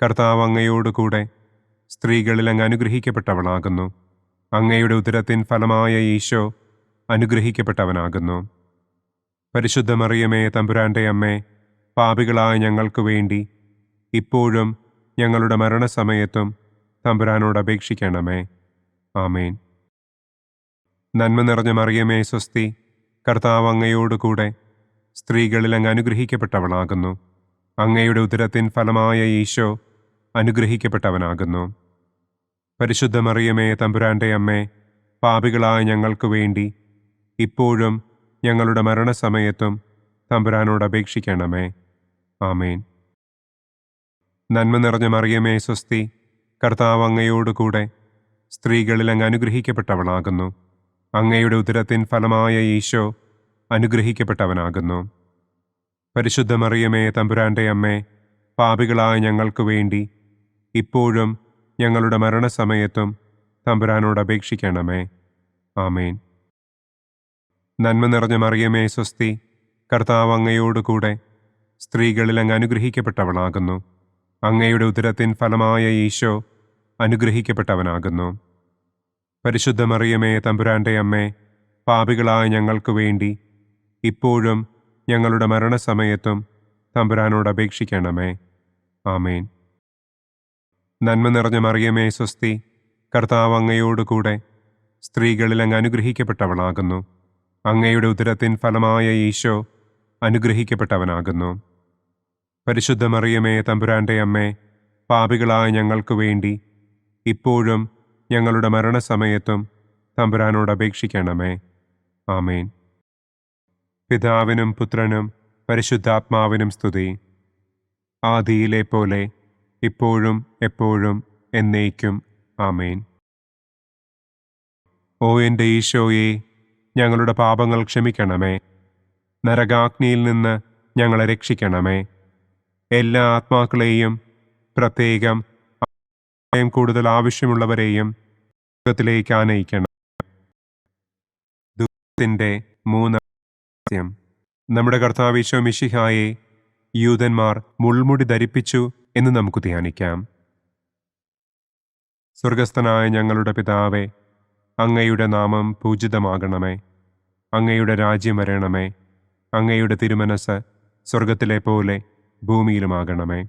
കർത്താവ് അങ്ങയോട് കൂടെ സ്ത്രീകളിൽ അങ്ങ് അനുഗ്രഹിക്കപ്പെട്ടവളാകുന്നു. അങ്ങയുടെ ഉദരത്തിൻ ഫലമായ ഈശോ അനുഗ്രഹിക്കപ്പെട്ടവനാകുന്നു. പരിശുദ്ധ മറിയമേ തമ്പുരാന്റെ അമ്മേ, പാപികളായ ഞങ്ങൾക്ക് വേണ്ടി ഇപ്പോഴും ഞങ്ങളുടെ മരണസമയത്തും തമ്പുരാനോട് അപേക്ഷിക്കണമേ. ആമേൻ. നന്മ നിറഞ്ഞ മറിയമേ സ്വസ്തി, കർത്താവ് അങ്ങയോട് കൂടെ സ്ത്രീകളിൽ അങ്ങ് അനുഗ്രഹിക്കപ്പെട്ടവളാകുന്നു. അങ്ങയുടെ ഉദരത്തിൻ ഫലമായ ഈശോ അനുഗ്രഹിക്കപ്പെട്ടവനാകുന്നു. പരിശുദ്ധ മറിയമേ തമ്പുരാന്റെ അമ്മേ, പാപികളായ ഞങ്ങൾക്ക് വേണ്ടി ഇപ്പോഴും ഞങ്ങളുടെ മരണസമയത്തും തമ്പുരാനോട് അപേക്ഷിക്കണമേ. ആമേൻ. നന്മ നിറഞ്ഞ മറിയമേ സ്വസ്തി, കർത്താവ് അങ്ങയോട് കൂടെ സ്ത്രീകളിൽ അങ്ങ് അനുഗ്രഹിക്കപ്പെട്ടവളാകുന്നു. അങ്ങയുടെ ഉദരത്തിൻ ഫലമായ ഈശോ അനുഗ്രഹിക്കപ്പെട്ടവനാകുന്നു. പരിശുദ്ധ മറിയമേ തമ്പുരാന്റെ അമ്മേ, പാപികളായ ഞങ്ങൾക്ക് വേണ്ടി ഇപ്പോഴും ഞങ്ങളുടെ മരണസമയത്തും തമ്പുരാനോട് അപേക്ഷിക്കണമേ. ആമേൻ. നന്മ നിറഞ്ഞ മറിയമേ സ്വസ്തി, കർത്താവ് അങ്ങയോട് കൂടെ സ്ത്രീകളിൽ അങ്ങ് അനുഗ്രഹിക്കപ്പെട്ടവളാകുന്നു. അങ്ങയുടെ ഉദരത്തിൻ ഫലമായ ഈശോ അനുഗ്രഹിക്കപ്പെട്ടവനാകുന്നു. പരിശുദ്ധ മറിയമേ തമ്പുരാന്റെ അമ്മേ, പാപികളായ ഞങ്ങൾക്ക് വേണ്ടി ഇപ്പോഴും ഞങ്ങളുടെ മരണസമയത്തും തമ്പുരാനോട് അപേക്ഷിക്കണമേ. ആമേൻ. നന്മ നിറഞ്ഞ മറിയമേ സ്വസ്തി, കർത്താവ് അങ്ങയോട് കൂടെ സ്ത്രീകളിൽ അങ്ങ് അനുഗ്രഹിക്കപ്പെട്ടവളാകുന്നു. അങ്ങയുടെ ഉദരത്തിൻ ഫലമായ ഈശോ അനുഗ്രഹിക്കപ്പെട്ടവനാകുന്നു. പരിശുദ്ധ മറിയമേ തമ്പുരാന്റെ അമ്മേ, പാപികളായ ഞങ്ങൾക്ക് വേണ്ടി ഇപ്പോഴും ഞങ്ങളുടെ മരണസമയത്തും തമ്പുരാനോട് അപേക്ഷിക്കണമേ. ആമേൻ. പിതാവിനും പുത്രനും പരിശുദ്ധാത്മാവിനും സ്തുതി. ആദിയിലെ പോലെ ഇപ്പോഴും എപ്പോഴും എന്നേക്കും. ആമേൻ. ഓ എൻ്റെ ഈശോയെ, ഞങ്ങളുടെ പാപങ്ങൾ ക്ഷമിക്കണമേ. നരകാഗ്നിയിൽ നിന്ന് ഞങ്ങളെ രക്ഷിക്കണമേ. എല്ലാ ആത്മാക്കളെയും, പ്രത്യേകം കൂടുതൽ ആവശ്യമുള്ളവരെയും സ്വർഗ്ഗത്തിലേക്ക് ആനയിക്കണം. ദുഃഖത്തിൻ്റെ മൂന്നാം രഹസ്യം. നമ്മുടെ കർത്താവ് ഈശോ മിശിഹായെ യൂദന്മാർ മുൾമുടി ധരിപ്പിച്ചു എന്ന് നമുക്ക് ധ്യാനിക്കാം. സ്വർഗസ്ഥനായ ഞങ്ങളുടെ പിതാവേ, അങ്ങയുടെ നാമം പൂജിതമാകണമേ. അങ്ങയുടെ രാജ്യം വരണമേ. അങ്ങയുടെ തിരുമനസ് സ്വർഗത്തിലെ പോലെ ഭൂമിയിലുമാകണമേ.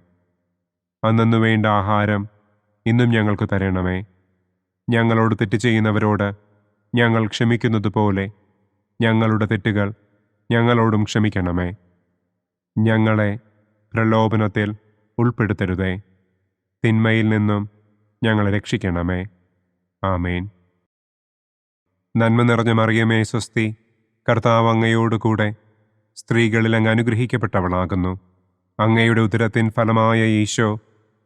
അന്നന്നു വേണ്ട ആഹാരം ഇന്നും ഞങ്ങൾക്ക് തരണമേ. ഞങ്ങളോട് തെറ്റ് ചെയ്യുന്നവരോട് ഞങ്ങൾ ക്ഷമിക്കുന്നത് പോലെ ഞങ്ങളുടെ തെറ്റുകൾ ഞങ്ങളോടും ക്ഷമിക്കണമേ. ഞങ്ങളെ പ്രലോഭനത്തിൽ ഉൾപ്പെടുത്തരുതേ. തിന്മയിൽ നിന്നും ഞങ്ങളെ രക്ഷിക്കണമേ. ആമേൻ. നന്മ നിറഞ്ഞ മറിയമേ സ്വസ്തി, കർത്താവ് അങ്ങയോട് കൂടെ സ്ത്രീകളിൽ അങ്ങ് അനുഗ്രഹിക്കപ്പെട്ടവളാകുന്നു. അങ്ങയുടെ ഉദരത്തിൻ ഫലമായ ഈശോ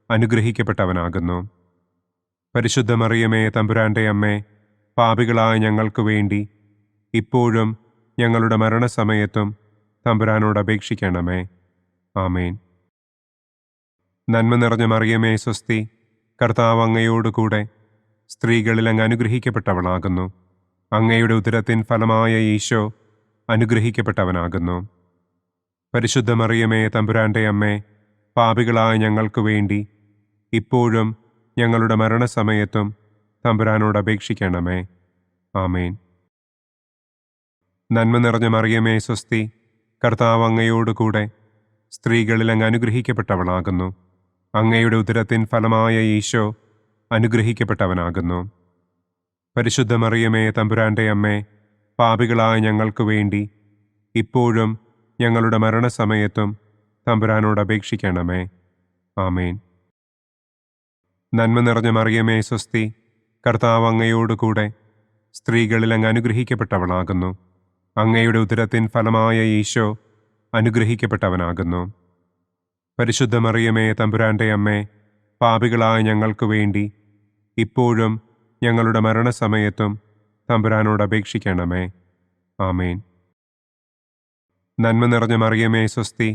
അനുഗ്രഹിക്കപ്പെട്ടവനാകുന്നു. പരിശുദ്ധ മറിയമേ തമ്പുരാന്റെ അമ്മേ, പാപികളായ ഞങ്ങൾക്ക് വേണ്ടി ഇപ്പോഴും ഞങ്ങളുടെ മരണസമയത്തും തമ്പുരാനോട് അപേക്ഷിക്കണമേ. ആമേൻ. നന്മ നിറഞ്ഞ മറിയമേ സ്വസ്തി, കർത്താവ് അങ്ങയോട് കൂടെ സ്ത്രീകളിൽ അങ്ങ് അനുഗ്രഹിക്കപ്പെട്ടവളാകുന്നു. അങ്ങയുടെ ഉദരത്തിൻ ഫലമായ ഈശോ അനുഗ്രഹിക്കപ്പെട്ടവനാകുന്നു. പരിശുദ്ധ മറിയമേ തമ്പുരാന്റെ അമ്മേ, പാപികളായ ഞങ്ങൾക്ക് വേണ്ടി ഇപ്പോഴും ഞങ്ങളുടെ മരണസമയത്തും തമ്പുരാനോട് അപേക്ഷിക്കണമേ. ആമേൻ. നന്മ നിറഞ്ഞ മറിയമേ സ്വസ്തി, കർത്താവ് അങ്ങയോട് കൂടെ സ്ത്രീകളിൽ അങ്ങ് അനുഗ്രഹിക്കപ്പെട്ടവളാകുന്നു. അങ്ങയുടെ ഉദരത്തിൻ ഫലമായ ഈശോ അനുഗ്രഹിക്കപ്പെട്ടവനാകുന്നു. പരിശുദ്ധ മറിയമേ തമ്പുരാന്റെ അമ്മേ, പാപികളായ ഞങ്ങൾക്ക് വേണ്ടി ഇപ്പോഴും ഞങ്ങളുടെ മരണസമയത്തും തമ്പുരാനോട് അപേക്ഷിക്കണമേ. ആമേൻ. നന്മ നിറഞ്ഞ മറിയമേ സ്വസ്തി, കർത്താവ് അങ്ങയോട് കൂടെ സ്ത്രീകളിൽ അങ്ങ് അനുഗ്രഹിക്കപ്പെട്ടവളാകുന്നു. അങ്ങയുടെ ഉദരത്തിൻ ഫലമായ ഈശോ അനുഗ്രഹിക്കപ്പെട്ടവനാകുന്നു. പരിശുദ്ധ മറിയമേ തമ്പുരാന്റെ അമ്മേ, പാപികളായ ഞങ്ങൾക്ക് വേണ്ടി ഇപ്പോഴും ഞങ്ങളുടെ മരണസമയത്തും തമ്പുരാനോട് അപേക്ഷിക്കണമേ. ആമേൻ. നന്മ നിറഞ്ഞ മറിയമേ സ്വസ്തി,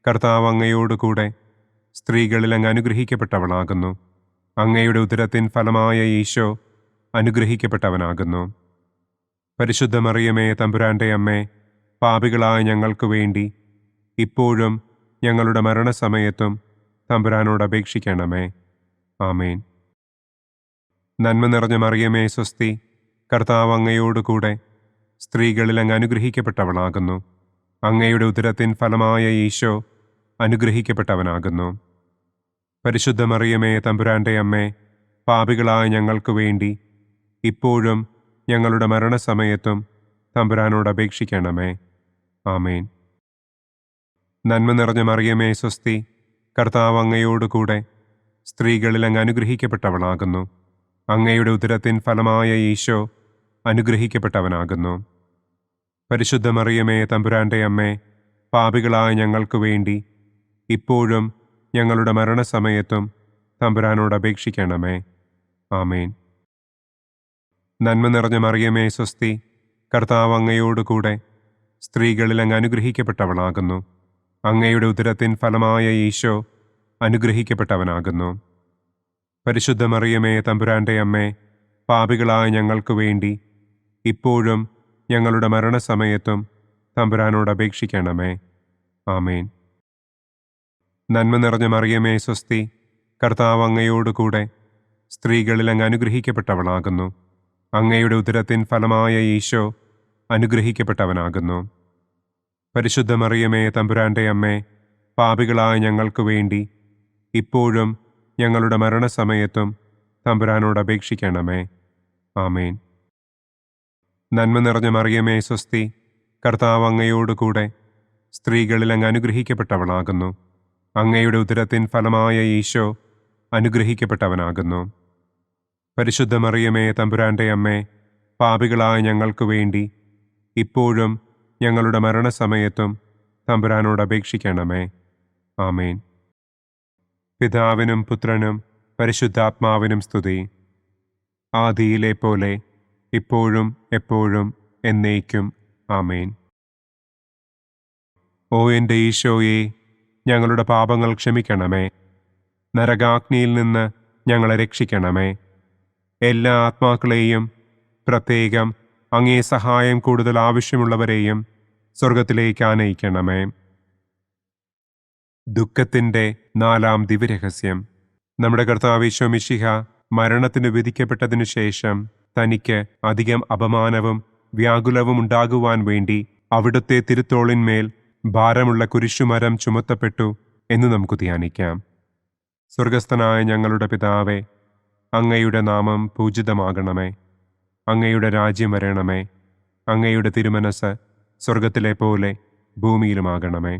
കർത്താവ് അങ്ങയോട് കൂടെ സ്ത്രീകളിൽ അങ്ങ് അനുഗ്രഹിക്കപ്പെട്ടവളാകുന്നു. അങ്ങയുടെ ഉദരത്തിൻ ഫലമായ ഈശോ അനുഗ്രഹിക്കപ്പെട്ടവനാകുന്നു. പരിശുദ്ധ മറിയമേ തമ്പുരാന്റെ അമ്മേ, പാപികളായ ഞങ്ങൾക്ക് വേണ്ടി ഇപ്പോഴും ഞങ്ങളുടെ മരണസമയത്തും തമ്പുരാനോട് അപേക്ഷിക്കണമേ. ആമേൻ. നന്മ നിറഞ്ഞ മറിയമേ സ്വസ്തി, കർത്താവ് അങ്ങയോട് കൂടെ സ്ത്രീകളിൽ അങ്ങ് അനുഗ്രഹിക്കപ്പെട്ടവളാകുന്നു. അങ്ങയുടെ ഉദരത്തിൻ ഫലമായ ഈശോ അനുഗ്രഹിക്കപ്പെട്ടവനാകുന്നു. പരിശുദ്ധ മറിയമേ തമ്പുരാന്റെ അമ്മേ, പാപികളായ ഞങ്ങൾക്ക് വേണ്ടി ഇപ്പോഴും ഞങ്ങളുടെ മരണസമയത്തും തമ്പുരാനോട് അപേക്ഷിക്കണമേ. ആമേൻ. നന്മ നിറഞ്ഞ മറിയമേ സ്വസ്തി, കർത്താവ് അങ്ങയോട് കൂടെ സ്ത്രീകളിൽ അങ്ങ് അനുഗ്രഹിക്കപ്പെട്ടവളാകുന്നു. അങ്ങയുടെ ഉദരത്തിൻ ഫലമായ ഈശോ അനുഗ്രഹിക്കപ്പെട്ടവനാകുന്നു. പരിശുദ്ധ മറിയമേ തമ്പുരാന്റെ അമ്മേ, പാപികളായ ഞങ്ങൾക്ക് വേണ്ടി ഇപ്പോഴും ഞങ്ങളുടെ മരണസമയത്തും തമ്പുരാനോട് അപേക്ഷിക്കണമേ. ആമേൻ. നന്മ നിറഞ്ഞ മറിയമേ സ്വസ്തി, കർത്താവ് അങ്ങയോട് കൂടെ സ്ത്രീകളിൽ അങ്ങ് അനുഗ്രഹിക്കപ്പെട്ടവളാകുന്നു. അങ്ങയുടെ ഉദരത്തിൻ ഫലമായ ഈശോ അനുഗ്രഹിക്കപ്പെട്ടവനാകുന്നു. പരിശുദ്ധ മറിയമേ തമ്പുരാന്റെ അമ്മേ, പാപികളായ ഞങ്ങൾക്ക് വേണ്ടി ഇപ്പോഴും ഞങ്ങളുടെ മരണസമയത്തും തമ്പുരാനോട് അപേക്ഷിക്കണമേ. ആമേൻ. നന്മ നിറഞ്ഞ മറിയമേ സ്വസ്തി, കർത്താവ് അങ്ങയോട് കൂടെ സ്ത്രീകളിൽ അങ്ങ് അനുഗ്രഹിക്കപ്പെട്ടവളാകുന്നു. അങ്ങയുടെ ഉദരത്തിൻ ഫലമായ ഈശോ അനുഗ്രഹിക്കപ്പെട്ടവനാകുന്നു. പരിശുദ്ധ മറിയമേ തമ്പുരാന്റെ അമ്മേ, പാപികളായ ഞങ്ങൾക്ക് വേണ്ടി ഇപ്പോഴും ഞങ്ങളുടെ മരണസമയത്തും തമ്പുരാനോട് അപേക്ഷിക്കണമേ. ആമേൻ. നന്മ നിറഞ്ഞ മറിയമേ സ്വസ്തി, കർത്താവ് അങ്ങയോട് കൂടെ സ്ത്രീകളിൽ അങ്ങ് അനുഗ്രഹിക്കപ്പെട്ടവളാകുന്നു. അങ്ങയുടെ ഉദരത്തിൻ ഫലമായ ഈശോ അനുഗ്രഹിക്കപ്പെട്ടവനാകുന്നു. പരിശുദ്ധ മറിയമേ തമ്പുരാന്റെ അമ്മേ, പാപികളായ ഞങ്ങൾക്ക് വേണ്ടി ഇപ്പോഴും ഞങ്ങളുടെ മരണസമയത്തും തമ്പുരാനോട് അപേക്ഷിക്കണമേ. ആമേൻ. പിതാവിനും പുത്രനും പരിശുദ്ധാത്മാവിനും സ്തുതി. ആദിയിലെ പോലെ ഇപ്പോഴും എപ്പോഴും എന്നേക്കും. ആമേൻ. ഓ എൻ്റെ ഈശോയെ, ഞങ്ങളുടെ പാപങ്ങൾ ക്ഷമിക്കണമേ. നരകാഗ്നിയിൽ നിന്ന് ഞങ്ങളെ രക്ഷിക്കണമേ. എല്ലാ ആത്മാക്കളെയും, പ്രത്യേകം അങ്ങേ സഹായം കൂടുതൽ ആവശ്യമുള്ളവരെയും സ്വർഗത്തിലേക്ക് ആനയിക്കണമേ. ദുഃഖത്തിൻ്റെ 4-ാം ദിവ്യരഹസ്യം. നമ്മുടെ കർത്താവ് ഈശോ മിശിഹ മരണത്തിന് വിധിക്കപ്പെട്ടതിനു ശേഷം തനിക്ക് അധികം അപമാനവും വ്യാകുലവും ഉണ്ടാകുവാൻ വേണ്ടി അവിടുത്തെ തിരുത്തോളിന്മേൽ ഭാരമുള്ള കുരിശുമരം ചുമത്തപ്പെട്ടു എന്ന് നമുക്ക് ധ്യാനിക്കാം. സ്വർഗസ്ഥനായ ഞങ്ങളുടെ പിതാവേ, അങ്ങയുടെ നാമം പൂജിതമാകണമേ. അങ്ങയുടെ രാജ്യം വരണമേ. അങ്ങയുടെ തിരുമനസ് സ്വർഗത്തിലെ പോലെ ഭൂമിയിലുമാകണമേ.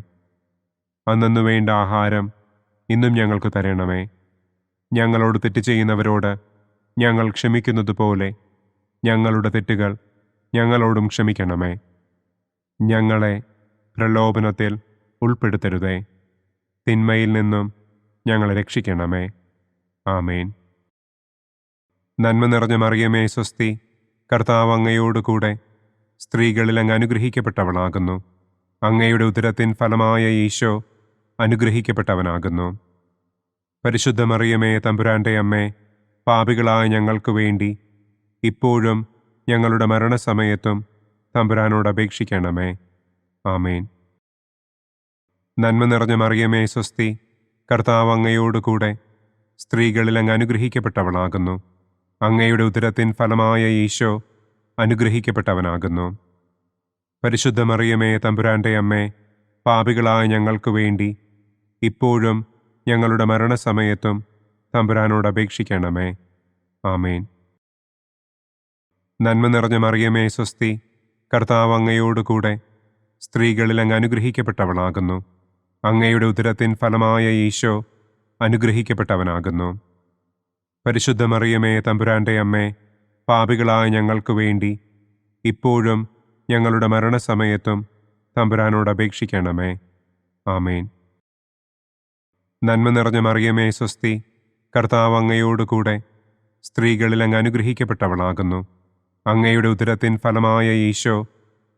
അന്നന്നു വേണ്ട ആഹാരം ഇന്നും ഞങ്ങൾക്ക് തരണമേ. ഞങ്ങളോട് തെറ്റ് ചെയ്യുന്നവരോട് ഞങ്ങൾ ക്ഷമിക്കുന്നത് പോലെ ഞങ്ങളുടെ തെറ്റുകൾ ഞങ്ങളോടും ക്ഷമിക്കണമേ. ഞങ്ങളെ പ്രലോഭനത്തിൽ ഉൾപ്പെടുത്തരുതേ. തിന്മയിൽ നിന്നും ഞങ്ങളെ രക്ഷിക്കണമേ. ആമേൻ. നന്മ നിറഞ്ഞ മറിയമേ സ്വസ്തി, കർത്താവ് അങ്ങയോട് കൂടെ സ്ത്രീകളിൽ അങ്ങ് അനുഗ്രഹിക്കപ്പെട്ടവളാകുന്നു. അങ്ങയുടെ ഉദരത്തിൻ ഫലമായ ഈശോ അനുഗ്രഹിക്കപ്പെട്ടവനാകുന്നു. പരിശുദ്ധ മറിയമേ തമ്പുരാന്റെ അമ്മേ, പാപികളായ ഞങ്ങൾക്ക് വേണ്ടി ഇപ്പോഴും ഞങ്ങളുടെ മരണസമയത്തും തമ്പുരാനോട് അപേക്ഷിക്കണമേ. ആമേൻ. നന്മ നിറഞ്ഞ മറിയമേ സ്വസ്തി, കർത്താവ് അങ്ങയോട് കൂടെ സ്ത്രീകളിൽ അങ്ങ് അനുഗ്രഹിക്കപ്പെട്ടവളാകുന്നു. അങ്ങയുടെ ഉദരത്തിൻ ഫലമായ ഈശോ അനുഗ്രഹിക്കപ്പെട്ടവനാകുന്നു. പരിശുദ്ധ മറിയമേ തമ്പുരാന്റെ അമ്മേ, പാപികളായ ഞങ്ങൾക്ക് വേണ്ടി ഇപ്പോഴും ഞങ്ങളുടെ മരണസമയത്തും തമ്പുരാനോട് അപേക്ഷിക്കണമേ. ആമേൻ. നന്മ നിറഞ്ഞ മറിയമേ സ്വസ്തി, കർത്താവ് അങ്ങയോട് കൂടെ സ്ത്രീകളിൽ അങ്ങ് അനുഗ്രഹിക്കപ്പെട്ടവളാകുന്നു. അങ്ങയുടെ ഉദരത്തിൻ ഫലമായ ഈശോ അനുഗ്രഹിക്കപ്പെട്ടവനാകുന്നു. പരിശുദ്ധ മറിയമേ തമ്പുരാന്റെ അമ്മേ, പാപികളായ ഞങ്ങൾക്ക് വേണ്ടി ഇപ്പോഴും ഞങ്ങളുടെ മരണസമയത്തും തമ്പുരാനോട് അപേക്ഷിക്കണമേ. ആമേൻ. നന്മ നിറഞ്ഞ മറിയമേ സ്വസ്തി, കർത്താവ് അങ്ങയോട് കൂടെ സ്ത്രീകളിൽ അങ്ങ് അനുഗ്രഹിക്കപ്പെട്ടവളാകുന്നു. അങ്ങയുടെ ഉദരത്തിൻ ഫലമായ ഈശോ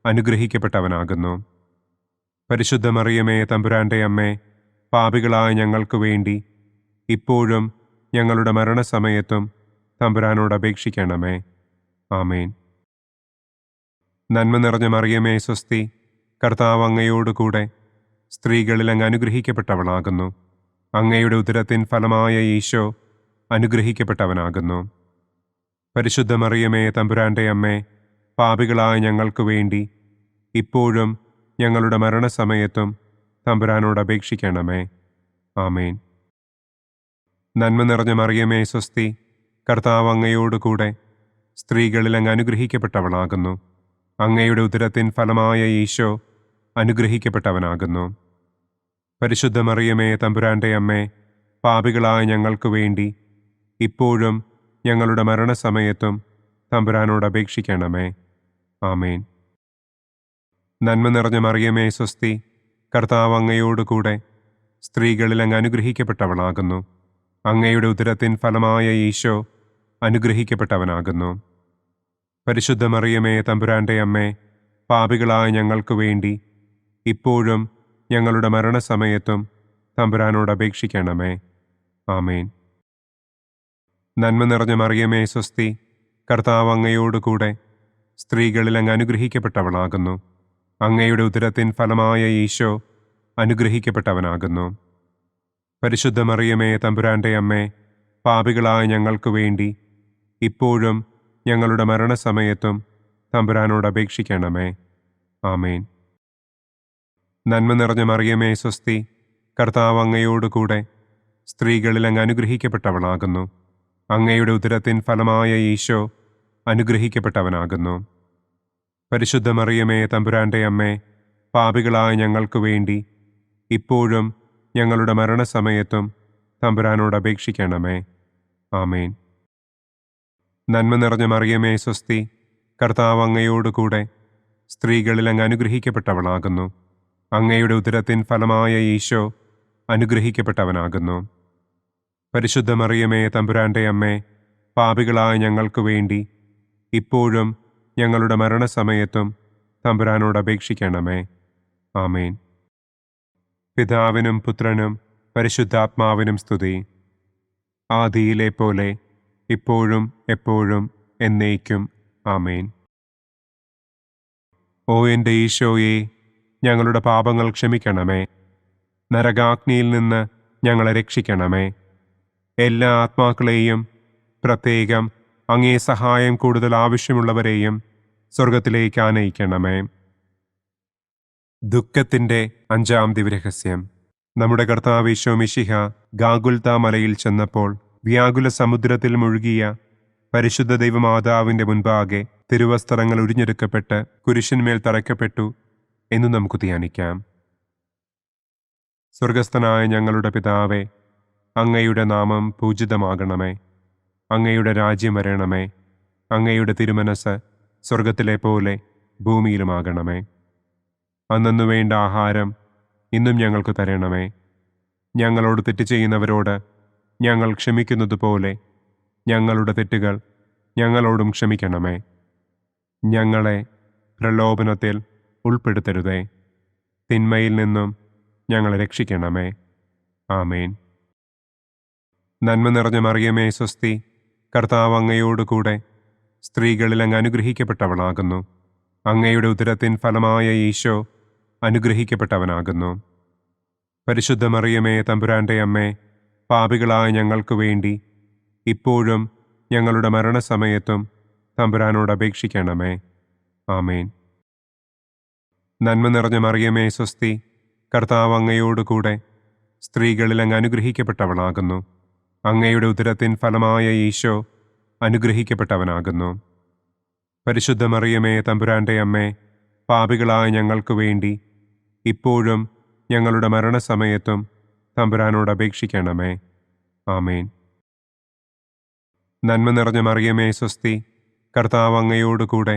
അനുഗ്രഹിക്കപ്പെട്ടവനാകുന്നു. പരിശുദ്ധ മറിയമേ തമ്പുരാന്റെ അമ്മേ, പാപികളായ ഞങ്ങൾക്ക് വേണ്ടി ഇപ്പോഴും ഞങ്ങളുടെ മരണസമയത്തും തമ്പുരാനോട് അപേക്ഷിക്കണമേ. ആമേൻ. നന്മ നിറഞ്ഞ മറിയമേ സ്വസ്തി, കർത്താവ് അങ്ങയോട് കൂടെ സ്ത്രീകളിൽ അങ്ങ് അനുഗ്രഹിക്കപ്പെട്ടവളാകുന്നു. അങ്ങയുടെ ഉദരത്തിൻ ഫലമായ ഈശോ അനുഗ്രഹിക്കപ്പെട്ടവനാകുന്നു. പരിശുദ്ധ മറിയമേ, തമ്പുരാന്റെ അമ്മേ, പാപികളായ ഞങ്ങൾക്ക് വേണ്ടി ഇപ്പോഴും ഞങ്ങളുടെ മരണസമയത്തും തമ്പുരാനോട് അപേക്ഷിക്കണമേ. ആമേൻ. നന്മ നിറഞ്ഞ മറിയമേ, സ്വസ്തി, കർത്താവ് അങ്ങയോടുകൂടെ സ്ത്രീകളിൽ അങ്ങ് അനുഗ്രഹിക്കപ്പെട്ടവളാകുന്നു. അങ്ങയുടെ ഉദരത്തിൻ ഫലമായ ഈശോ അനുഗ്രഹിക്കപ്പെട്ടവനാകുന്നു. പരിശുദ്ധ മറിയമേ, തമ്പുരാന്റെ അമ്മേ, പാപികളായ ഞങ്ങൾക്ക് വേണ്ടി ഇപ്പോഴും ഞങ്ങളുടെ മരണസമയത്തും തമ്പുരാനോട് അപേക്ഷിക്കണമേ. ആമേൻ. നന്മ നിറഞ്ഞ മറിയമേ, സ്വസ്തി, കർത്താവ് അങ്ങയോടുകൂടെ സ്ത്രീകളിൽ അങ്ങ് അനുഗ്രഹിക്കപ്പെട്ടവളാകുന്നു. അങ്ങയുടെ ഉദരത്തിൻ ഫലമായ ഈശോ അനുഗ്രഹിക്കപ്പെട്ടവനാകുന്നു. പരിശുദ്ധ മറിയമേ, തമ്പുരാന്റെ അമ്മേ, പാപികളായ ഞങ്ങൾക്ക് വേണ്ടി ഇപ്പോഴും ഞങ്ങളുടെ മരണസമയത്തും തമ്പുരാനോട് അപേക്ഷിക്കണമേ. ആമേൻ. നന്മ നിറഞ്ഞ മറിയമേ, സ്വസ്തി, കർത്താവ് അങ്ങയോടുകൂടെ സ്ത്രീകളിൽ അങ്ങ് അനുഗ്രഹിക്കപ്പെട്ടവളാകുന്നു. അങ്ങയുടെ ഉദരത്തിൻ ഫലമായ ഈശോ അനുഗ്രഹിക്കപ്പെട്ടവനാകുന്നു. പരിശുദ്ധ മറിയമേ, തമ്പുരാന്റെ അമ്മേ, പാപികളായ ഞങ്ങൾക്ക് വേണ്ടി ഇപ്പോഴും ഞങ്ങളുടെ മരണസമയത്തും തമ്പുരാനോട് അപേക്ഷിക്കണമേ. ആമേൻ. നന്മ നിറഞ്ഞ മറിയമേ, സ്വസ്തി, കർത്താവ് അങ്ങയോടുകൂടെ സ്ത്രീകളിൽ അങ്ങ് അനുഗ്രഹിക്കപ്പെട്ടവളാകുന്നു. അങ്ങയുടെ ഉദരത്തിൻ ഫലമായ ഈശോ അനുഗ്രഹിക്കപ്പെട്ടവനാകുന്നു. പരിശുദ്ധ മറിയമേ, തമ്പുരാന്റെ അമ്മേ, പാപികളായ ഞങ്ങൾക്ക് വേണ്ടി ഇപ്പോഴും ഞങ്ങളുടെ മരണസമയത്തും തമ്പുരാനോട് അപേക്ഷിക്കണമേ. ആമേൻ. നന്മ നിറഞ്ഞ മറിയമേ, സ്വസ്തി, കർത്താവ് അങ്ങയോടുകൂടെ സ്ത്രീകളിൽ അങ്ങ് അനുഗ്രഹിക്കപ്പെട്ടവളാകുന്നു. അങ്ങയുടെ ഉദരത്തിൻ ഫലമായ ഈശോ അനുഗ്രഹിക്കപ്പെട്ടവനാകുന്നു. പരിശുദ്ധ മറിയമേ, തമ്പുരാന്റെ അമ്മേ, പാപികളായ ഞങ്ങൾക്ക് വേണ്ടി ഇപ്പോഴും ഞങ്ങളുടെ മരണസമയത്തും തമ്പുരാനോട് അപേക്ഷിക്കണമേ. ആമേൻ. പിതാവിനും പുത്രനും പരിശുദ്ധാത്മാവിനും സ്തുതി. ആദിയിലെ പോലെ ഇപ്പോഴും എപ്പോഴും എന്നേക്കും. ആമേൻ. ഓ എൻ്റെ ഈശോയെ, ഞങ്ങളുടെ പാപങ്ങൾ ക്ഷമിക്കണമേ. നരകാഗ്നിയിൽ നിന്ന് ഞങ്ങളെ രക്ഷിക്കണമേ. എല്ലാ ആത്മാക്കളെയും, പ്രത്യേകം അങ്ങേ സഹായം കൂടുതൽ ആവശ്യമുള്ളവരെയും സ്വർഗത്തിലേക്ക് ആനയിക്കണമേ. ദുഃഖത്തിൻ്റെ 5-ാം ദിവ്യരഹസ്യം. നമ്മുടെ കർത്താവ് ഈശോ മിശിഹ ഗാഗുൽത്ത മലയിൽ ചെന്നപ്പോൾ വ്യാകുല സമുദ്രത്തിൽ മുഴുകിയ പരിശുദ്ധ ദൈവമാതാവിൻ്റെ മുൻപാകെ തിരുവസ്ത്രങ്ങൾ ഉരിഞ്ഞെടുക്കപ്പെട്ട് കുരിശിന്മേൽ തറയ്ക്കപ്പെട്ടു എന്ന് നമുക്ക് ധ്യാനിക്കാം. സ്വർഗസ്ഥനായ ഞങ്ങളുടെ പിതാവേ, അങ്ങയുടെ നാമം പൂജിതമാകണമേ. അങ്ങയുടെ രാജ്യം വരണമേ. അങ്ങയുടെ തിരുമനസ് സ്വർഗത്തിലെ പോലെ ഭൂമിയിലുമാകണമേ. അന്നന്നു വേണ്ട ആഹാരം ഇന്നും ഞങ്ങൾക്ക് തരണമേ. ഞങ്ങളോട് തെറ്റ് ചെയ്യുന്നവരോട് ഞങ്ങൾ ക്ഷമിക്കുന്നത് പോലെ ഞങ്ങളുടെ തെറ്റുകൾ ഞങ്ങളോടും ക്ഷമിക്കണമേ. ഞങ്ങളെ പ്രലോഭനത്തിൽ ഉൾപ്പെടുത്തരുതേ. തിന്മയിൽ നിന്നും ഞങ്ങളെ രക്ഷിക്കണമേ. ആമേൻ. നന്മ നിറഞ്ഞ മറിയമേ, സ്വസ്തി, കർത്താവ് അങ്ങയോടുകൂടെ സ്ത്രീകളിൽ അങ്ങ് അനുഗ്രഹിക്കപ്പെട്ടവളാകുന്നു. അങ്ങയുടെ ഉദരത്തിൻ ഫലമായ ഈശോ അനുഗ്രഹിക്കപ്പെട്ടവനാകുന്നു. പരിശുദ്ധ മറിയമേ, തമ്പുരാന്റെ അമ്മേ, പാപികളായ ഞങ്ങൾക്ക് വേണ്ടി ഇപ്പോഴും ഞങ്ങളുടെ മരണസമയത്തും തമ്പുരാനോട് അപേക്ഷിക്കണമേ. ആമേൻ. നന്മ നിറഞ്ഞ മറിയമേ, സ്വസ്തി, കർത്താവ് അങ്ങയോടുകൂടെ സ്ത്രീകളിൽ അങ്ങ് അനുഗ്രഹിക്കപ്പെട്ടവളാകുന്നു. അങ്ങയുടെ ഉദരത്തിൻ ഫലമായ ഈശോ അനുഗ്രഹിക്കപ്പെട്ടവനാകുന്നു. പരിശുദ്ധ മറിയമേ, തമ്പുരാന്റെ അമ്മേ, പാപികളായ ഞങ്ങൾക്ക് വേണ്ടി ഇപ്പോഴും ഞങ്ങളുടെ മരണസമയത്തും തമ്പുരാനോട് അപേക്ഷിക്കണമേ. ആമേൻ. നന്മ നിറഞ്ഞ മറിയമേ, സ്വസ്തി, കർത്താവ് അങ്ങയോടുകൂടെ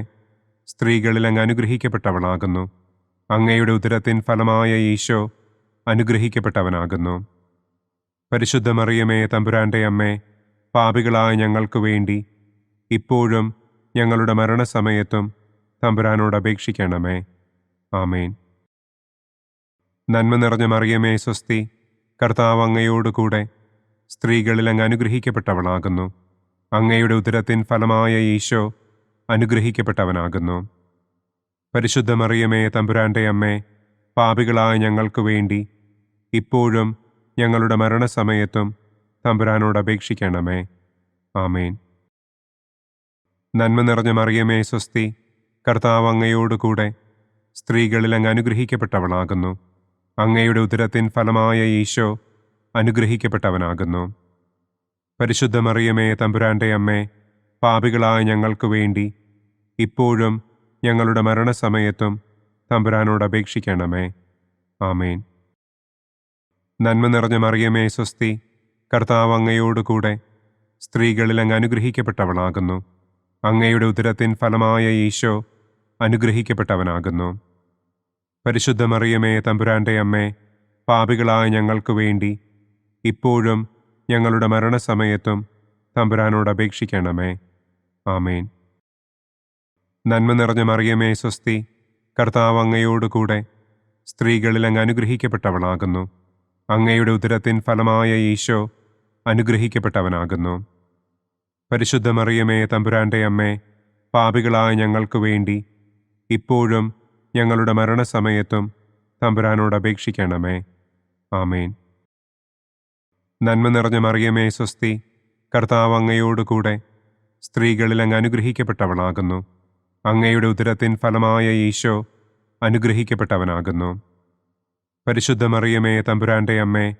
സ്ത്രീകളിൽ അങ്ങ് അനുഗ്രഹിക്കപ്പെട്ടവളാകുന്നു. അങ്ങയുടെ ഉദരത്തിൻ ഫലമായ ഈശോ അനുഗ്രഹിക്കപ്പെട്ടവനാകുന്നു. പരിശുദ്ധ മറിയമേ, തമ്പുരാന്റെ അമ്മേ, പാപികളായ ഞങ്ങൾക്ക് വേണ്ടി ഇപ്പോഴും ഞങ്ങളുടെ മരണസമയത്തും തമ്പുരാനോട് അപേക്ഷിക്കണമേ. ആമേൻ. നന്മ നിറഞ്ഞ മറിയമേ, സ്വസ്തി, കർത്താവ് അങ്ങയോടുകൂടെ സ്ത്രീകളിൽ അങ്ങ് അനുഗ്രഹിക്കപ്പെട്ടവളാകുന്നു. അങ്ങയുടെ ഉദരത്തിൻ ഫലമായ ഈശോ അനുഗ്രഹിക്കപ്പെട്ടവനാകുന്നു. പരിശുദ്ധ മറിയമേ, തമ്പുരാന്റെ അമ്മേ, പാപികളായ ഞങ്ങൾക്ക് വേണ്ടി ഇപ്പോഴും ഞങ്ങളുടെ മരണസമയത്തും തമ്പുരാനോട് അപേക്ഷിക്കണമേ. ആമേൻ. നന്മ നിറഞ്ഞ മറിയമേ സ്വസ്തി, കർത്താവ് അങ്ങയോടുകൂടെ സ്ത്രീകളിൽ അങ്ങ് അനുഗ്രഹിക്കപ്പെട്ടവളാകുന്നു. അങ്ങയുടെ ഉദരത്തിൻ ഫലമായ ഈശോ അനുഗ്രഹിക്കപ്പെട്ടവനാകുന്നു. പരിശുദ്ധ മറിയമേ തമ്പുരാന്റെ അമ്മേ, പാപികളായ ഞങ്ങൾക്ക് വേണ്ടി ഇപ്പോഴും ഞങ്ങളുടെ മരണസമയത്തും തമ്പുരാനോട് അപേക്ഷിക്കണമേ. ആമേൻ. നന്മ നിറഞ്ഞ മറിയമേ സ്വസ്തി, കർത്താവ് അങ്ങയോടുകൂടെ സ്ത്രീകളിൽ അങ്ങ് അനുഗ്രഹിക്കപ്പെട്ടവളാകുന്നു. അങ്ങയുടെ ഉദരത്തിൻ ഫലമായ ഈശോ അനുഗ്രഹിക്കപ്പെട്ടവനാകുന്നു. പരിശുദ്ധ മറിയമേ തമ്പുരാന്റെ അമ്മേ, പാപികളായ ഞങ്ങൾക്ക് വേണ്ടി ഇപ്പോഴും ഞങ്ങളുടെ മരണസമയത്തും തമ്പുരാനോട് അപേക്ഷിക്കണമേ. ആമേൻ. നന്മ നിറഞ്ഞ മറിയമേ സ്വസ്തി, കർത്താവ് അങ്ങയോടുകൂടെ സ്ത്രീകളിൽ അങ്ങ് അനുഗ്രഹിക്കപ്പെട്ടവളാകുന്നു. അങ്ങയുടെ ഉദരത്തിൻ ഫലമായ ഈശോ അനുഗ്രഹിക്കപ്പെട്ടവനാകുന്നു. പരിശുദ്ധ മറിയമേ തമ്പുരാന്റെ അമ്മേ, പാപികളായ ഞങ്ങൾക്ക് വേണ്ടി ഇപ്പോഴും ഞങ്ങളുടെ മരണസമയത്തും തമ്പുരാനോട് അപേക്ഷിക്കണമേ. ആമേൻ. നന്മ നിറഞ്ഞ മറിയമേ സ്വസ്തി, കർത്താവ് അങ്ങയോടുകൂടെ സ്ത്രീകളിൽ അങ്ങ് അനുഗ്രഹിക്കപ്പെട്ടവളാകുന്നു. അങ്ങയുടെ ഉദരത്തിൻ ഫലമായ ഈശോ അനുഗ്രഹിക്കപ്പെട്ടവനാകുന്നു. പരിശുദ്ധ മറിയമേ തമ്പുരാന്റെ അമ്മേ,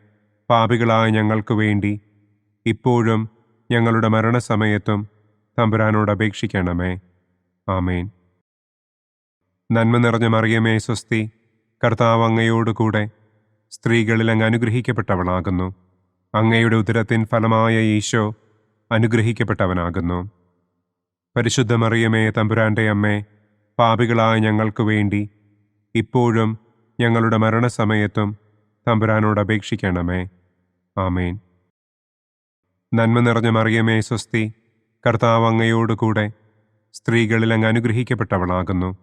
പാപികളായ ഞങ്ങൾക്ക് വേണ്ടി ഇപ്പോഴും ഞങ്ങളുടെ മരണസമയത്തും തമ്പുരാനോട് അപേക്ഷിക്കണമേ. ആമേൻ. നന്മ നിറഞ്ഞ മറിയമേ സ്വസ്തി, കർത്താവ് അങ്ങയോടുകൂടെ സ്ത്രീകളിൽ അങ്ങ് അനുഗ്രഹിക്കപ്പെട്ടവളാകുന്നു. അങ്ങയുടെ ഉദരത്തിൻ ഫലമായ ഈശോ അനുഗ്രഹിക്കപ്പെട്ടവനാകുന്നു. പരിശുദ്ധ മറിയമേ തമ്പുരാന്റെ അമ്മേ, പാപികളായ ഞങ്ങൾക്ക് വേണ്ടി ഇപ്പോഴും ഞങ്ങളുടെ മരണസമയത്തും തമ്പുരാനോട് അപേക്ഷിക്കണമേ. ആമേൻ. നന്മ നിറഞ്ഞ മറിയമേ സ്വസ്തി, കർത്താവ് അങ്ങയോടുകൂടെ സ്ത്രീകളിൽ അങ്ങ് അനുഗ്രഹിക്കപ്പെട്ടവളാകുന്നു.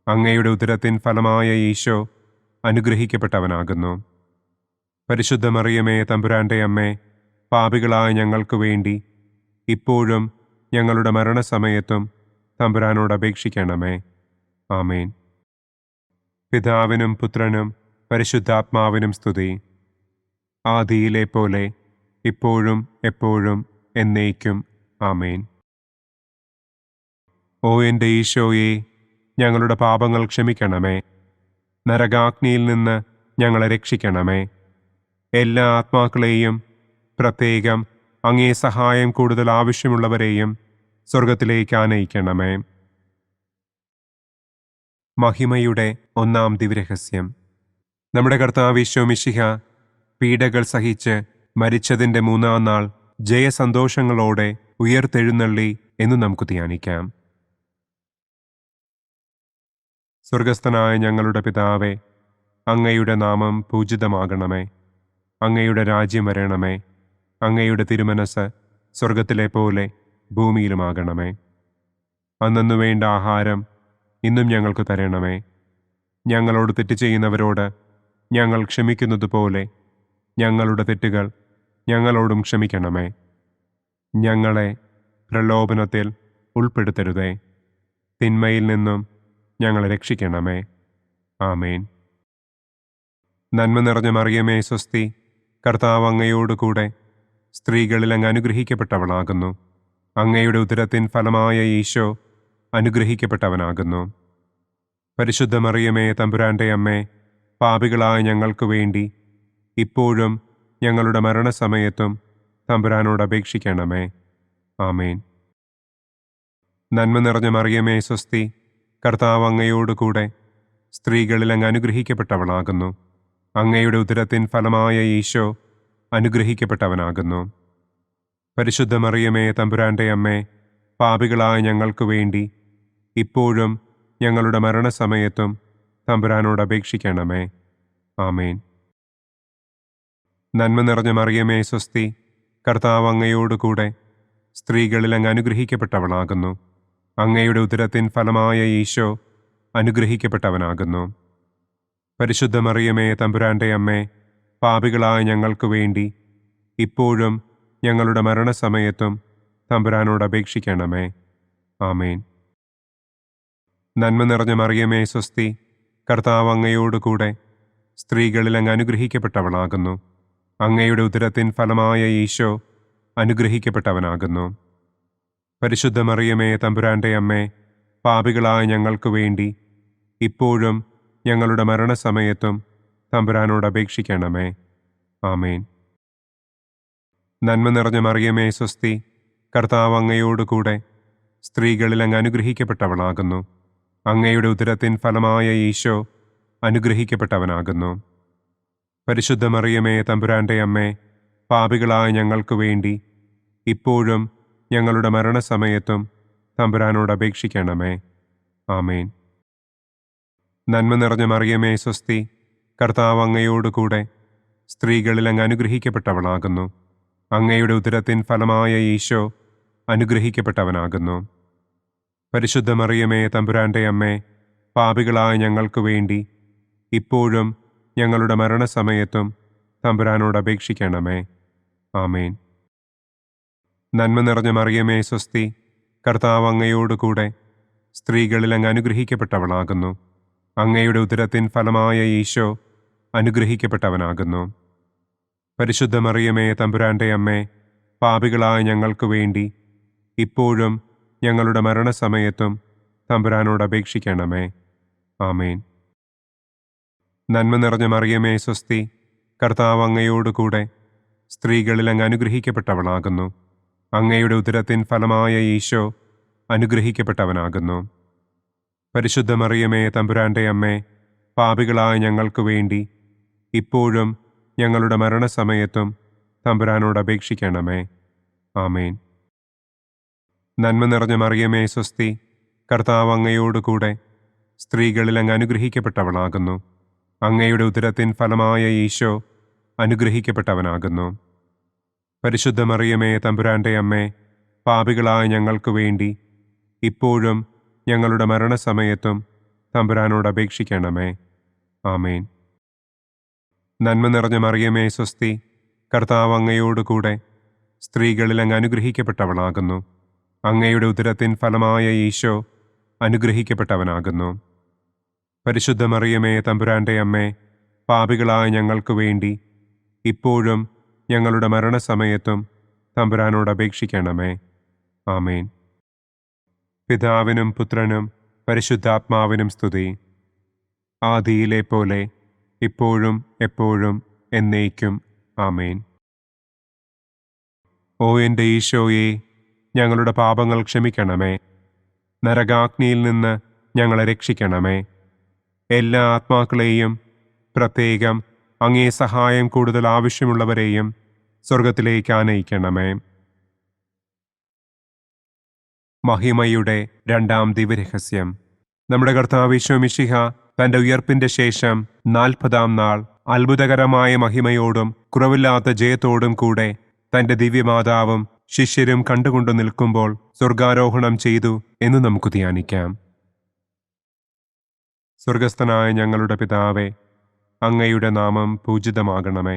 അങ്ങയുടെ ഉദരത്തിൻ ഫലമായ ഈശോ അനുഗ്രഹിക്കപ്പെട്ടവനാകുന്നു. പരിശുദ്ധ മറിയമേ തമ്പുരാന്റെ അമ്മേ, പാപികളായ ഞങ്ങൾക്ക് വേണ്ടി ഇപ്പോഴും ഞങ്ങളുടെ മരണസമയത്തും തമ്പുരാനോട് അപേക്ഷിക്കണമേ. ആമേൻ. പിതാവിനും പുത്രനും പരിശുദ്ധാത്മാവിനും സ്തുതി. ആദിയിലെ പോലെ ഇപ്പോഴും എപ്പോഴും എന്നേക്കും. ആമേൻ. ഓ എൻ്റെ ഈശോയെ, ഞങ്ങളുടെ പാപങ്ങൾ ക്ഷമിക്കണമേ. നരകാഗ്നിയിൽ നിന്ന് ഞങ്ങളെ രക്ഷിക്കണമേ. എല്ലാ ആത്മാക്കളെയും, പ്രത്യേകം അങ്ങേ സഹായം കൂടുതൽ ആവശ്യമുള്ളവരെയും സ്വർഗത്തിലേക്ക് ആനയിക്കണമേ. മഹിമയുടെ ഒന്നാം ദിവ്യരഹസ്യം. നമ്മുടെ കർത്താവ് ഈശോ മിശിഹ പീഡകൾ സഹിച്ച് മരിച്ചതിൻ്റെ മൂന്നാം നാൾ ജയസന്തോഷങ്ങളോടെ ഉയർത്തെഴുന്നള്ളി എന്ന് നമുക്ക് ധ്യാനിക്കാം. സ്വർഗസ്ഥനായ ഞങ്ങളുടെ പിതാവേ, അങ്ങയുടെ നാമം പൂജിതമാകണമേ. അങ്ങയുടെ രാജ്യം വരണമേ. അങ്ങയുടെ തിരുമനസ് സ്വർഗത്തിലെ പോലെ ഭൂമിയിലുമാകണമേ. അന്നന്നു വേണ്ട ആഹാരം ഇന്നും ഞങ്ങൾക്ക് തരണമേ. ഞങ്ങളോട് തെറ്റ് ചെയ്യുന്നവരോട് ഞങ്ങൾ ക്ഷമിക്കുന്നത് പോലെ ഞങ്ങളുടെ തെറ്റുകൾ ഞങ്ങളോടും ക്ഷമിക്കണമേ. ഞങ്ങളെ പ്രലോഭനത്തിൽ ഉൾപ്പെടുത്തരുതേ. തിന്മയിൽ നിന്നും ഞങ്ങളെ രക്ഷിക്കണമേ. ആമേൻ. നന്മ നിറഞ്ഞ മറിയമേ സ്വസ്തി, കർത്താവ് അങ്ങയോടുകൂടെ സ്ത്രീകളിൽ അങ്ങ് അനുഗ്രഹിക്കപ്പെട്ടവളാകുന്നു. അങ്ങയുടെ ഉദരത്തിൻ ഫലമായ ഈശോ അനുഗ്രഹിക്കപ്പെട്ടവനാകുന്നു. പരിശുദ്ധ മറിയമേ തമ്പുരാന്റെ അമ്മേ, പാപികളായ ഞങ്ങൾക്ക് വേണ്ടി ഇപ്പോഴും ഞങ്ങളുടെ മരണസമയത്തും തമ്പുരാനോട് അപേക്ഷിക്കണമേ. ആമേൻ. നന്മ നിറഞ്ഞ മറിയമേ സ്വസ്തി, കർത്താവ് അങ്ങയോടുകൂടെ സ്ത്രീകളിൽ അങ്ങ് അനുഗ്രഹിക്കപ്പെട്ടവളാകുന്നു. അങ്ങയുടെ ഉദരത്തിൻ ഫലമായ ഈശോ അനുഗ്രഹിക്കപ്പെട്ടവനാകുന്നു. പരിശുദ്ധ മറിയമേ തമ്പുരാന്റെ അമ്മേ, പാപികളായ ഞങ്ങൾക്ക് വേണ്ടി ഇപ്പോഴും ഞങ്ങളുടെ മരണസമയത്തും തമ്പുരാനോട് അപേക്ഷിക്കണമേ. ആമേൻ. നന്മ നിറഞ്ഞ മറിയമേ സ്വസ്തി, കർത്താവ് അങ്ങയോടുകൂടെ സ്ത്രീകളിൽ അങ്ങ് അനുഗ്രഹിക്കപ്പെട്ടവളാകുന്നു. അങ്ങയുടെ ഉദരത്തിൻ ഫലമായ ഈശോ അനുഗ്രഹിക്കപ്പെട്ടവനാകുന്നു. പരിശുദ്ധ മറിയമേ തമ്പുരാന്റെ അമ്മേ, പാപികളായ ഞങ്ങൾക്ക് വേണ്ടി ഇപ്പോഴും ഞങ്ങളുടെ മരണസമയത്തും തമ്പുരാനോട് അപേക്ഷിക്കണമേ. ആമേൻ. നന്മ നിറഞ്ഞ മറിയമേ സ്വസ്തി, കർത്താവ് അങ്ങയോടുകൂടെ സ്ത്രീകളിൽ അങ്ങ് അനുഗ്രഹിക്കപ്പെട്ടവളാകുന്നു. അങ്ങയുടെ ഉദരത്തിൻ ഫലമായ ഈശോ അനുഗ്രഹിക്കപ്പെട്ടവനാകുന്നു. പരിശുദ്ധ മറിയമേ, തമ്പുരാന്റെ അമ്മേ, പാപികളായ ഞങ്ങൾക്ക് വേണ്ടി ഇപ്പോഴും ഞങ്ങളുടെ മരണസമയത്തും തമ്പുരാനോട് അപേക്ഷിക്കണമേ. ആമേൻ. നന്മ നിറഞ്ഞ മറിയമേ, സ്വസ്തി, കർത്താവ് അങ്ങയോടുകൂടെ സ്ത്രീകളിൽ അങ്ങ് അനുഗ്രഹിക്കപ്പെട്ടവളാകുന്നു. അങ്ങയുടെ ഉദരത്തിൻ ഫലമായ ഈശോ അനുഗ്രഹിക്കപ്പെട്ടവനാകുന്നു. പരിശുദ്ധ മറിയമേ, തമ്പുരാന്റെ അമ്മേ, പാപികളായ ഞങ്ങൾക്ക് വേണ്ടി ഇപ്പോഴും ഞങ്ങളുടെ മരണസമയത്തും തമ്പുരാനോട് അപേക്ഷിക്കണമേ. ആമേൻ. നന്മ നിറഞ്ഞ മറിയമേ, സ്വസ്തി, കർത്താവ് അങ്ങയോടുകൂടെ സ്ത്രീകളിൽ അങ്ങ് അനുഗ്രഹിക്കപ്പെട്ടവളാകുന്നു. അങ്ങയുടെ ഉദരത്തിൻ ഫലമായ ഈശോ അനുഗ്രഹിക്കപ്പെട്ടവനാകുന്നു. പരിശുദ്ധ മറിയമേ, തമ്പുരാന്റെ അമ്മേ, പാപികളായ ഞങ്ങൾക്ക് വേണ്ടി ഇപ്പോഴും ഞങ്ങളുടെ മരണസമയത്തും തമ്പുരാനോട് അപേക്ഷിക്കണമേ. ആമേൻ. നന്മ നിറഞ്ഞ മറിയമേ, സ്വസ്തി, കർത്താവ് അങ്ങയോടുകൂടെ സ്ത്രീകളിൽ അങ്ങ് അനുഗ്രഹിക്കപ്പെട്ടവളാകുന്നു. അങ്ങയുടെ ഉദരത്തിൻ ഫലമായ ഈശോ അനുഗ്രഹിക്കപ്പെട്ടവനാകുന്നു. പരിശുദ്ധ മറിയമേ, തമ്പുരാന്റെ അമ്മേ, പാപികളായ ഞങ്ങൾക്ക് വേണ്ടി ഇപ്പോഴും ഞങ്ങളുടെ മരണസമയത്തും തമ്പുരാനോട് അപേക്ഷിക്കണമേ. ആമേൻ. നന്മ നിറഞ്ഞ മറിയമേ, സ്വസ്തി, കർത്താവ് അങ്ങയോടുകൂടെ സ്ത്രീകളിൽ അങ്ങ് അനുഗ്രഹിക്കപ്പെട്ടവളാകുന്നു. അങ്ങയുടെ ഉദരത്തിൻ ഫലമായ ഈശോ അനുഗ്രഹിക്കപ്പെട്ടവനാകുന്നു. പരിശുദ്ധ മറിയമേ, തമ്പുരാന്റെ അമ്മേ, പാപികളായ ഞങ്ങൾക്ക് വേണ്ടി ഇപ്പോഴും ഞങ്ങളുടെ മരണസമയത്തും തമ്പുരാനോട് അപേക്ഷിക്കണമേ. ആമേൻ. നന്മ നിറഞ്ഞ മറിയമേ, സ്വസ്തി, കർത്താവ് അങ്ങയോടുകൂടെ സ്ത്രീകളിൽ അങ്ങ് അനുഗ്രഹിക്കപ്പെട്ടവളാകുന്നു. അങ്ങയുടെ ഉദരത്തിൻ ഫലമായ ഈശോ അനുഗ്രഹിക്കപ്പെട്ടവനാകുന്നു. പരിശുദ്ധ മറിയമേ, തമ്പുരാന്റെ അമ്മേ, പാപികളായ ഞങ്ങൾക്ക് വേണ്ടി ഇപ്പോഴും ഞങ്ങളുടെ മരണസമയത്തും തമ്പുരാനോട് അപേക്ഷിക്കണമേ. ആമേൻ. നന്മ നിറഞ്ഞ മറിയമേ, സ്വസ്തി, കർത്താവ് അങ്ങയോടുകൂടെ സ്ത്രീകളിൽ അങ്ങ് അനുഗ്രഹിക്കപ്പെട്ടവളാകുന്നു. അങ്ങയുടെ ഉദരത്തിൻ ഫലമായ ഈശോ അനുഗ്രഹിക്കപ്പെട്ടവനാകുന്നു. പരിശുദ്ധ മറിയമേ, തമ്പുരാന്റെ അമ്മേ, പാപികളായ ഞങ്ങൾക്ക് വേണ്ടി ഇപ്പോഴും ഞങ്ങളുടെ മരണസമയത്തും തമ്പുരാനോട് അപേക്ഷിക്കണമേ. ആമേൻ. പിതാവിനും പുത്രനും പരിശുദ്ധാത്മാവിനും സ്തുതി. ആദിയിലെ പോലെ ഇപ്പോഴും എപ്പോഴും എന്നേക്കും. ആമേൻ. ഓ എൻ്റെ ഈശോയെ, ഞങ്ങളുടെ പാപങ്ങൾ ക്ഷമിക്കണമേ. നരകാഗ്നിയിൽ നിന്ന് ഞങ്ങളെ രക്ഷിക്കണമേ. എല്ലാ ആത്മാക്കളെയും, പ്രത്യേകം അങ്ങേ സഹായം കൂടുതൽ ആവശ്യമുള്ളവരെയും സ്വർഗത്തിലേക്ക് ആനയിക്കണമേ. മഹിമയുടെ രണ്ടാം ദിവ്യരഹസ്യം. നമ്മുടെ കർത്താവ് ഈശോ മിശിഹ തന്റെ ഉയർപ്പിന്റെ ശേഷം 40-ാം നാൾ അത്ഭുതകരമായ മഹിമയോടും കുറവില്ലാത്ത ജയത്തോടും കൂടെ തന്റെ ദിവ്യമാതാവും ശിഷ്യരും കണ്ടുകൊണ്ടു നിൽക്കുമ്പോൾ സ്വർഗാരോഹണം ചെയ്തു എന്ന് നമുക്ക് ധ്യാനിക്കാം. സ്വർഗസ്ഥനായ ഞങ്ങളുടെ പിതാവേ, അങ്ങയുടെ നാമം പൂജിതമാകണമേ.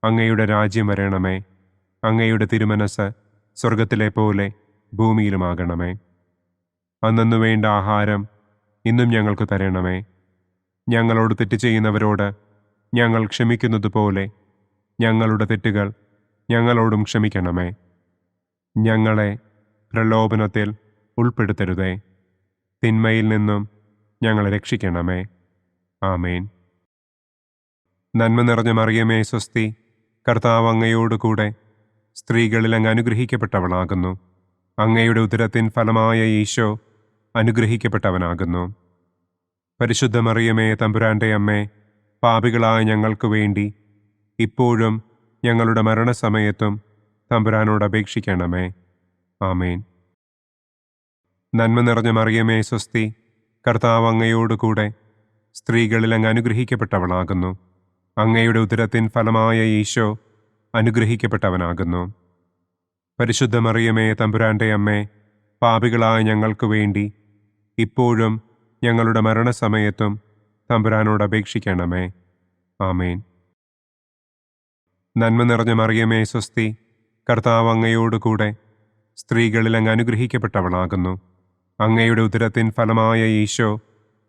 അങ്ങയുടെ രാജ്യം വരണമേ. അങ്ങയുടെ തിരുമനസ് സ്വർഗത്തിലെ പോലെ ഭൂമിയിലുമാകണമേ. അന്നു വേണ്ട ആഹാരം ഇന്നും ഞങ്ങൾക്ക് തരണമേ. ഞങ്ങളോട് തെറ്റ് ചെയ്യുന്നവരോട് ഞങ്ങൾ ക്ഷമിക്കുന്നത് പോലെ ഞങ്ങളുടെ തെറ്റുകൾ ഞങ്ങളോടും ക്ഷമിക്കണമേ. ഞങ്ങളെ പ്രലോഭനത്തിൽ ഉൾപ്പെടുത്തരുതേ. തിന്മയിൽ നിന്നും ഞങ്ങളെ രക്ഷിക്കണമേ. ആമേൻ. നന്മ നിറഞ്ഞ മറിയമേ, സ്വസ്തി, കർത്താവ് അങ്ങയോടുകൂടെ സ്ത്രീകളിൽ അങ്ങ് അനുഗ്രഹിക്കപ്പെട്ടവളാകുന്നു. അങ്ങയുടെ ഉദരത്തിൻ ഫലമായ ഈശോ അനുഗ്രഹിക്കപ്പെട്ടവനാകുന്നു. പരിശുദ്ധ മറിയമേ, തമ്പുരാന്റെ അമ്മേ, പാപികളായ ഞങ്ങൾക്ക് വേണ്ടി ഇപ്പോഴും ഞങ്ങളുടെ മരണസമയത്തും തമ്പുരാനോട് അപേക്ഷിക്കണമേ. ആമേൻ. നന്മ നിറഞ്ഞ മറിയമേ, സ്വസ്തി, കർത്താവ് അങ്ങയോടുകൂടെ സ്ത്രീകളിൽ അങ്ങ് അനുഗ്രഹിക്കപ്പെട്ടവളാകുന്നു. അങ്ങയുടെ ഉദരത്തിൻ ഫലമായ ഈശോ അനുഗ്രഹിക്കപ്പെട്ടവനാകുന്നു. പരിശുദ്ധ മറിയമേ, തമ്പുരാന്റെ അമ്മേ, പാപികളായ ഞങ്ങൾക്ക് വേണ്ടി ഇപ്പോഴും ഞങ്ങളുടെ മരണസമയത്തും തമ്പുരാനോട് അപേക്ഷിക്കണമേ. ആമേൻ. നന്മ നിറഞ്ഞ മറിയമേ, സ്വസ്തി, കർത്താവ് അങ്ങയോടുകൂടെ സ്ത്രീകളിൽ അങ്ങ് അനുഗ്രഹിക്കപ്പെട്ടവളാകുന്നു. അങ്ങയുടെ ഉദരത്തിൻ ഫലമായ ഈശോ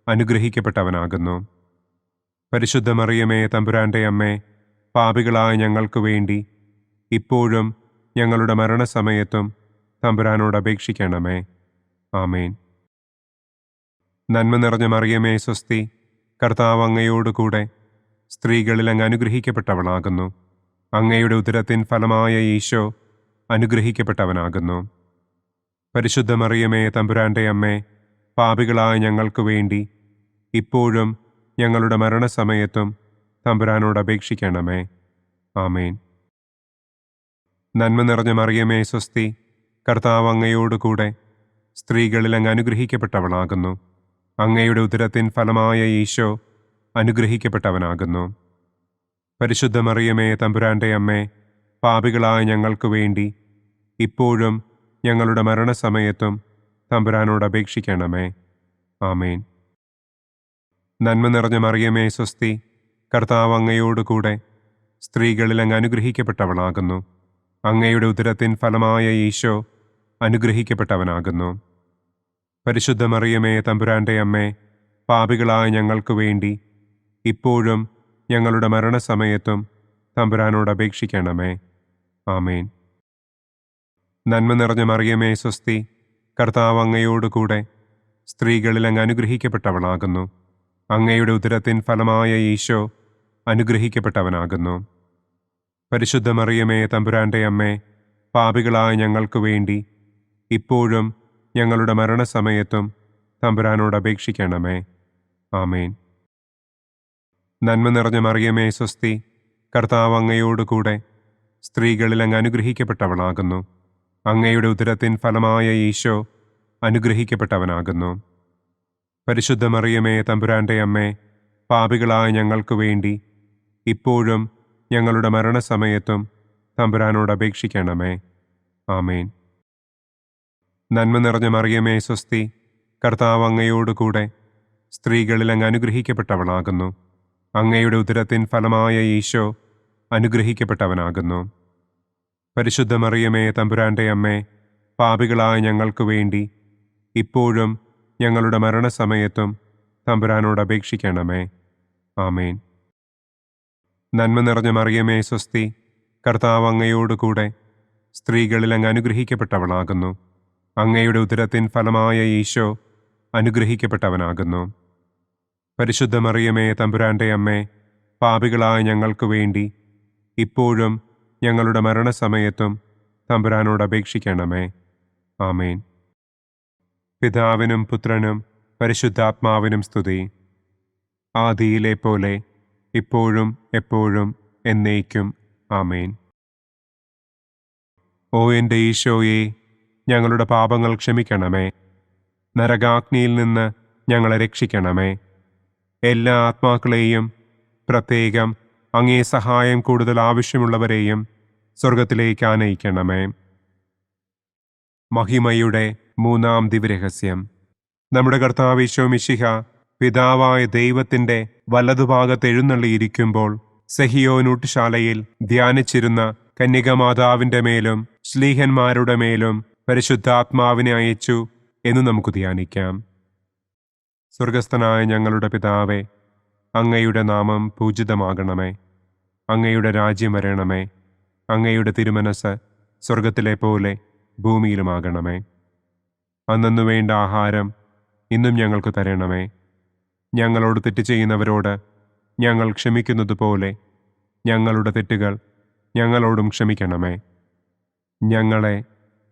അനുഗ്രഹിക്കപ്പെട്ടവനാകുന്നു. പരിശുദ്ധ മറിയമേ തമ്പുരാന്റെ അമ്മേ, പാപികളായ ഞങ്ങൾക്ക് വേണ്ടി ഇപ്പോഴും ഞങ്ങളുടെ മരണസമയത്തും തമ്പുരാനോട് അപേക്ഷിക്കണമേ. ആമേൻ. നന്മ നിറഞ്ഞ മറിയമേ സ്വസ്തി, കർത്താവ് അങ്ങയോടുകൂടെ സ്ത്രീകളിൽ അങ്ങ് അനുഗ്രഹിക്കപ്പെട്ടവളാകുന്നു. അങ്ങയുടെ ഉദരത്തിൻ ഫലമായ ഈശോ അനുഗ്രഹിക്കപ്പെട്ടവനാകുന്നു. പരിശുദ്ധ മറിയമേ തമ്പുരാന്റെ അമ്മേ, പാപികളായ ഞങ്ങൾക്ക് വേണ്ടി ഇപ്പോഴും ഞങ്ങളുടെ മരണസമയത്തും തമ്പുരാനോട് അപേക്ഷിക്കണമേ. ആമേൻ. നന്മ നിറഞ്ഞ മറിയമേ സ്വസ്തി, കർത്താവ് അങ്ങയോടുകൂടെ സ്ത്രീകളിൽ അങ്ങ് അനുഗ്രഹിക്കപ്പെട്ടവളാകുന്നു. അങ്ങയുടെ ഉദരത്തിൻ ഫലമായ ഈശോ അനുഗ്രഹിക്കപ്പെട്ടവനാകുന്നു. പരിശുദ്ധ മറിയമേ തമ്പുരാന്റെ അമ്മേ, പാപികളായ ഞങ്ങൾക്ക് വേണ്ടി ഇപ്പോഴും ഞങ്ങളുടെ മരണസമയത്തും തമ്പുരാനോട് അപേക്ഷിക്കണമേ. ആമേൻ. നന്മ നിറഞ്ഞ മറിയമേ സ്വസ്തി, കർത്താവ് അങ്ങയോടുകൂടെ സ്ത്രീകളിൽ അങ്ങ് അനുഗ്രഹിക്കപ്പെട്ടവളാകുന്നു. അങ്ങയുടെ ഉദരത്തിൻ ഫലമായ ഈശോ അനുഗ്രഹിക്കപ്പെട്ടവനാകുന്നു. പരിശുദ്ധ മറിയമേ തമ്പുരാന്റെ അമ്മേ, പാപികളായ ഞങ്ങൾക്ക് വേണ്ടി ഇപ്പോഴും ഞങ്ങളുടെ മരണസമയത്തും തമ്പുരാനോട് അപേക്ഷിക്കണമേ. ആമേൻ. നന്മ നിറഞ്ഞ മറിയമേ സ്വസ്തി, കർത്താവ് അങ്ങയോടുകൂടെ സ്ത്രീകളിൽ അങ്ങ് അനുഗ്രഹിക്കപ്പെട്ടവളാകുന്നു. അങ്ങയുടെ ഉദരത്തിൻ ഫലമായ ഈശോ അനുഗ്രഹിക്കപ്പെട്ടവനാകുന്നു. പരിശുദ്ധ മറിയമേ തമ്പുരാന്റെ അമ്മേ, പാപികളായ ഞങ്ങൾക്ക് വേണ്ടി ഇപ്പോഴും ഞങ്ങളുടെ മരണസമയത്തും തമ്പുരാനോട് അപേക്ഷിക്കണമേ. ആമേൻ. നന്മ നിറഞ്ഞ മറിയമേ സ്വസ്തി, കർത്താവ് അങ്ങയോടുകൂടെ സ്ത്രീകളിൽ അങ്ങ് അനുഗ്രഹിക്കപ്പെട്ടവളാകുന്നു. അങ്ങയുടെ ഉദരത്തിൻ ഫലമായ ഈശോ അനുഗ്രഹിക്കപ്പെട്ടവനാകുന്നു. പരിശുദ്ധ മറിയമേ തമ്പുരാന്റെ അമ്മേ, പാപികളായ ഞങ്ങൾക്ക് വേണ്ടി ഇപ്പോഴും ഞങ്ങളുടെ മരണസമയത്തും തമ്പുരാനോട് അപേക്ഷിക്കണമേ. ആമേൻ. നന്മ നിറഞ്ഞ മറിയമേ സ്വസ്തി, കർത്താവ് അങ്ങയോടുകൂടെ സ്ത്രീകളിൽ അങ്ങ് അനുഗ്രഹിക്കപ്പെട്ടവളാകുന്നു. അങ്ങയുടെ ഉദരത്തിൻ ഫലമായ ഈശോ അനുഗ്രഹിക്കപ്പെട്ടവനാകുന്നു. പരിശുദ്ധ മറിയമേ തമ്പുരാന്റെ അമ്മേ, പാപികളായ ഞങ്ങൾക്ക് വേണ്ടി ഇപ്പോഴും ഞങ്ങളുടെ മരണസമയത്തും തമ്പുരാനോട് അപേക്ഷിക്കണമേ. ആമേൻ. നന്മ നിറഞ്ഞ മറിയമേ സ്വസ്തി, കർത്താവ് അങ്ങയോടുകൂടെ സ്ത്രീകളിൽ അങ്ങ് അനുഗ്രഹിക്കപ്പെട്ടവളാകുന്നു. അങ്ങയുടെ ഉദരത്തിൻ ഫലമായ ഈശോ അനുഗ്രഹിക്കപ്പെട്ടവനാകുന്നു. പരിശുദ്ധ മറിയമേ തമ്പുരാന്റെ അമ്മേ, പാപികളായ ഞങ്ങൾക്ക് വേണ്ടി ഇപ്പോഴും ഞങ്ങളുടെ മരണസമയത്തും തമ്പുരാനോട് അപേക്ഷിക്കണമേ. ആമേൻ. പിതാവിനും പുത്രനും പരിശുദ്ധാത്മാവിനും സ്തുതി. ആദിയിലെ പോലെ ഇപ്പോഴും എപ്പോഴും എന്നേക്കും. ആമേൻ. ഓ എൻ്റെ ഈശോയെ, ഞങ്ങളുടെ പാപങ്ങൾ ക്ഷമിക്കണമേ. നരകാഗ്നിയിൽ നിന്ന് ഞങ്ങളെ രക്ഷിക്കണമേ. എല്ലാ ആത്മാക്കളെയും, പ്രത്യേകം അങ്ങേ സഹായം കൂടുതൽ ആവശ്യമുള്ളവരെയും സ്വർഗത്തിലേക്ക് ആനയിക്കണമേ. മഹിമയുടെ മൂന്നാം ദിവ്യരഹസ്യം. നമ്മുടെ കർത്താവ് ഈശോ മിശിഹ പിതാവായ ദൈവത്തിൻ്റെ വലതുഭാഗത്ത് എഴുന്നള്ളിയിരിക്കുമ്പോൾ സെഹിയോനൂട്ടുശാലയിൽ ധ്യാനിച്ചിരുന്ന കന്യകമാതാവിൻ്റെ മേലും ശ്ലീഹന്മാരുടെ മേലും പരിശുദ്ധാത്മാവിനെ അയച്ചു എന്ന് നമുക്ക് ധ്യാനിക്കാം. സ്വർഗസ്ഥനായ ഞങ്ങളുടെ പിതാവേ, അങ്ങയുടെ നാമം പൂജിതമാകണമേ. അങ്ങയുടെ രാജ്യം വരണമേ. അങ്ങയുടെ തിരുമനസ് സ്വർഗത്തിലെ പോലെ ഭൂമിയിലുമാകണമേ. അന്നു വേണ്ട ആഹാരം ഇന്നും ഞങ്ങൾക്ക് തരണമേ. ഞങ്ങളോട് തെറ്റ് ചെയ്യുന്നവരോട് ഞങ്ങൾ ക്ഷമിക്കുന്നത് പോലെ ഞങ്ങളുടെ തെറ്റുകൾ ഞങ്ങളോടും ക്ഷമിക്കണമേ. ഞങ്ങളെ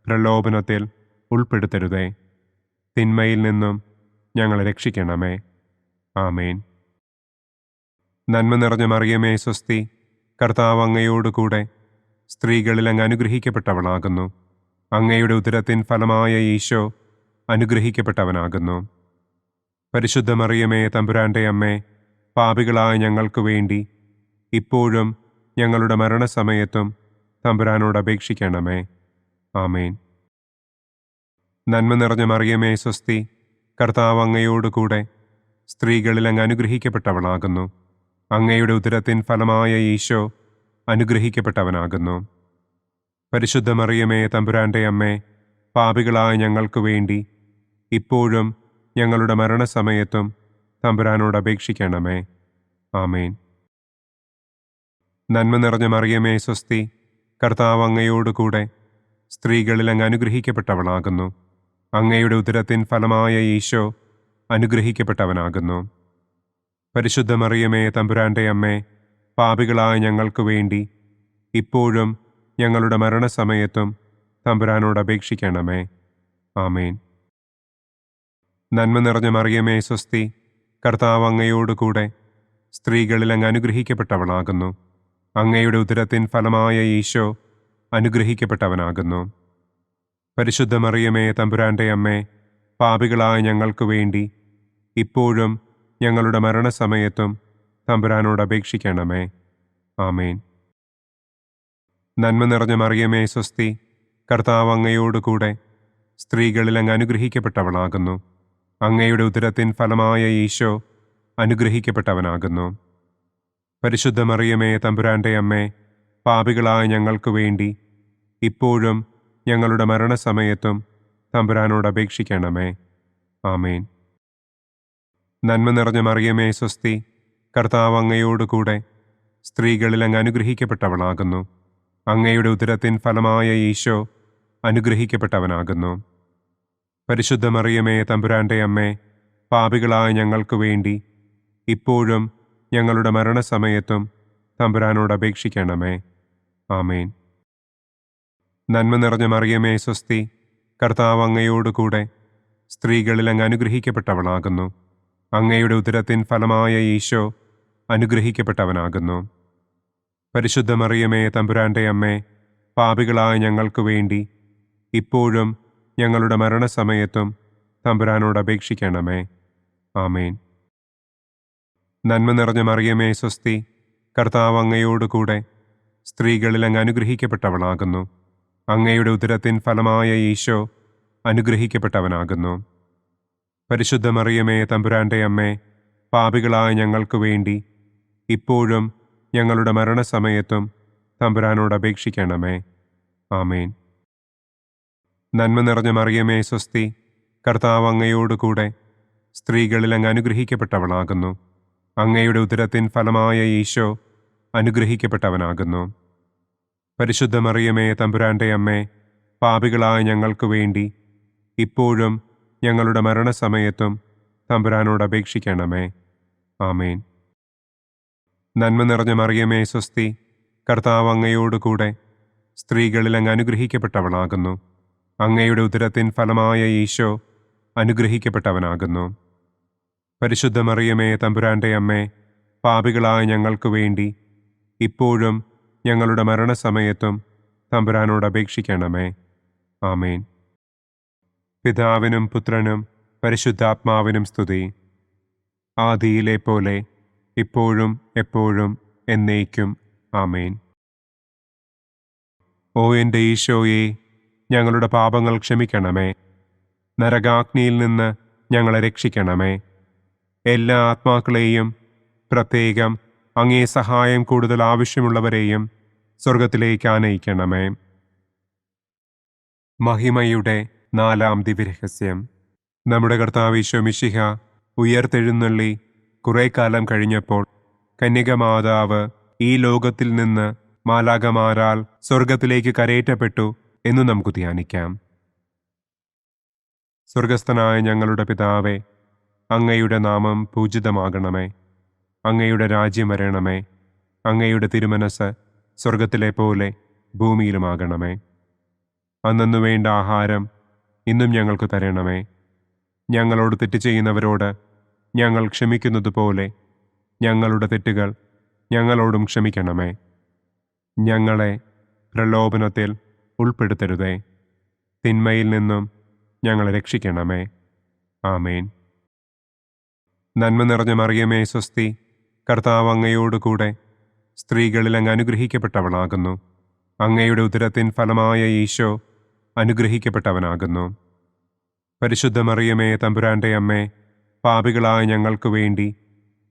പ്രലോഭനത്തിൽ ഉൾപ്പെടുത്തരുതേ. തിന്മയിൽ നിന്നും ഞങ്ങളെ രക്ഷിക്കണമേ. ആമേൻ. നന്മ നിറഞ്ഞ മറിയമേ സ്വസ്തി, കർത്താവ് അങ്ങയോടുകൂടെ സ്ത്രീകളിൽ അങ്ങ് അനുഗ്രഹിക്കപ്പെട്ടവളാകുന്നു. അങ്ങയുടെ ഉദരത്തിൻ ഫലമായ ഈശോ അനുഗ്രഹിക്കപ്പെട്ടവനാകുന്നു. പരിശുദ്ധ മറിയമേ തമ്പുരാന്റെ അമ്മേ, പാപികളായ ഞങ്ങൾക്ക് വേണ്ടി ഇപ്പോഴും ഞങ്ങളുടെ മരണസമയത്തും തമ്പുരാനോട് അപേക്ഷിക്കണമേ. ആമേൻ. നന്മ നിറഞ്ഞ മറിയമേ സ്വസ്തി, കർത്താവ് അങ്ങയോടുകൂടെ സ്ത്രീകളിൽ അങ്ങ് അനുഗ്രഹിക്കപ്പെട്ടവളാകുന്നു. അങ്ങയുടെ ഉദരത്തിൻ ഫലമായ ഈശോ അനുഗ്രഹിക്കപ്പെട്ടവനാകുന്നു. പരിശുദ്ധ മറിയമേ തമ്പുരാന്റെ അമ്മേ, പാപികളായ ഞങ്ങൾക്ക് വേണ്ടി ഇപ്പോഴും ഞങ്ങളുടെ മരണസമയത്തും തമ്പുരാനോട് അപേക്ഷിക്കണമേ. ആമേൻ. നന്മ നിറഞ്ഞ മറിയമേ സ്വസ്തി, കർത്താവ് അങ്ങയോടുകൂടെ സ്ത്രീകളിൽ അങ്ങ് അനുഗ്രഹിക്കപ്പെട്ടവളാകുന്നു. അങ്ങയുടെ ഉദരത്തിൻ ഫലമായ ഈശോ അനുഗ്രഹിക്കപ്പെട്ടവനാകുന്നു. പരിശുദ്ധ മറിയമേ തമ്പുരാന്റെ അമ്മേ, പാപികളായ ഞങ്ങൾക്ക് വേണ്ടി ഇപ്പോഴും ഞങ്ങളുടെ മരണസമയത്തും തമ്പുരാനോട് അപേക്ഷിക്കണമേ. ആമേൻ. നന്മ നിറഞ്ഞ മറിയമേ സ്വസ്തി, കർത്താവ് അങ്ങയോടുകൂടെ സ്ത്രീകളിൽ അങ്ങ് അനുഗ്രഹിക്കപ്പെട്ടവളാകുന്നു. അങ്ങയുടെ ഉദരത്തിൻ ഫലമായ ഈശോ അനുഗ്രഹിക്കപ്പെട്ടവനാകുന്നു. പരിശുദ്ധ മറിയമേ തമ്പുരാന്റെ അമ്മേ, പാപികളായ ഞങ്ങൾക്ക് വേണ്ടി ഇപ്പോഴും ഞങ്ങളുടെ മരണസമയത്തും തമ്പുരാനോട് അപേക്ഷിക്കണമേ. ആമേൻ. നന്മ നിറഞ്ഞ മറിയമേ സ്വസ്തി, കർത്താവ് അങ്ങയോടുകൂടെ സ്ത്രീകളിൽ അങ്ങ് അനുഗ്രഹിക്കപ്പെട്ടവളാകുന്നു. അങ്ങയുടെ ഉദരത്തിൻ ഫലമായ ഈശോ അനുഗ്രഹിക്കപ്പെട്ടവനാകുന്നു. പരിശുദ്ധ മറിയമേ തമ്പുരാന്റെ അമ്മേ, പാപികളായ ഞങ്ങൾക്ക് വേണ്ടി ഇപ്പോഴും ഞങ്ങളുടെ മരണസമയത്തും തമ്പുരാനോട് അപേക്ഷിക്കണമേ. ആമേൻ. നന്മ നിറഞ്ഞ മറിയമേ സ്വസ്തി, കർത്താവ് അങ്ങയോടുകൂടെ സ്ത്രീകളിൽ അങ്ങ് അനുഗ്രഹിക്കപ്പെട്ടവളാകുന്നു. അങ്ങയുടെ ഉദരത്തിൻ ഫലമായ ഈശോ അനുഗ്രഹിക്കപ്പെട്ടവനാകുന്നു. പരിശുദ്ധ മറിയമേ തമ്പുരാന്റെ അമ്മേ, പാപികളായ ഞങ്ങൾക്ക് വേണ്ടി ഇപ്പോഴും ഞങ്ങളുടെ മരണസമയത്തും തമ്പുരാനോട് അപേക്ഷിക്കണമേ. ആമേൻ. നന്മ നിറഞ്ഞ മറിയമേ സ്വസ്തി, കർത്താവ് അങ്ങയോടുകൂടെ സ്ത്രീകളിൽ അങ്ങ് അനുഗ്രഹിക്കപ്പെട്ടവളാകുന്നു. അങ്ങയുടെ ഉദരത്തിൻ ഫലമായ ഈശോ അനുഗ്രഹിക്കപ്പെട്ടവനാകുന്നു. പരിശുദ്ധ മറിയമേ തമ്പുരാന്റെ അമ്മേ, പാപികളായ ഞങ്ങൾക്ക് വേണ്ടി ഇപ്പോഴും ഞങ്ങളുടെ മരണസമയത്തും തമ്പുരാനോട് അപേക്ഷിക്കണമേ. ആമേൻ. നന്മ നിറഞ്ഞ മറിയമേ സ്വസ്തി, കർത്താവ് അങ്ങയോടുകൂടെ സ്ത്രീകളിൽ അങ്ങ് അനുഗ്രഹിക്കപ്പെട്ടവളാകുന്നു. അങ്ങയുടെ ഉദരത്തിൻ ഫലമായ ഈശോ അനുഗ്രഹിക്കപ്പെട്ടവനാകുന്നു. പരിശുദ്ധ മറിയമേ തമ്പുരാന്റെ അമ്മേ, പാപികളായ ഞങ്ങൾക്ക് വേണ്ടി ഇപ്പോഴും ഞങ്ങളുടെ മരണസമയത്തും തമ്പുരാനോട് അപേക്ഷിക്കണമേ. ആമേൻ. നന്മ നിറഞ്ഞ മറിയമേ സ്വസ്തി, കർത്താവ് അങ്ങയോടുകൂടെ സ്ത്രീകളിൽ അങ്ങ് അനുഗ്രഹിക്കപ്പെട്ടവളാകുന്നു. അങ്ങയുടെ ഉദരത്തിൻ ഫലമായ ഈശോ അനുഗ്രഹിക്കപ്പെട്ടവനാകുന്നു. പരിശുദ്ധ മറിയമേ തമ്പുരാന്റെ അമ്മേ, പാപികളായ ഞങ്ങൾക്ക് വേണ്ടി ഇപ്പോഴും ഞങ്ങളുടെ മരണസമയത്തും തമ്പുരാനോട് അപേക്ഷിക്കണമേ. ആമേൻ. നന്മ നിറഞ്ഞ മറിയമേ സ്വസ്തി, കർത്താവ് അങ്ങയോടുകൂടെ സ്ത്രീകളിൽ അങ്ങ് അനുഗ്രഹിക്കപ്പെട്ടവളാകുന്നു. അങ്ങയുടെ ഉദരത്തിൻ ഫലമായ ഈശോ അനുഗ്രഹിക്കപ്പെട്ടവനാകുന്നു. പരിശുദ്ധ മറിയമേ തമ്പുരാന്റെ അമ്മേ, പാപികളായ ഞങ്ങൾക്ക് വേണ്ടി ഇപ്പോഴും ഞങ്ങളുടെ മരണസമയത്തും തമ്പുരാനോട് അപേക്ഷിക്കണമേ. ആമേൻ. പിതാവിനും പുത്രനും പരിശുദ്ധാത്മാവിനും സ്തുതി. ആദിയിലെ പോലെ ഇപ്പോഴും എപ്പോഴും എന്നേക്കും. ആമേൻ. ഓ എൻ്റെ ഈശോയെ, ഞങ്ങളുടെ പാപങ്ങൾ ക്ഷമിക്കണമേ. നരകാഗ്നിയിൽ നിന്ന് ഞങ്ങളെ രക്ഷിക്കണമേ. എല്ലാ ആത്മാക്കളെയും, പ്രത്യേകം അങ്ങേ സഹായം കൂടുതൽ ആവശ്യമുള്ളവരെയും സ്വർഗത്തിലേക്ക് ആനയിക്കണമേ. മഹിമയുടെ 4-ാം ദിവ്യരഹസ്യം. നമ്മുടെ കർത്താവ് ഈശോ മിശിഹ ഉയർത്തെഴുന്നള്ളി കുറെ കാലം കഴിഞ്ഞപ്പോൾ കന്യകമാതാവ് ഈ ലോകത്തിൽ നിന്ന് മാലാഖമാരാൽ സ്വർഗത്തിലേക്ക് കരയേറ്റപ്പെട്ടു എന്നു നമുക്ക് ധ്യാനിക്കാം. സ്വർഗസ്ഥനായ ഞങ്ങളുടെ പിതാവേ, അങ്ങയുടെ നാമം പൂജിതമാകണമേ. അങ്ങയുടെ രാജ്യം വരണമേ. അങ്ങയുടെ തിരുമനസ് സ്വർഗത്തിലെ പോലെ ഭൂമിയിലുമാകണമേ. അന്നന്നു വേണ്ട ആഹാരം ഇന്നും ഞങ്ങൾക്ക് തരണമേ. ഞങ്ങളോട് തെറ്റ് ചെയ്യുന്നവരോട് ഞങ്ങൾ ക്ഷമിക്കുന്നത് പോലെ ഞങ്ങളുടെ തെറ്റുകൾ ഞങ്ങളോടും ക്ഷമിക്കണമേ. ഞങ്ങളെ പ്രലോഭനത്തിൽ ഉൾപ്പെടുത്തരുതേ. തിന്മയിൽ നിന്നും ഞങ്ങളെ രക്ഷിക്കണമേ. ആമേൻ. നന്മ നിറഞ്ഞ മറിയമേ സ്വസ്തി, കർത്താവ് അങ്ങയോടുകൂടെ സ്ത്രീകളിൽ അങ്ങ് അനുഗ്രഹിക്കപ്പെട്ടവളാകുന്നു. അങ്ങയുടെ ഉദരത്തിൻ ഫലമായ ഈശോ അനുഗ്രഹിക്കപ്പെട്ടവനാകുന്നു. പരിശുദ്ധ മറിയമേ തമ്പുരാന്റെ അമ്മേ, പാപികളായ ഞങ്ങൾക്ക് വേണ്ടി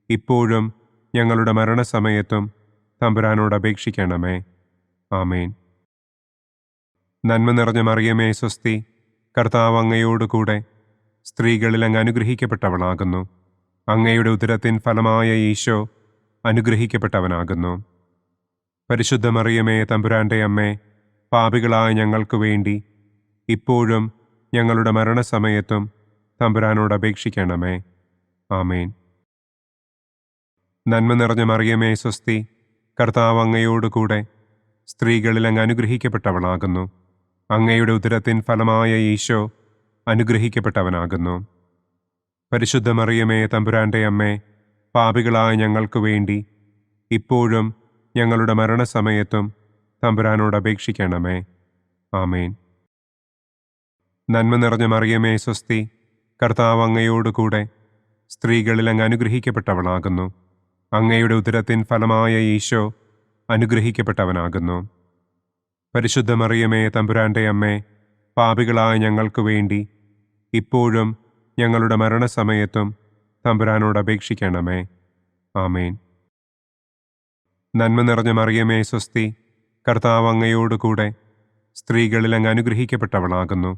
ഇപ്പോഴും ഞങ്ങളുടെ മരണസമയത്തും തമ്പുരാനോട് അപേക്ഷിക്കണമേ. ആമേൻ. നന്മ നിറഞ്ഞ മറിയമേ സ്വസ്തി, കർത്താവ് അങ്ങയോടുകൂടെ സ്ത്രീകളിൽ അങ്ങ് അനുഗ്രഹിക്കപ്പെട്ടവളാകുന്നു. അങ്ങയുടെ ഉദരത്തിൻ ഫലമായ ഈശോ അനുഗ്രഹിക്കപ്പെട്ടവനാകുന്നു. പരിശുദ്ധ മറിയമേ, തമ്പുരാന്റെ അമ്മേ, പാപികളായ ഞങ്ങൾക്ക് വേണ്ടി ഇപ്പോഴും ഞങ്ങളുടെ മരണസമയത്തും തമ്പുരാനോട് അപേക്ഷിക്കണമേ. ആമേൻ. നന്മ നിറഞ്ഞ മറിയമേ, സ്വസ്തി. കർത്താവ് അങ്ങയോടുകൂടെ സ്ത്രീകളിൽ അങ്ങ് അനുഗ്രഹിക്കപ്പെട്ടവളാകുന്നു. അങ്ങയുടെ ഉദരത്തിൻ ഫലമായ ഈശോ അനുഗ്രഹിക്കപ്പെട്ടവനാകുന്നു. പരിശുദ്ധ മറിയമേ, തമ്പുരാന്റെ അമ്മേ, പാപികളായ ഞങ്ങൾക്ക് വേണ്ടി ഇപ്പോഴും ഞങ്ങളുടെ മരണസമയത്തും തമ്പുരാനോട് അപേക്ഷിക്കണമേ. ആമേൻ. നന്മ നിറഞ്ഞ മറിയമേ, സ്വസ്തി. കർത്താവ് അങ്ങയോടുകൂടെ സ്ത്രീകളിൽ അങ്ങ് അനുഗ്രഹിക്കപ്പെട്ടവളാകുന്നു. അങ്ങയുടെ ഉദരത്തിൻ ഫലമായ ഈശോ അനുഗ്രഹിക്കപ്പെട്ടവനാകുന്നു. പരിശുദ്ധ മറിയമേ, തമ്പുരാന്റെ അമ്മേ, പാപികളായ ഞങ്ങൾക്ക് വേണ്ടി ഇപ്പോഴും ഞങ്ങളുടെ മരണസമയത്തും തമ്പുരാനോട് അപേക്ഷിക്കണമേ. ആമേൻ. നന്മ നിറഞ്ഞ മറിയമേ, സ്വസ്തി. കർത്താവ് അങ്ങയോടുകൂടെ സ്ത്രീകളിൽ അങ്ങ് അനുഗ്രഹിക്കപ്പെട്ടവളാകുന്നു.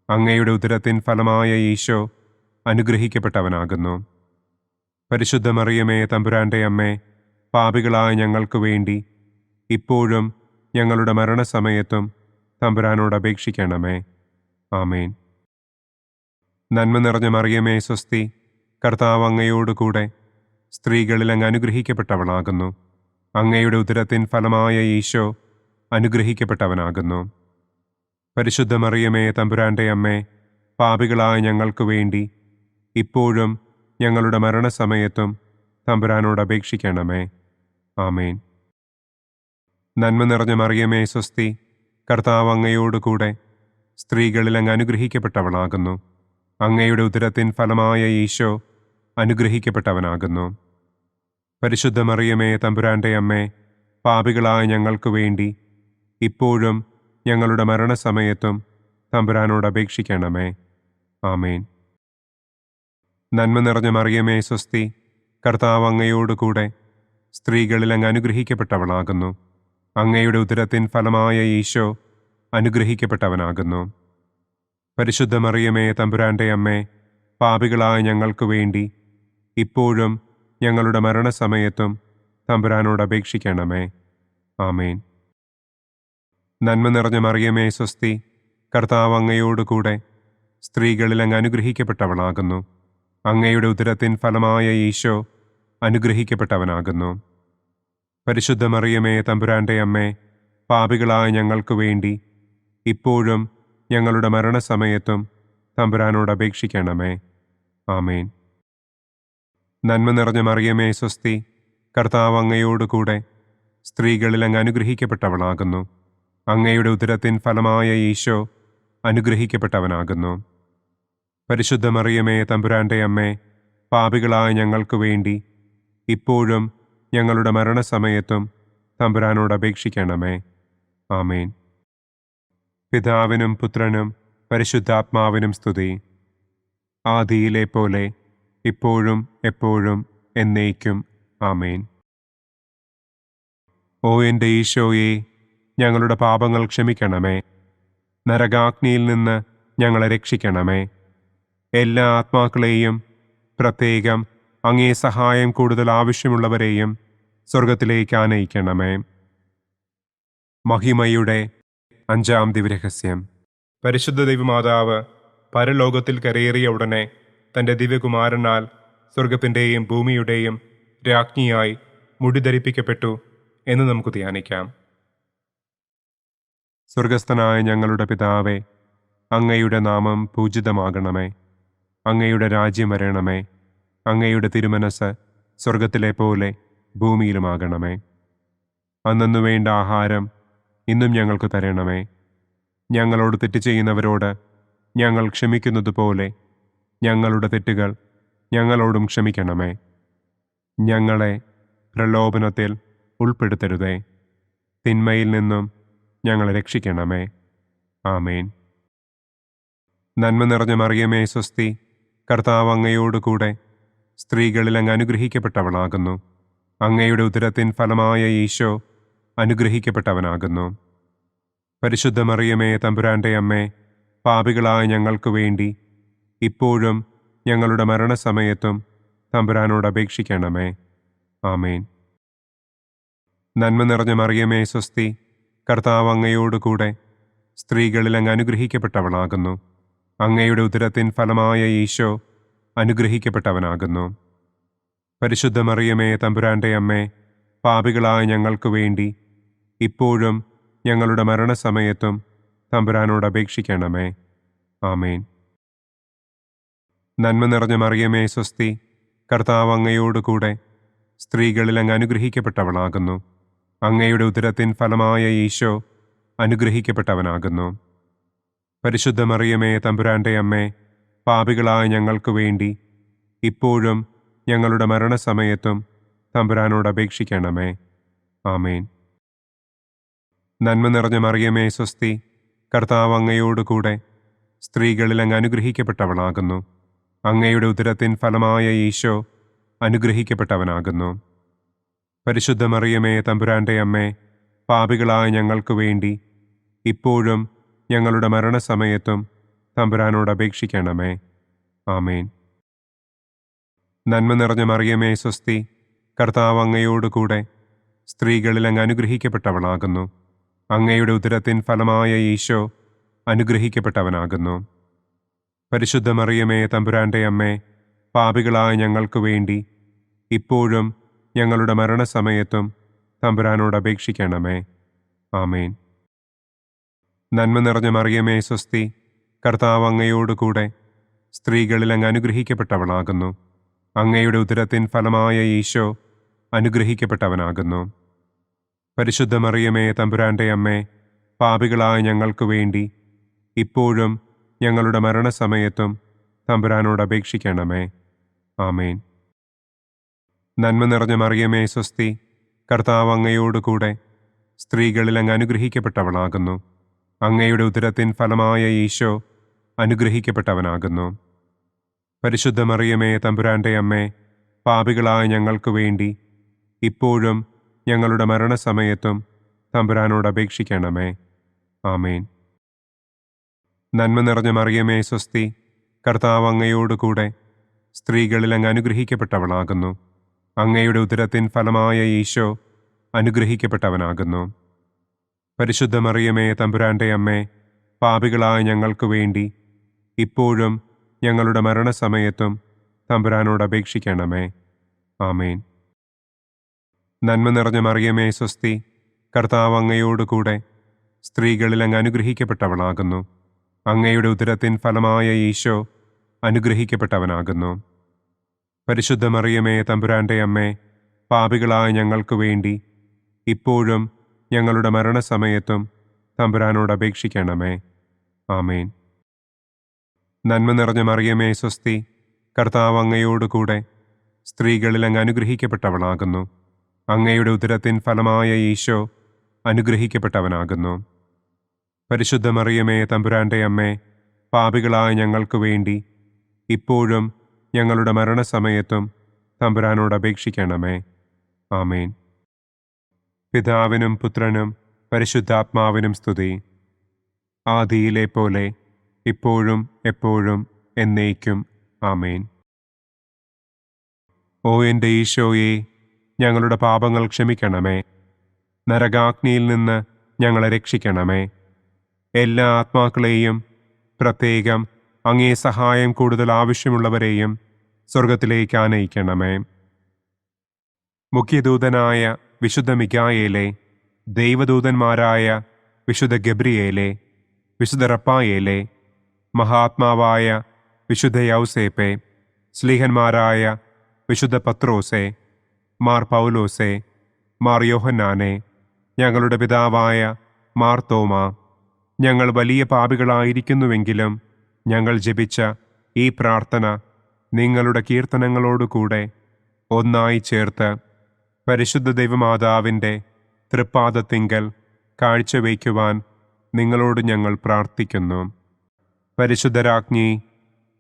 അങ്ങയുടെ ഉദരത്തിൻ ഫലമായ ഈശോ അനുഗ്രഹിക്കപ്പെട്ടവനാകുന്നു. പരിശുദ്ധ മറിയമേ, തമ്പുരാന്റെ അമ്മേ, പാപികളായ ഞങ്ങൾക്ക് വേണ്ടി ഇപ്പോഴും ഞങ്ങളുടെ മരണസമയത്തും തമ്പുരാനോട് അപേക്ഷിക്കണമേ. ആമേൻ. നന്മ നിറഞ്ഞ മറിയമേ, സ്വസ്തി. കർത്താവ് അങ്ങയോടുകൂടെ സ്ത്രീകളിൽ അങ്ങ് അനുഗ്രഹിക്കപ്പെട്ടവളാകുന്നു. അങ്ങയുടെ ഉദരത്തിൻ ഫലമായ ഈശോ അനുഗ്രഹിക്കപ്പെട്ടവനാകുന്നു. പരിശുദ്ധ മറിയമേ, തമ്പുരാന്റെ അമ്മേ, പാപികളായ ഞങ്ങൾക്ക് വേണ്ടി ഇപ്പോഴും ഞങ്ങളുടെ മരണസമയത്തും തമ്പുരാനോട് അപേക്ഷിക്കണമേ. ആമേൻ. നന്മ നിറഞ്ഞ മറിയമേ, സ്വസ്തി. കർത്താവ് അങ്ങയോടുകൂടെ സ്ത്രീകളിൽ അങ്ങ് അനുഗ്രഹിക്കപ്പെട്ടവളാകുന്നു. അങ്ങയുടെ ഉദരത്തിൻ ഫലമായ ഈശോ അനുഗ്രഹിക്കപ്പെട്ടവനാകുന്നു. പരിശുദ്ധ മറിയമേ, തമ്പുരാന്റെ അമ്മേ, പാപികളായ ഞങ്ങൾക്ക് വേണ്ടി ഇപ്പോഴും ഞങ്ങളുടെ മരണസമയത്തും തമ്പുരാനോട് അപേക്ഷിക്കണമേ. ആമേൻ. നന്മ നിറഞ്ഞ മറിയമേ, സ്വസ്തി. കർത്താവ് അങ്ങയോടുകൂടെ സ്ത്രീകളിൽ അങ്ങ് അനുഗ്രഹിക്കപ്പെട്ടവളാകുന്നു. അങ്ങയുടെ ഉദരത്തിൻ ഫലമായ ഈശോ അനുഗ്രഹിക്കപ്പെട്ടവനാകുന്നു. പരിശുദ്ധ മറിയമേ, തമ്പുരാന്റെ അമ്മേ, പാപികളായ ഞങ്ങൾക്ക് വേണ്ടി ഇപ്പോഴും ഞങ്ങളുടെ മരണസമയത്തും തമ്പുരാനോട് അപേക്ഷിക്കണമേ. ആമേൻ. നന്മ നിറഞ്ഞ മറിയമേ, സ്വസ്തി. കർത്താവ് അങ്ങയോടുകൂടെ സ്ത്രീകളിൽ അങ്ങ് അനുഗ്രഹിക്കപ്പെട്ടവളാകുന്നു. അങ്ങയുടെ ഉദരത്തിൻ ഫലമായ ഈശോ അനുഗ്രഹിക്കപ്പെട്ടവനാകുന്നു. പരിശുദ്ധ മറിയമേ, തമ്പുരാന്റെ അമ്മേ, പാപികളായ ഞങ്ങൾക്ക് വേണ്ടി ഇപ്പോഴും ഞങ്ങളുടെ മരണസമയത്തും തമ്പുരാനോട് അപേക്ഷിക്കണമേ. ആമേൻ. നന്മ നിറഞ്ഞ മറിയമേ, സ്വസ്തി. കർത്താവ് അങ്ങയോടുകൂടെ സ്ത്രീകളിൽ അങ്ങ് അനുഗ്രഹിക്കപ്പെട്ടവളാകുന്നു. അങ്ങയുടെ ഉദരത്തിൻ ഫലമായ ഈശോ അനുഗ്രഹിക്കപ്പെട്ടവനാകുന്നു. പരിശുദ്ധ മറിയമേ, തമ്പുരാന്റെ അമ്മേ, പാപികളായ ഞങ്ങൾക്ക് വേണ്ടി ഇപ്പോഴും ഞങ്ങളുടെ മരണസമയത്തും തമ്പുരാനോട് അപേക്ഷിക്കണമേ. ആമേൻ. പിതാവിനും പുത്രനും പരിശുദ്ധാത്മാവിനും സ്തുതി. ആദിയിലെ പോലെ ഇപ്പോഴും എപ്പോഴും എന്നേക്കും. ആമേൻ. ഓ എൻ്റെ ഈശോയെ, ഞങ്ങളുടെ പാപങ്ങൾ ക്ഷമിക്കണമേ. നരകാഗ്നിയിൽ നിന്ന് ഞങ്ങളെ രക്ഷിക്കണമേ. എല്ലാ ആത്മാക്കളെയും, പ്രത്യേകം അങ്ങേ സഹായം കൂടുതൽ ആവശ്യമുള്ളവരെയും സ്വർഗത്തിലേക്ക് ആനയിക്കണമേ. മഹിമയുടെ 5-ാം ദിവ്യരഹസ്യം. പരിശുദ്ധ ദൈവമാതാവ് പരലോകത്തിൽ കരയേറിയ ഉടനെ തൻ്റെ ദിവ്യകുമാരനാൽ സ്വർഗത്തിൻ്റെയും ഭൂമിയുടെയും രാജ്ഞിയായി മുടിധരിപ്പിക്കപ്പെട്ടു എന്ന് നമുക്ക് ധ്യാനിക്കാം. സ്വർഗസ്ഥനായ ഞങ്ങളുടെ പിതാവേ, അങ്ങയുടെ നാമം പൂജിതമാകണമേ. അങ്ങയുടെ രാജ്യം വരണമേ. അങ്ങയുടെ തിരുമനസ് സ്വർഗത്തിലെ പോലെ ഭൂമിയിലുമാകണമേ. അന്നു വേണ്ട ആഹാരം ഇന്നും ഞങ്ങൾക്ക് തരണമേ. ഞങ്ങളോട് തെറ്റ് ചെയ്യുന്നവരോട് ഞങ്ങൾ ക്ഷമിക്കുന്നത് പോലെ ഞങ്ങളുടെ തെറ്റുകൾ ഞങ്ങളോടും ക്ഷമിക്കണമേ. ഞങ്ങളെ പ്രലോഭനത്തിൽ ഉൾപ്പെടുത്തരുതേ. തിന്മയിൽ നിന്നും ഞങ്ങളെ രക്ഷിക്കണമേ. ആമേൻ. നന്മ നിറഞ്ഞ മറിയമേ, സ്വസ്തി. കർത്താവ് അങ്ങയോടുകൂടെ സ്ത്രീകളിൽ അങ്ങ് അനുഗ്രഹിക്കപ്പെട്ടവളാകുന്നു. അങ്ങയുടെ ഉദരത്തിൻ ഫലമായ ഈശോ അനുഗ്രഹിക്കപ്പെട്ടവനാകുന്നു. പരിശുദ്ധ മറിയമേ, തമ്പുരാന്റെ അമ്മേ, പാപികളായ ഞങ്ങൾക്ക് വേണ്ടി ഇപ്പോഴും ഞങ്ങളുടെ മരണസമയത്തും തമ്പുരാനോട് അപേക്ഷിക്കണമേ. ആമേൻ. നന്മ നിറഞ്ഞ മറിയമേ സ്വസ്തി, കർത്താവ് അങ്ങയോടുകൂടെ സ്ത്രീകളിൽ അങ്ങ് അനുഗ്രഹിക്കപ്പെട്ടവളാകുന്നു. അങ്ങയുടെ ഉദരത്തിൻ ഫലമായ ഈശോ അനുഗ്രഹിക്കപ്പെട്ടവനാകുന്നു. പരിശുദ്ധ മറിയമേ തമ്പുരാന്റെ അമ്മേ, പാപികളായ ഞങ്ങൾക്ക് വേണ്ടി ഇപ്പോഴും ഞങ്ങളുടെ മരണസമയത്തും തമ്പുരാനോട് അപേക്ഷിക്കണമേ. ആമേൻ. നന്മ നിറഞ്ഞ മറിയമേ സ്വസ്തി, കർത്താവ് അങ്ങയോടുകൂടെ സ്ത്രീകളിൽ അങ്ങ് അനുഗ്രഹിക്കപ്പെട്ടവളാകുന്നു. അങ്ങയുടെ ഉദരത്തിൻ ഫലമായ ഈശോ അനുഗ്രഹിക്കപ്പെട്ടവനാകുന്നു. പരിശുദ്ധ മറിയമേ തമ്പുരാന്റെ അമ്മേ, പാപികളായ ഞങ്ങൾക്ക് വേണ്ടി ഇപ്പോഴും ഞങ്ങളുടെ മരണസമയത്തും തമ്പുരാനോട് അപേക്ഷിക്കണമേ. ആമേൻ. നന്മ നിറഞ്ഞ മറിയമേ സ്വസ്തി, കർത്താവ് അങ്ങയോടുകൂടെ സ്ത്രീകളിൽ അങ്ങ് അനുഗ്രഹിക്കപ്പെട്ടവളാകുന്നു. അങ്ങയുടെ ഉദരത്തിൻ ഫലമായ ഈശോ അനുഗ്രഹിക്കപ്പെട്ടവനാകുന്നു. പരിശുദ്ധ മറിയമേ തമ്പുരാന്റെ അമ്മേ, പാപികളായ ഞങ്ങൾക്ക് വേണ്ടി ഇപ്പോഴും ഞങ്ങളുടെ മരണസമയത്തും തമ്പുരാനോട് അപേക്ഷിക്കണമേ. ആമേൻ. നന്മ നിറഞ്ഞ മറിയമേ സ്വസ്തി, കർത്താവ് അങ്ങയോടുകൂടെ സ്ത്രീകളിൽ അങ്ങ് അനുഗ്രഹിക്കപ്പെട്ടവളാകുന്നു. അങ്ങയുടെ ഉദരത്തിൻ ഫലമായ ഈശോ അനുഗ്രഹിക്കപ്പെട്ടവനാകുന്നു. പരിശുദ്ധ മറിയമേ തമ്പുരാന്റെ അമ്മേ, പാപികളായ ഞങ്ങൾക്ക് വേണ്ടി ഇപ്പോഴും ഞങ്ങളുടെ മരണസമയത്തും തമ്പുരാനോട് അപേക്ഷിക്കണമേ. ആമേൻ. നന്മ നിറഞ്ഞ മറിയമേ സ്വസ്തി, കർത്താവ് അങ്ങയോടുകൂടെ സ്ത്രീകളിൽ അങ്ങ് അനുഗ്രഹിക്കപ്പെട്ടവളാകുന്നു. അങ്ങയുടെ ഉദരത്തിൻ ഫലമായ ഈശോ അനുഗ്രഹിക്കപ്പെട്ടവനാകുന്നു. പരിശുദ്ധ മറിയമേ തമ്പുരാന്റെ അമ്മേ, പാപികളായ ഞങ്ങൾക്ക് വേണ്ടി ഇപ്പോഴും ഞങ്ങളുടെ മരണസമയത്തും തമ്പുരാനോട് അപേക്ഷിക്കണമേ. ആമേൻ. നന്മ നിറഞ്ഞ മറിയമേ സ്വസ്തി, കർത്താവ് അങ്ങയോടുകൂടെ സ്ത്രീകളിൽ അങ്ങ് അനുഗ്രഹിക്കപ്പെട്ടവളാകുന്നു. അങ്ങയുടെ ഉദരത്തിൻ ഫലമായ ഈശോ അനുഗ്രഹിക്കപ്പെട്ടവനാകുന്നു. പരിശുദ്ധ മറിയമേ തമ്പുരാന്റെ അമ്മേ, പാപികളായ ഞങ്ങൾക്ക് വേണ്ടി ഇപ്പോഴും ഞങ്ങളുടെ മരണസമയത്തും തമ്പുരാനോട് അപേക്ഷിക്കണമേ. ആമേൻ. നന്മ നിറഞ്ഞ മറിയമേ സ്വസ്തി, കർത്താവ് അങ്ങയോടുകൂടെ സ്ത്രീകളിൽ അങ്ങ് അനുഗ്രഹിക്കപ്പെട്ടവളാകുന്നു. അങ്ങയുടെ ഉദരത്തിൻ ഫലമായ ഈശോ അനുഗ്രഹിക്കപ്പെട്ടവനാകുന്നു. പരിശുദ്ധ മറിയമേ തമ്പുരാന്റെ അമ്മേ, പാപികളായ ഞങ്ങൾക്ക് വേണ്ടി ഇപ്പോഴും ഞങ്ങളുടെ മരണസമയത്തും തമ്പുരാനോട് അപേക്ഷിക്കണമേ. ആമേൻ. നന്മ നിറഞ്ഞ മറിയമേ സ്വസ്തി, കർത്താവ് അങ്ങയോടുകൂടെ സ്ത്രീകളിൽ അങ്ങ് അനുഗ്രഹിക്കപ്പെട്ടവളാകുന്നു. അങ്ങയുടെ ഉദരത്തിൻ ഫലമായ ഈശോ അനുഗ്രഹിക്കപ്പെട്ടവനാകുന്നു. പരിശുദ്ധ മറിയമേ തമ്പുരാന്റെ അമ്മേ, പാപികളായ ഞങ്ങൾക്ക് വേണ്ടി ഇപ്പോഴും ഞങ്ങളുടെ മരണസമയത്തും തമ്പുരാനോട് അപേക്ഷിക്കണമേ. ആമേൻ. നന്മ നിറഞ്ഞ മറിയമേ സ്വസ്തി, കർത്താവ് അങ്ങയോടുകൂടെ സ്ത്രീകളിൽ അങ്ങ് അനുഗ്രഹിക്കപ്പെട്ടവളാകുന്നു. അങ്ങയുടെ ഉദരത്തിൻ ഫലമായ ഈശോ അനുഗ്രഹിക്കപ്പെട്ടവനാകുന്നു. പരിശുദ്ധ മറിയമേ തമ്പുരാന്റെ അമ്മേ, പാപികളായ ഞങ്ങൾക്ക് വേണ്ടി ഇപ്പോഴും ഞങ്ങളുടെ മരണസമയത്തും തമ്പുരാനോട് അപേക്ഷിക്കണമേ. ആമേൻ. പിതാവിനും പുത്രനും പരിശുദ്ധാത്മാവിനും സ്തുതി. ആദിയിലെ പോലെ ഇപ്പോഴും എപ്പോഴും എന്നേക്കും. ആമേൻ. ഓ എൻ്റെ ഈശോയെ, ഞങ്ങളുടെ പാപങ്ങൾ ക്ഷമിക്കണമേ. നരകാഗ്നിയിൽ നിന്ന് ഞങ്ങളെ രക്ഷിക്കണമേ. എല്ലാ ആത്മാക്കളെയും, പ്രത്യേകം അങ്ങേ സഹായം കൂടുതൽ ആവശ്യമുള്ളവരെയും സ്വർഗത്തിലേക്ക് ആനയിക്കണമേ. മുഖ്യദൂതനായ വിശുദ്ധ മിഖായേലേ, ദൈവദൂതന്മാരായ വിശുദ്ധ ഗബ്രിയേലേ, വിശുദ്ധ റപ്പായേലേ, മഹാത്മാവായ വിശുദ്ധ യൗസേപ്പേ, സ്ലീഹന്മാരായ വിശുദ്ധ പത്രോസേ, മാർ പൗലോസേ, മാർ യോഹന്നാനെ, ഞങ്ങളുടെ പിതാവായ മാർ തോമാ, ഞങ്ങൾ വലിയ പാപികളായിരിക്കുന്നുവെങ്കിലും ഞങ്ങൾ ജപിച്ച ഈ പ്രാർത്ഥന നിങ്ങളുടെ കീർത്തനങ്ങളോടുകൂടെ ഒന്നായി ചേർത്ത് പരിശുദ്ധ ദൈവമാതാവിൻ്റെ തൃപ്പാദത്തിങ്കൽ കാഴ്ചവയ്ക്കുവാൻ നിങ്ങളോട് ഞങ്ങൾ പ്രാർത്ഥിക്കുന്നു. പരിശുദ്ധരാജ്ഞി,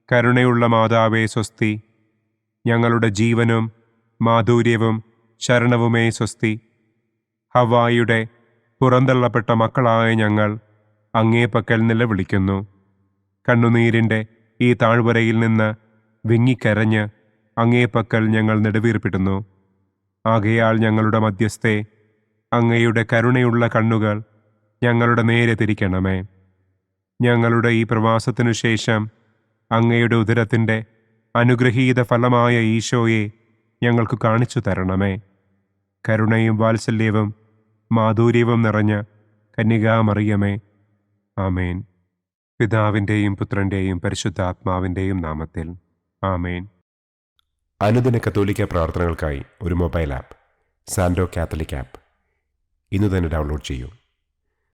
കരുണയുള്ള മാതാവേ സ്വസ്തി. ഞങ്ങളുടെ ജീവനും മാധുര്യവും ശരണവുമേ സ്വസ്തി. ഹവ്വായുടെ പുറന്തള്ളപ്പെട്ട മക്കളായ ഞങ്ങൾ അങ്ങേ പക്കൽ നിലവിളിക്കുന്നു. കണ്ണുനീരിൻ്റെ ഈ താഴ്വരയിൽ നിന്ന് വിങ്ങിക്കരഞ്ഞ് അങ്ങേ പക്കൽ ഞങ്ങൾ നെടുവീർപ്പിടുന്നു. ആകയാൽ ഞങ്ങളുടെ മധ്യസ്ഥെ, അങ്ങയുടെ കരുണയുള്ള കണ്ണുകൾ ഞങ്ങളുടെ നേരെ തിരിക്കണമേ. ഞങ്ങളുടെ ഈ പ്രവാസത്തിനു ശേഷം അങ്ങയുടെ ഉദരത്തിൻ്റെ അനുഗ്രഹീത ഫലമായ ഈശോയെ ഞങ്ങൾക്ക് കാണിച്ചു തരണമേ. കരുണയും വാത്സല്യവും മാധുര്യവും നിറഞ്ഞ കന്യകാമറിയമേ, ആമേൻ. പിതാവിൻ്റെയും പുത്രൻ്റെയും പരിശുദ്ധാത്മാവിൻ്റെയും നാമത്തിൽ, ആമേൻ. അനുദിന കത്തോലിക്ക പ്രാർത്ഥനകൾക്കായി ഒരു മൊബൈൽ ആപ്പ്, സാൻഡോ കാത്തലിക് ആപ്പ്, ഇന്ന് തന്നെ ഡൗൺലോഡ് ചെയ്യൂ.